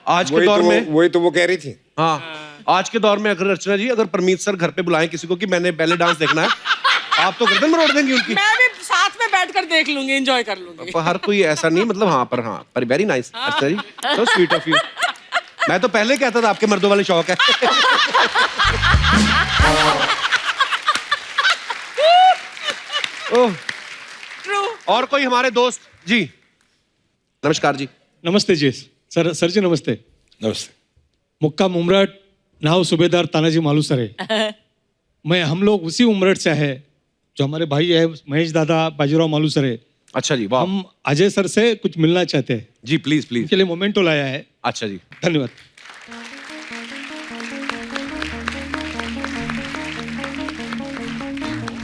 आज के दौर में वही तो वो कह रही थी। हाँ, आज के दौर में अगर अर्चना जी, अगर परमीत सर घर पे बुलाएं किसी को कि मैंने बैले डांस देखना है, आप तो गर्दन मरोड़ देंगी उनकी। मैं भी साथ में बैठकर देख लूंगी, एंजॉय कर लूंगी। हर कोई ऐसा नहीं, मतलब हाँ पर very nice Archana ji, so sweet of you. मैं तो पहले कहता था आपके मर्दों वाले शौक है। ओह, और कोई हमारे दोस्त? जी नमस्कार जी। नमस्ते जी सर जी नमस्ते। नमस्ते। मुक्काम उमरठ, नाव सूबेदार तानाजी मालुसरे। हम लोग उसी उमरठ से है जो हमारे भाई है महेश दादा बाजीराव मालुसरे। अच्छा जी, वाह। हम अजय सर से कुछ मिलना चाहते हैं जी। Please please. उनके लिए मोमेंटो लाया है। अच्छा जी, धन्यवाद।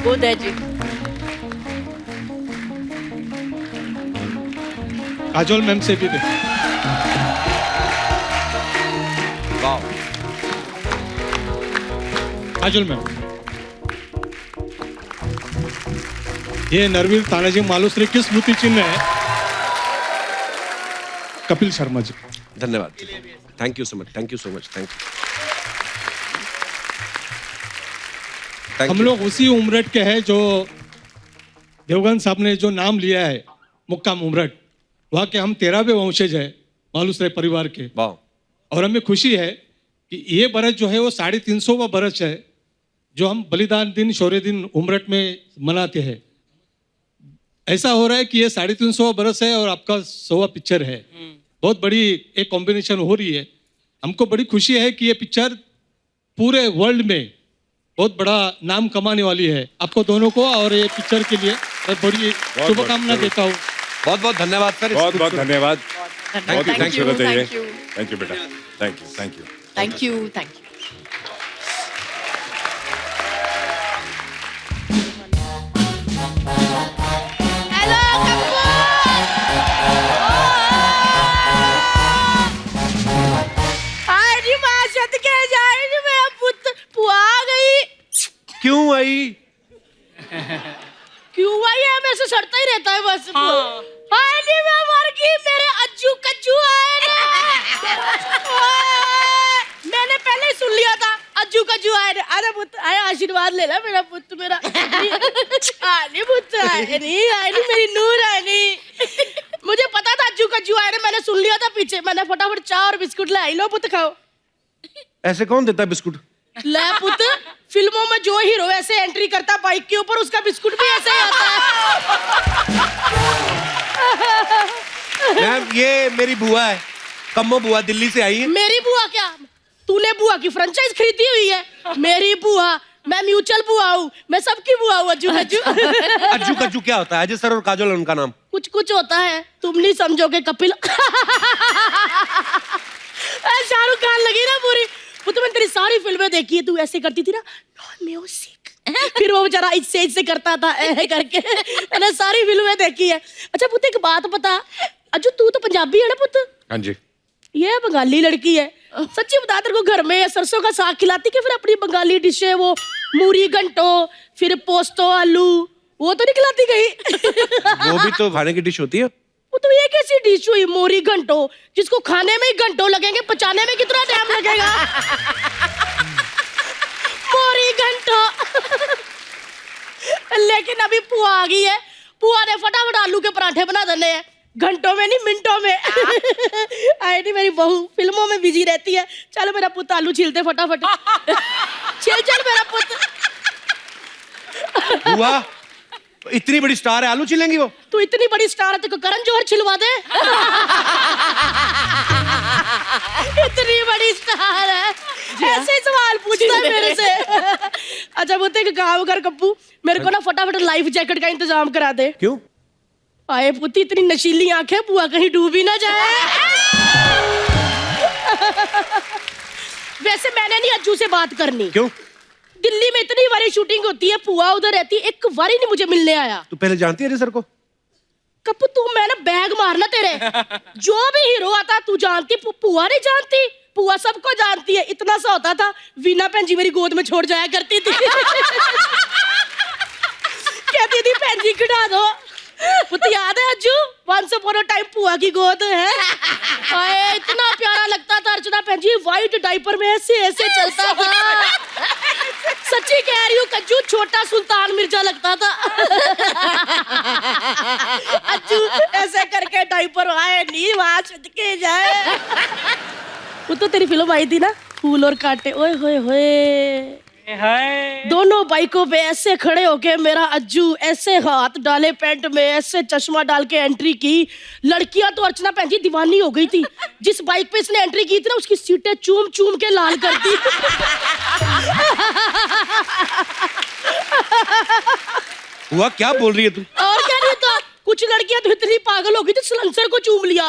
गुड है जी। काजोल मैम से भी दे। काजोल मैम, ये नरवीर तानाजी मालुसरे की स्मृति चिन्ह है। कपिल शर्मा जी। धन्यवाद। Thank you so much, thank you so much, thank you. हम लोग उसी उमरठ के हैं जो देवगन साहब ने जो नाम लिया है मुक्काम उमरठ, वहाँ के हम 13वें वंशज है मालुसरे परिवार के। और हमें खुशी है कि ये बरस जो है वो 350वां बरस है जो हम बलिदान दिन शौर्य दिन उमरठ में मनाते हैं। ऐसा हो रहा है कि ये 350वां बरस है और आपका 100वां पिक्चर है। बहुत बड़ी एक कॉम्बिनेशन हो रही है। हमको बड़ी खुशी है कि ये पिक्चर पूरे वर्ल्ड में बहुत बड़ा नाम कमाने वाली है। आपको दोनों को और ये पिक्चर के लिए मैं बड़ी शुभकामना देता हूँ। बहुत बहुत धन्यवाद सर। बहुत बहुत धन्यवाद। Thank you, थैंक यू बेटा। thank you. थैंक यू बेटा। Thank you, thank you, thank you, thank you. क्यों आई? क्यों आई है? मेरे से सड़ता ही रहता है बस। हाय नी मैं मर गई, मेरे अज्जू कज्जू आए ना। मैंने पहले ही सुन लिया था अज्जू कज्जू आए ना। अरे पुत्र आए, आशीर्वाद ले ला मेरा पुत्र मेरा। आने पुत्र आए नहीं मेरी नूर आए नहीं। मुझे पता था अज्जू कज्जू आए ना, मैंने सुन लिया था पीछे। मैंने फटाफट चाय और बिस्कुट लाई। लो पुत्र खाओ। ऐसे कौन देता है बिस्कुट? ले पुत्र, फिल्मों में जो हीरो ऐसे एंट्री करता बाइक के ऊपर, उसका बिस्कुट भी ऐसे ही आता है। मैम ये मेरी बुआ है, कम्मो बुआ, दिल्ली से आई है। मेरी बुआ क्या? तूने बुआ की फ्रेंचाइज खरीदी हुई है? मेरी बुआ, मैं म्यूचुअल बुआ हूँ, मैं सबकी बुआ हूँ। अज्जू कज्जू। अज्जू कज्जू क्या होता है? अजय सर और काजोल उनका नाम। कुछ कुछ होता है, तुम नहीं समझोगे कपिल। शाहरुख खान लगी ना पूरी। वो तो मैंने तेरी सारी फिल्में देखी है, तू ऐसे करती थी ना म्यूजिक, फिर वो बेचारा इससे करता था करके। मैंने सारी फिल्में देखी है। अच्छा पुत्र एक बात बता, अज्जू तू तो पंजाबी है ना पुत्र? हाँ जी। ये बंगाली लड़की है। सच्ची बता, तेरे को घर में सरसों का साग खिलाती कि फिर अपनी बंगाली डिश है वो मूरी घंटो, फिर पोस्तो आलू, वो तो नहीं खिलाती कहीं? वो भी तो खाने की डिश होती है। वो तो ये कैसी डिश हुई मोरी घंटो, जिसको खाने में ही घंटों लगेंगे, पचाने में कितना टाइम लगेगा? मोरी घंटो। लेकिन अभी पुआ आ गई है, पुआ ने फटाफट आलू के पराठे बना देने हैं, घंटों में नहीं मिनटों में। आई नहीं मेरी बहू फिल्मों में बिजी रहती है। चलो मेरा पुत्र आलू छीलते फटाफट। चल मेरा पुत्र। बुआ इतनी बड़ी स्टार है, आलू छिलेंगी वो? तू इतनी बड़ी स्टार है तो करण जौहर छिलवा दे। इतनी बड़ी स्टार है, ऐसे सवाल पूछता है मेरे से। अच्छा वो एक काम कर कप्पू, मेरे को ना फटाफट लाइफ जैकेट का इंतजाम करा दे। क्यों? आए पुती इतनी नशीली आंखें, बुआ कहीं डूब ही ना जाए। वैसे मैंने नहीं अज्जू से बात करनी। क्यों? दिल्ली में इतनी बारी शूटिंग होती है, पुआ उधर रहती है, एक बारी नहीं मुझे मिलने आया। तू पहले जानती है अजय सर को? कप्पू तू मैं ना बैग मारना तेरे। जो भी हीरो आता तू जानती, पुआ नहीं जानती? पुआ सबको जानती है। इतना सा होता था, वीना भैन जी मेरी गोद में छोड़ जाया करती थी। कहती थी भैन जी खिड़ा दो। पुत याद है Ajju, once upon a time पुआ की गोद है। आए इतना प्यारा लगता था अर्चना भैन जी, व्हाइट डायपर में ऐसे ऐसे चलता था। सच्ची कह रही हूँ कज्जू, छोटा सुल्तान मिर्जा लगता था। अज्जू ऐसे करके डायपर आए नी वहां के जाए। वो तो तेरी फिल्म आई थी ना, फूल और कांटे। ओए होए होए, दोनों बाइकों पे ऐसे खड़े होके मेरा अज्जू ऐसे हाथ डाले पैंट में, ऐसे चश्मा डाल के एंट्री की। लड़कियां तो अर्चना भैन जी दीवानी हो गई थी। जिस बाइक पे इसने एंट्री की थी ना, उसकी सीटें चूम चूम के लाल कर दी। हुआ क्या बोल रही है तू? और क्या नहीं तो कुछ लड़कियां तो इतनी पागल हो गई थी, सिलेंसर को चूम लिया।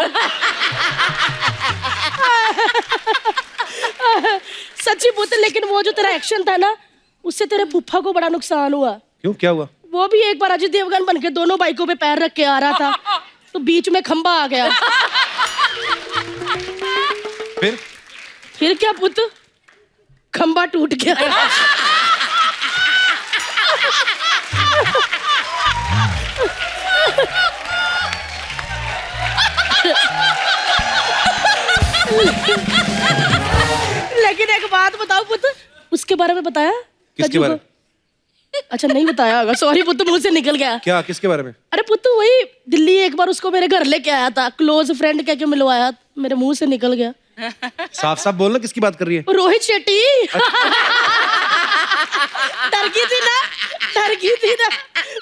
सच्ची पुत्र, लेकिन वो जो तेरा एक्शन था ना, उससे तेरे फूफा को बड़ा नुकसान हुआ। क्यों, क्या हुआ? वो भी एक बार अजय देवगन बन के दोनों बाइकों पे पैर रख के आ रहा था, तो बीच में खंबा आ गया। फिर क्या पुत्र, खंबा टूट गया। लेकिन एक बात बताओ पुत्र, उसके बारे में बताया? किसके बारे में? अच्छा नहीं बताया होगा, सॉरी पुत्र, मुंह से निकल गया। क्या, किसके बारे में? अरे पुत्र वही दिल्ली एक बार उसको मेरे घर लेके आया था, क्लोज फ्रेंड कह के मिलवाया, मेरे मुंह से निकल गया। साफ साफ बोलना, किसकी बात कर रही है? रोहित शेट्टी। डर गई थी ना, डर गई थी ना।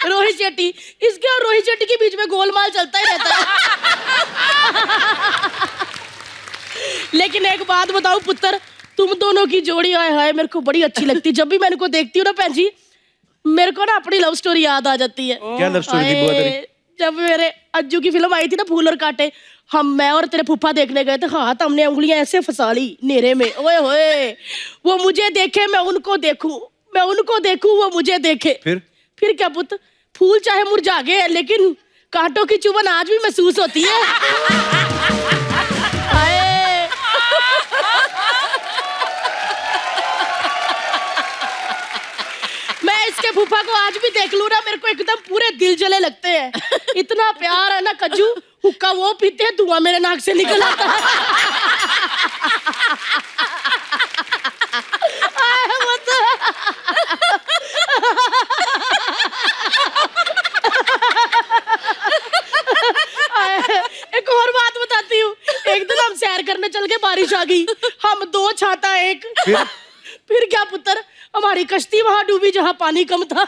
रोहित शेट्टी, इसके और रोहित शेट्टी के बीच में गोलमाल चलता ही रहता है। लेकिन एक बात बताओ पुत्र, तुम दोनों की जोड़ी आए हाय मेरे को बड़ी अच्छी लगती। जब भी मैं इनको देखती हूँ ना भैन जी, मेरे को ना अपनी लव स्टोरी याद आ जाती है। क्या लव स्टोरी थी बुआ तेरी? जब मेरे अज्जू की फिल्म आई थी ना, फूल और कांटे, मैं और तेरे फूफा देखने गए थे। हाँ, तो हमने उंगलियां ऐसे फंसा ली नेरे में। ओए होए, वो मुझे देखे मैं उनको देखूं, मैं उनको देखूं वो मुझे देखे। फिर क्या पुत्र, फूल चाहे मुरझा गए लेकिन कांटों की चुभन आज भी महसूस होती है। मैं इसके फूफा को आज भी देख लूं ना, मेरे को एकदम पूरे दिल जले लगते हैं। इतना प्यार है ना कज्जू, हुक्का वो पीते हैं, धुआं मेरे नाक से निकल आता है। एक और बात बताती हूँ, एक दिन हम सैर करने चल गए, बारिश आ गई, हम दो छाता एक। फिर क्या पुत्र, हमारी कश्ती वहां डूबी जहां पानी कम था।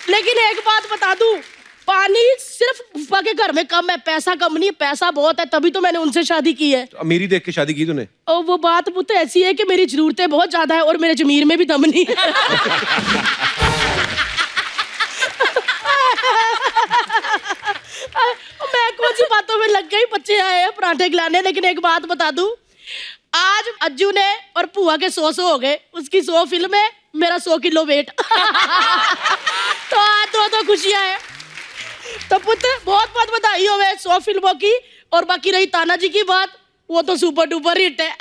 लेकिन एक बात बता दूं, पानी सिर्फ फूफा के घर में कम है, पैसा कम नहीं, पैसा बहुत है, तभी तो मैंने उनसे शादी की है। अमीरी देख के शादी की तूने? और वो बात पुत्र ऐसी है कि मेरी जरूरतें बहुत ज्यादा है और मेरे जमीर में भी दम नहीं है। मैं कौन सी बातों में लग गई, बच्चे आए हैं पराठे खिलाने। लेकिन एक बात बता दूं, आज अज्जू ने और पुआ के 100 हो गए, उसकी 100 फिल्म है, मेरा 100 किलो वेट। तो आज दो खुशियां हैं। तो पुत्र बहुत बहुत बधाई हो 100 फिल्मों की। और बाकी रही ताना जी की बात, वो तो सुपर डुपर हिट है।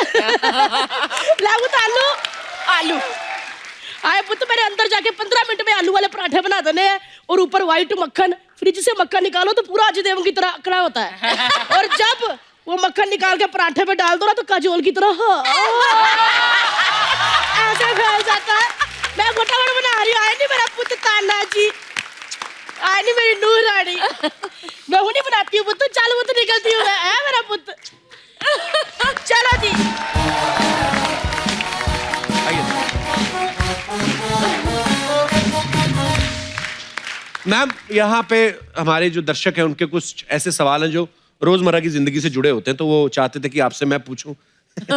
लागू आलू आलू आए पुत्र, मेरे अंदर जाके 15 मिनट में आलू वाले पराठे बना देने हैं, और ऊपर व्हाइट मक्खन, फ्रिज से मक्खन निकालो तो पूरा अजय देवगन की तरह अकड़ा होता है। और जब वो मक्खन निकाल के पराठे पे डाल दो ना, तो काजोल की तरह ऐसे फैल जाता है। मैं फटाफट बना रही हूँ, आए नहीं मेरा पुत्र ताना जी, आए नहीं मेरी नूर रानी। मैं हूँ नहीं बनाती हूँ पुत्र, चल वो तो निकलती हूँ मैं, है मेरा पुत्र। चलो जी। मैम, यहाँ पे हमारे जो दर्शक हैं उनके कुछ ऐसे सवाल हैं जो रोजमर्रा की जिंदगी से जुड़े होते हैं, तो वो चाहते थे कि आपसे मैं पूछूं।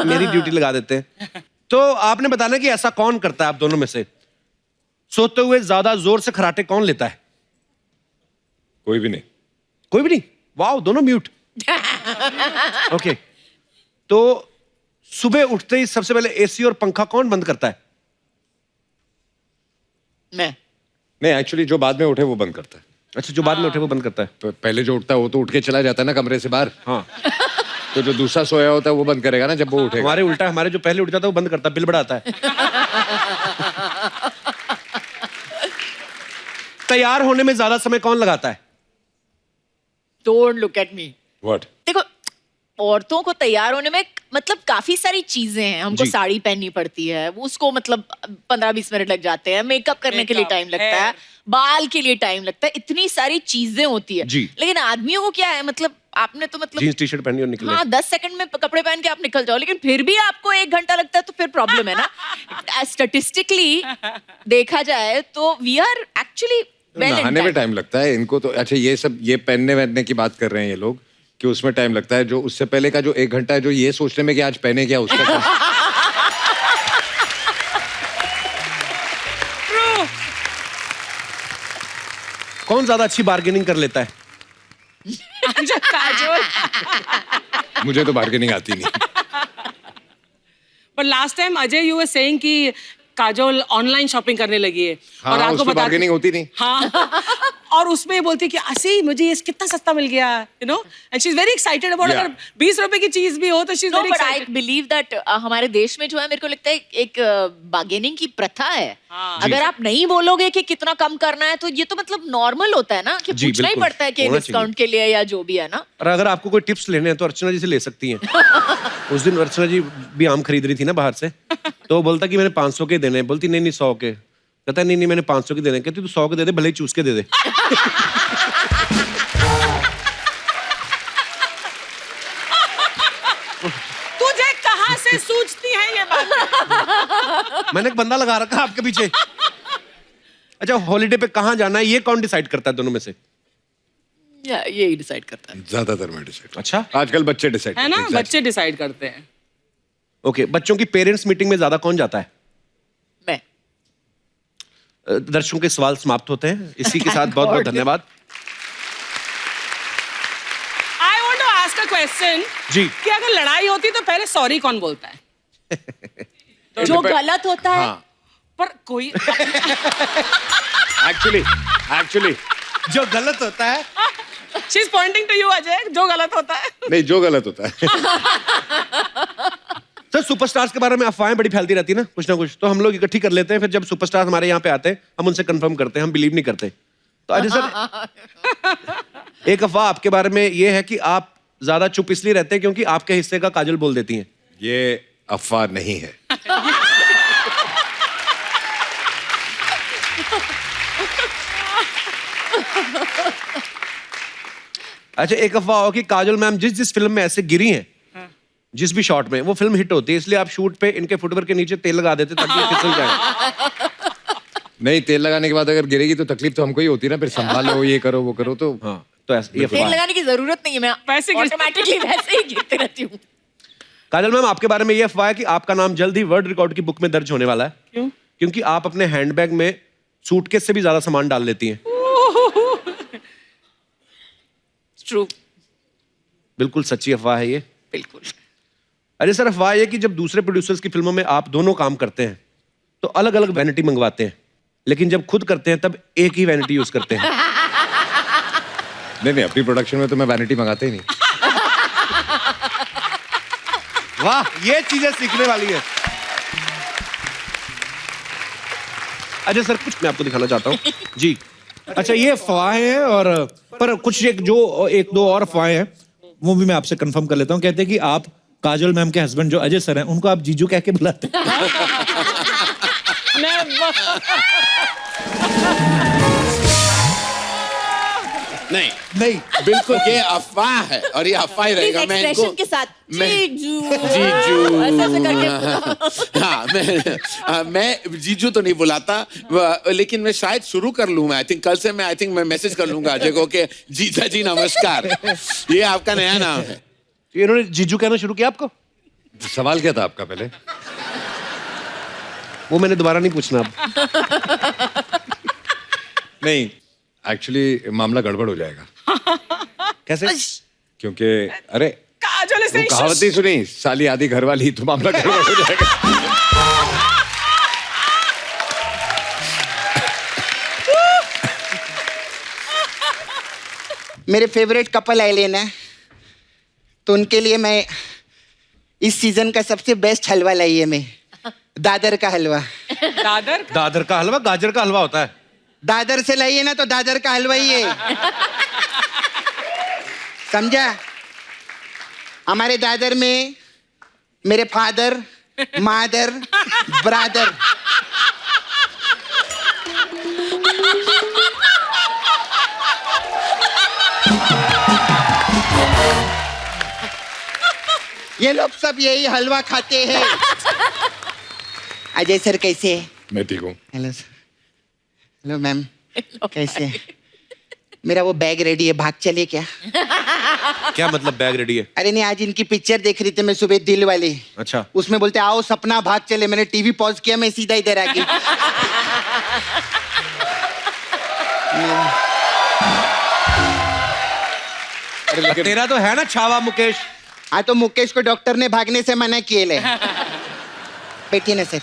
मेरी ड्यूटी लगा देते हैं। तो आपने बताना कि ऐसा कौन करता है आप दोनों में से, सोते हुए ज्यादा जोर से खराटे कौन लेता है? कोई भी नहीं। कोई भी नहीं? वाह, दोनों म्यूट। ओके, तो सुबह उठते ही सबसे पहले एसी और पंखा कौन बंद करता है? मैं। नहीं, एक्चुअली जो बाद में उठे वो बंद करता है। अच्छा, जो बाद में उठे वो बंद करता है। पहले जो उठता है वो तो उठ के चला जाता है ना कमरे से बाहर। हाँ। तो जो दूसरा सोया होता है वो बंद करेगा ना जब वो उठेगा। हमारे उल्टा, हमारे जो पहले उठ जाता है वो बंद करता है, बिल बढ़ाता है। तैयार होने में ज्यादा समय कौन लगाता है? Don't look at me. What? देखो, औरतों को तैयार होने में मतलब काफी सारी चीजें हैं। हमको जी। साड़ी पहननी पड़ती है, उसको मतलब 15-20 मिनट लग जाते हैं, मेकअप करने के लिए टाइम लगता है, बाल के लिए टाइम लगता है, इतनी सारी चीजें होती है। जी। लेकिन आदमियों को क्या है, मतलब आपने तो मतलब जीन्स टी शर्ट पहनी और निकले। हाँ 10 सेकंड में कपड़े पहन के आप निकल जाओ, लेकिन फिर भी आपको 1 घंटा लगता है, तो फिर प्रॉब्लम है ना। स्टैटिस्टिकली देखा जाए तो वी आर एक्चुअली नहाने में टाइम लगता है इनको तो। अच्छा ये सब ये पहनने वहनने की बात कर रहे हैं ये लोग कि उसमें टाइम लगता है, जो उससे पहले का जो 1 घंटा है जो ये सोचने में कि आज पहने क्या उसका क्या? कौन ज्यादा अच्छी बार्गेनिंग कर लेता है? काजोल। मुझे तो बार्गेनिंग आती नहीं। पर last time Ajay you were saying कि काजोल ऑनलाइन शॉपिंग करने लगी है। हाँ, और आपको उसमें बार्गेनिंग होती नहीं। हाँ और उसमें ये बोलती है कि असी मुझे ये कितना सस्ता मिल गया, you know, and she is very excited about. अगर 20 रुपए की चीज भी हो तो she is very but I excited. Believe that हमारे देश में जो है, मेरे को लगता है एक बार्गेनिंग की प्रथा है। अगर आप नहीं बोलोगे कि कितना कम करना है, तो ये तो मतलब नॉर्मल होता है ना कि जी, पूछना ही बिल्कुल। पड़ता है कि होना डिस्काउंट के लिए या जो भी है ना। और अगर आपको कोई टिप्स लेने हैं तो अर्चना जी से ले सकती हैं। उस दिन अर्चना जी भी आम खरीद रही थी ना बाहर से, तो वो बोलता कि मैंने 500 के देने हैं। बोलती नहीं 100 के। कहता नहीं मैंने 500 के देने हैं। कहती तू 100 के दे दे, भले ही चूस के दे दे। तुझे कहाँ से सूझती है ये बात? मैंने एक बंदा लगा रखा है आपके पीछे। अच्छा हॉलीडे पे कहाँ जाना है ये कौन डिसाइड करता है दोनों में से? ये ही डिसाइड करता है। ज्यादातर मैं डिसाइड। अच्छा आजकल बच्चे डिसाइड है ना, बच्चे डिसाइड करते हैं। ओके, बच्चों की पेरेंट्स मीटिंग में ज्यादा कौन जाता है? मैं। दर्शकों के सवाल समाप्त होते हैं इसी के साथ। बहुत बहुत धन्यवाद। I want to ask a question जी। कि अगर लड़ाई होती तो पहले सॉरी कौन बोलता है? जो गलत होता है। हाँ। पर कोई एक्चुअली जो गलत होता है, she is pointing to you Ajay, जो गलत होता है। नहीं जो गलत होता है। सर सुपरस्टार्स के बारे में अफवाहें बड़ी फैलती रहती है ना कुछ, तो हम लोग इकट्ठी कर लेते हैं। फिर जब सुपरस्टार हमारे यहाँ पे आते हैं हम उनसे कंफर्म करते हैं, हम बिलीव नहीं करते। तो अजय सर एक अफवाह आपके बारे में ये है कि आप ज्यादा चुप इसलिए रहते हैं क्योंकि आपके हिस्से का काजल बोल देती हैं। ये अफवाह नहीं है। अच्छा एक अफवाह हो कि काजल मैम जिस जिस फिल्म में ऐसे गिरी हैं, जिस भी शॉट में, वो फिल्म हिट होती है, इसलिए आप शूट पे इनके फुटवेयर के नीचे तेल लगा देते ताकि ये फिसल जाए। नहीं तेल लगाने के बाद अगर गिरेगी तो तकलीफ तो हमको ही होती है ना, फिर संभालो ये करो वो करो। तो हाँ तो ऐसा ये तेल अफवाह है। लगाने की जरूरत नहीं है, मैं वैसे ऑटोमेटिकली वैसे ही गिरती रहती हूँ। काजल मैम आपके बारे में ये अफवाह है कि आपका नाम जल्द ही वर्ल्ड रिकॉर्ड की बुक में दर्ज होने वाला है। क्यों? क्योंकि आप अपने हैंडबैग में सूटकेस से भी ज्यादा सामान डाल लेती हैं। ट्रू। बिल्कुल सच्ची अफवाह है ये। बिल्कुल। अरे सर अफवाह ये कि जब दूसरे प्रोड्यूसर्स की फिल्मों में आप दोनों काम करते हैं तो अलग अलग वैनिटी मंगवाते हैं, लेकिन जब खुद करते हैं तब एक ही वैनिटी यूज करते हैं। नहीं अपनी प्रोडक्शन में तो मैं वैनिटी मंगाता ही नहीं। वाह ये चीजें सीखने वाली है। अच्छा सर कुछ मैं आपको दिखाना चाहता हूँ जी। अच्छा ये अफवाहें हैं और पर कुछ एक दो और अफवाहें हैं वो भी मैं आपसे कंफर्म कर लेता हूँ। कहते हैं कि आप काजल मैम के हस्बैंड जो अजय सर हैं उनको आप जीजू कह के बुलाते हैं। नहीं बिल्कुल ये अफवाह है और ये अफवाह ही रहेगा। मैं इनको के साथ जीजू जीजू ऐसे ऐसे करके हाँ मैं जीजू तो नहीं बुलाता, लेकिन मैं शायद शुरू कर लूँ। मैं आई थिंक मैं मैसेज कर लूंगा अजय को कि जीजा जी नमस्कार, ये आपका नया नाम है। इन्होंने जीजू कहना शुरू किया आपको? सवाल क्या था आपका पहले? वो मैंने दोबारा नहीं पूछना अब। नहीं एक्चुअली मामला गड़बड़ हो जाएगा। कैसे? क्योंकि अरे काजल वो कहावत ही सुनी, साली आधी घर वाली, तो मामला गड़बड़ हो जाएगा। मेरे फेवरेट कपल आइलेन है, तो उनके लिए मैं इस सीजन का सबसे बेस्ट हलवा लाई है मैं, दादर का हलवा। दादर का हलवा गाजर का हलवा होता है। दादर से लाइए ना तो दादर का हलवा ही है, समझा? हमारे दादर में मेरे फादर, मादर, ब्रादर। ये लोग सब यही हलवा खाते हैं। अजय सर कैसे हैं? मैं ठीक हूँ। Hello sir. हेलो मैम, कैसे हैं? मेरा वो बैग रेडी है, भाग चले क्या? क्या मतलब बैग रेडी है? अरे नहीं, आज इनकी पिक्चर देख रही थी मैं सुबह, दिल वाली। अच्छा। उसमें बोलते आओ सपना भाग चले, मैंने टीवी पॉज किया, मैं सीधा इधर आ गई। तेरा तो है ना छावा मुकेश। हाँ तो मुकेश को डॉक्टर ने भागने से मना किए ले। बैठिए ना सर।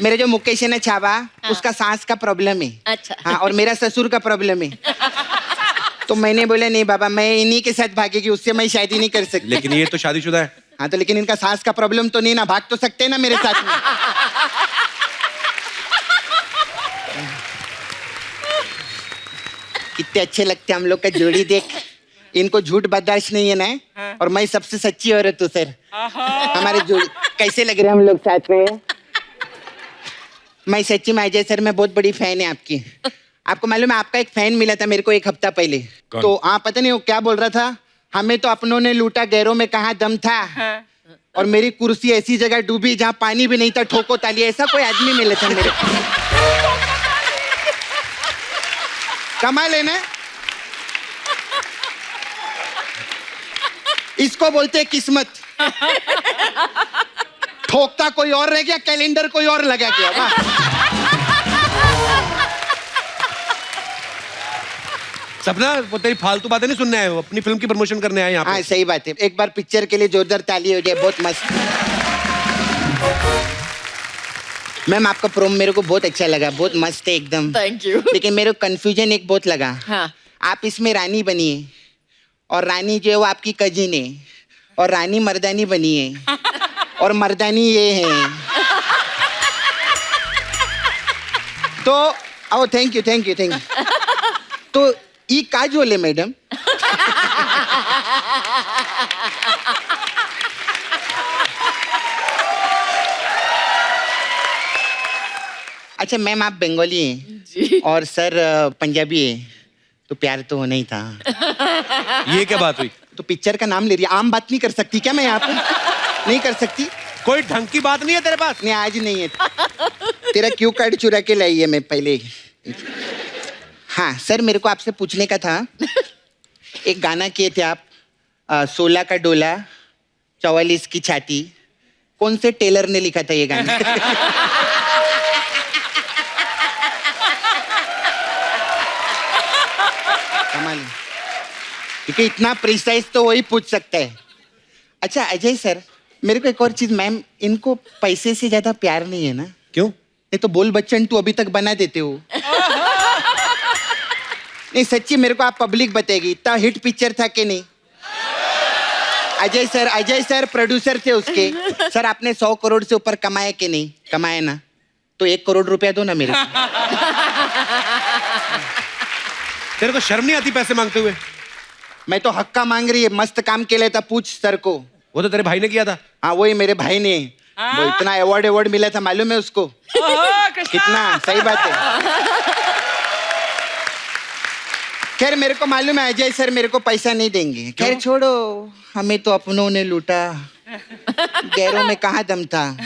मेरा जो मुकेश है ना छावा, उसका सांस का प्रॉब्लम है। अच्छा। हाँ, और मेरा ससुर का प्रॉब्लम है। तो मैंने बोला नहीं बाबा, मैं इन्हीं के साथ भागेगी, उससे मैं शादी नहीं कर सकती। लेकिन ये तो शादीशुदा है। हाँ तो लेकिन इनका सांस का प्रॉब्लम तो नहीं ना, भाग तो सकते हैं ना मेरे साथ में। कितने अच्छे लगते हैं हम लोग का जोड़ी, देख। इनको झूठ बर्दाश्त नहीं है ना, और मैं सबसे सच्ची औरत हूँ सर। हमारे जोड़ी कैसे लग रहे हैं हम लोग साथ में। मैं सच्ची में अजय सर, मैं बहुत बड़ी फैन है आपकी। आपको मालूम है, आपका एक फैन मिला था मेरे को 1 हफ्ता पहले। तो हाँ, पता नहीं वो क्या बोल रहा था, हमें तो अपनों ने लूटा, गैरों में कहाँ दम था। और मेरी कुर्सी ऐसी जगह डूबी जहाँ पानी भी नहीं था, ठोको ताली। ऐसा कोई आदमी मिला था मेरे को। कमाल है ना। इसको बोलते हैं किस्मत। ठोकता कोई और रह गया, कैलेंडर कोई और लगा गया। वाह। सपना, वो तेरी फालतू बातें नहीं सुनने आए हो, अपनी फिल्म की प्रमोशन करने आए यहाँ पे। हाँ सही बात है। एक बार पिक्चर के लिए जोरदार ताली हो जाए, बहुत मस्त। मैम आपका प्रोम मेरे को बहुत अच्छा लगा, बहुत मस्त है एकदम। Thank you. लेकिन मेरे को कंफ्यूजन एक बहुत लगा। हाँ। आप इसमें रानी बनी है, और रानी जो है वो आपकी कजिन है, और रानी मर्दानी बनी है, और मर्दानी ये है। तो oh thank you thank you thank you. तो ई काजोल है मैडम। अच्छा मैम, आप बंगाली हैं और सर पंजाबी है, तो प्यार तो होना ही था। ये क्या बात हुई? तो पिक्चर का नाम ले रही है, आम बात नहीं कर सकती क्या मैं यहाँ पे? नहीं कर सकती? कोई ढंग की बात नहीं है तेरे पास? नहीं, आज नहीं है। तेरा क्यू कार्ड चुरा के लाई है मैं पहले। हाँ सर, मेरे को आपसे पूछने का था, एक गाना किए थे आप, 16 का डोला 44 की छाती, कौन से टेलर ने लिखा था ये गाना? कमाल है। क्योंकि इतना प्रिसाइज तो वही पूछ सकता है। अच्छा अजय सर, मेरे को एक और चीज, मैम इनको पैसे से ज्यादा प्यार नहीं है ना? क्यों? नहीं तो बोल बच्चन तू अभी तक बना देते हो। नहीं सच्ची, मेरे को आप पब्लिक बताएगी, इतना हिट पिक्चर था कि नहीं? अजय सर प्रोड्यूसर थे उसके। सर आपने 100 करोड़ से ऊपर कमाया कि नहीं? कमाया ना, तो 1 करोड़ रुपया दो ना मेरे को। तेरे को शर्म नहीं आती पैसे मांगते हुए? मैं तो हक्का मांग रही है, मस्त काम के लिए था, पूछ सर को। वो तो तेरे भाई ने किया था। हाँ वही मेरे भाई ने। वो इतना अवार्ड मिला था, मालूम है उसको? कितना सही बात है। खैर मेरे को मालूम है अजय सर मेरे को पैसा नहीं देंगे। खैर छोड़ो, हमें तो अपनों ने लूटा, गैरों में कहाँ दम था,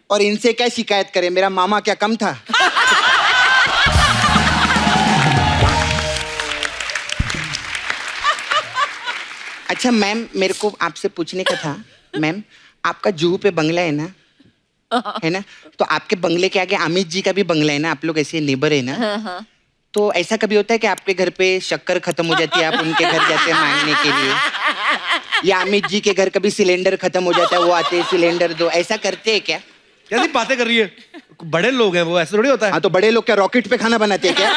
और इनसे क्या शिकायत करें, मेरा मामा क्या कम था? अच्छा मैम, मेरे को आपसे पूछने का था, मैम आपका जुहू पे बंगला है ना? है ना? तो आपके बंगले के आगे अमित जी का भी बंगला है ना? आप लोग ऐसे नेबर है ना? तो ऐसा कभी होता है कि आपके घर पे शक्कर खत्म हो जाती है, आप उनके घर जाते हैं मांगने के लिए, या अमित जी के घर कभी सिलेंडर खत्म हो जाता है, वो आते हैं सिलेंडर दो, ऐसा करते हैं क्या? कैसी बातें कर रही है? बड़े लोग हैं वो, ऐसा थोड़ी होता है। हाँ तो बड़े लोग क्या रॉकेट पे खाना बनाते हैं क्या?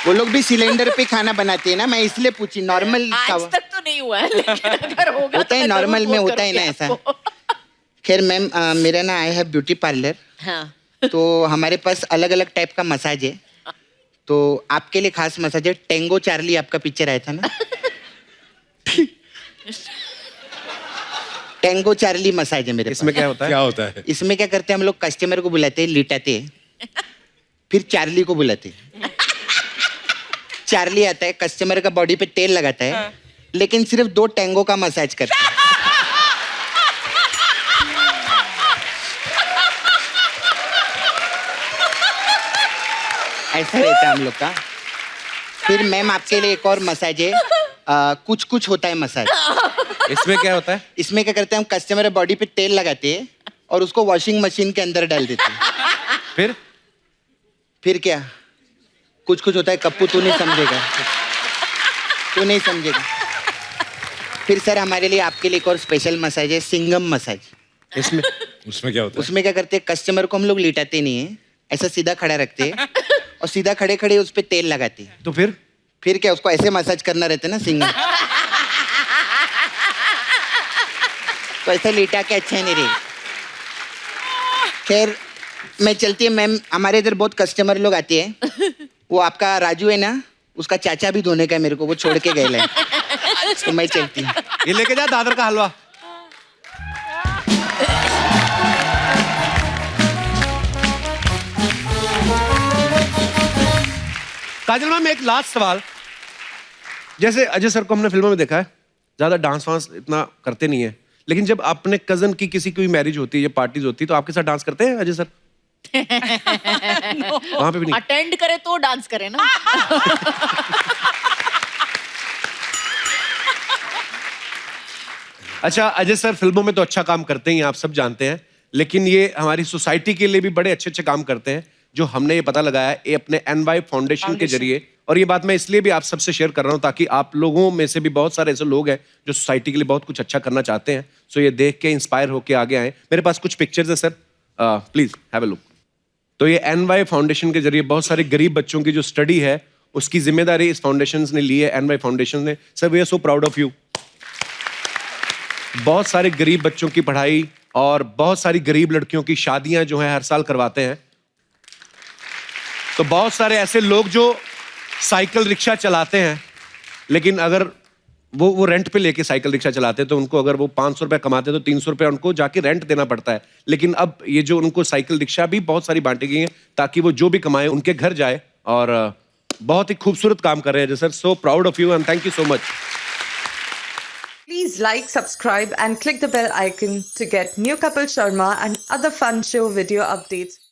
वो लोग भी सिलेंडर पे खाना बनाते हैं ना, मैं इसलिए पूछी। नॉर्मल आज तक तो नहीं हुआ है, लेकिन अगर होगा होता है, नॉर्मल में होता है ना ऐसा। खैर मैम, मेरा ना आई हैव ब्यूटी पार्लर, हाँ। तो हमारे पास अलग अलग टाइप का मसाज है। तो आपके लिए खास मसाज है। टेंगो चार्ली आपका पिक्चर आया था ना, टेंगो चार्ली मसाज है मेरे इसमें पास। क्या होता है? क्या होता है? इसमें क्या करते हैं हम लोग, कस्टमर को बुलाते हैं, लिटाते हैं, फिर चार्ली को बुलाते हैं। चार्ली आता है, कस्टमर का बॉडी पे तेल लगाता है, लेकिन सिर्फ 2 टेंगो का मसाज करता है। ऐसा रहता है हम लोग का। फिर मैम आपके लिए एक और मसाज है, कुछ कुछ होता है मसाज। इसमें क्या होता है? इसमें क्या करते हैं हम, कस्टमर बॉडी पे तेल लगाते हैं और उसको वॉशिंग मशीन के अंदर डाल देते हैं। फिर क्या कुछ कुछ होता है, कप्पू तू नहीं समझेगा, तू नहीं समझेगा। फिर सर हमारे लिए आपके लिए एक और स्पेशल मसाज है, सिंगम मसाज। इसमें उसमें क्या होता है? उसमें क्या करते हैं, कस्टमर को हम लोग लिटाते नहीं है, ऐसा सीधा खड़ा रखते हैं और सीधा खड़े खड़े उस पे तेल लगाते हैं। तो फिर क्या उसको ऐसे मसाज करना रहता है ना सिंगम, तो ऐसा लेटा के अच्छा नहीं रही। खैर मैं चलती है मैम, हमारे इधर बहुत कस्टमर लोग आते हैं। वो आपका राजू है ना, उसका चाचा भी धोने का है मेरे को, वो छोड़ के गए है। तो मैं चलती हूँ। ये लेके जा दादर का हलवा। काजल मैम एक लास्ट सवाल, जैसे अजय सर को हमने फिल्मों में देखा है, ज्यादा डांस वांस इतना करते नहीं है, लेकिन जब अपने कजन की किसी की मैरिज होती है या पार्टीज होती है तो आपके साथ डांस करते हैं अजय सर? वहां पे भी नहीं? अटेंड करे तो डांस करे ना। अच्छा अजय सर फिल्मों में तो अच्छा काम करते ही हैं, आप सब जानते हैं, लेकिन ये हमारी सोसाइटी के लिए भी बड़े अच्छे अच्छे काम करते हैं, जो हमने ये पता लगाया है ये अपने NY फाउंडेशन के जरिए। और ये बात मैं इसलिए भी आप सबसे शेयर कर रहा हूँ ताकि आप लोगों में से भी बहुत सारे ऐसे लोग हैं जो सोसाइटी के लिए बहुत कुछ अच्छा करना चाहते हैं, सो ये देख के इंस्पायर होके आगे आए। मेरे पास कुछ पिक्चर्स है sir, please have a look. तो ये NY फाउंडेशन के जरिए बहुत सारे गरीब बच्चों की जो स्टडी है उसकी जिम्मेदारी इस फाउंडेशन ने ली है, NY फाउंडेशन ने। Sir we are so proud of you. बहुत सारे गरीब बच्चों की पढ़ाई और बहुत सारी गरीब लड़कियों की शादियां जो है हर साल करवाते हैं। तो बहुत सारे ऐसे लोग जो साइकिल रिक्शा चलाते हैं, लेकिन अगर वो रेंट पे लेके साइकिल रिक्शा चलाते हैं तो उनको अगर वो 500 रुपये कमाते हैं तो 300 रुपये उनको जाके रेंट देना पड़ता है। लेकिन अब ये जो उनको साइकिल रिक्शा भी बहुत सारी बांटी गई हैं ताकि वो जो भी कमाए उनके घर जाए, और बहुत ही खूबसूरत काम कर रहे हैं sir. So proud of you and thank you so much. Please like, subscribe and click the bell icon to get new Kapil Sharma and other fun show video updates.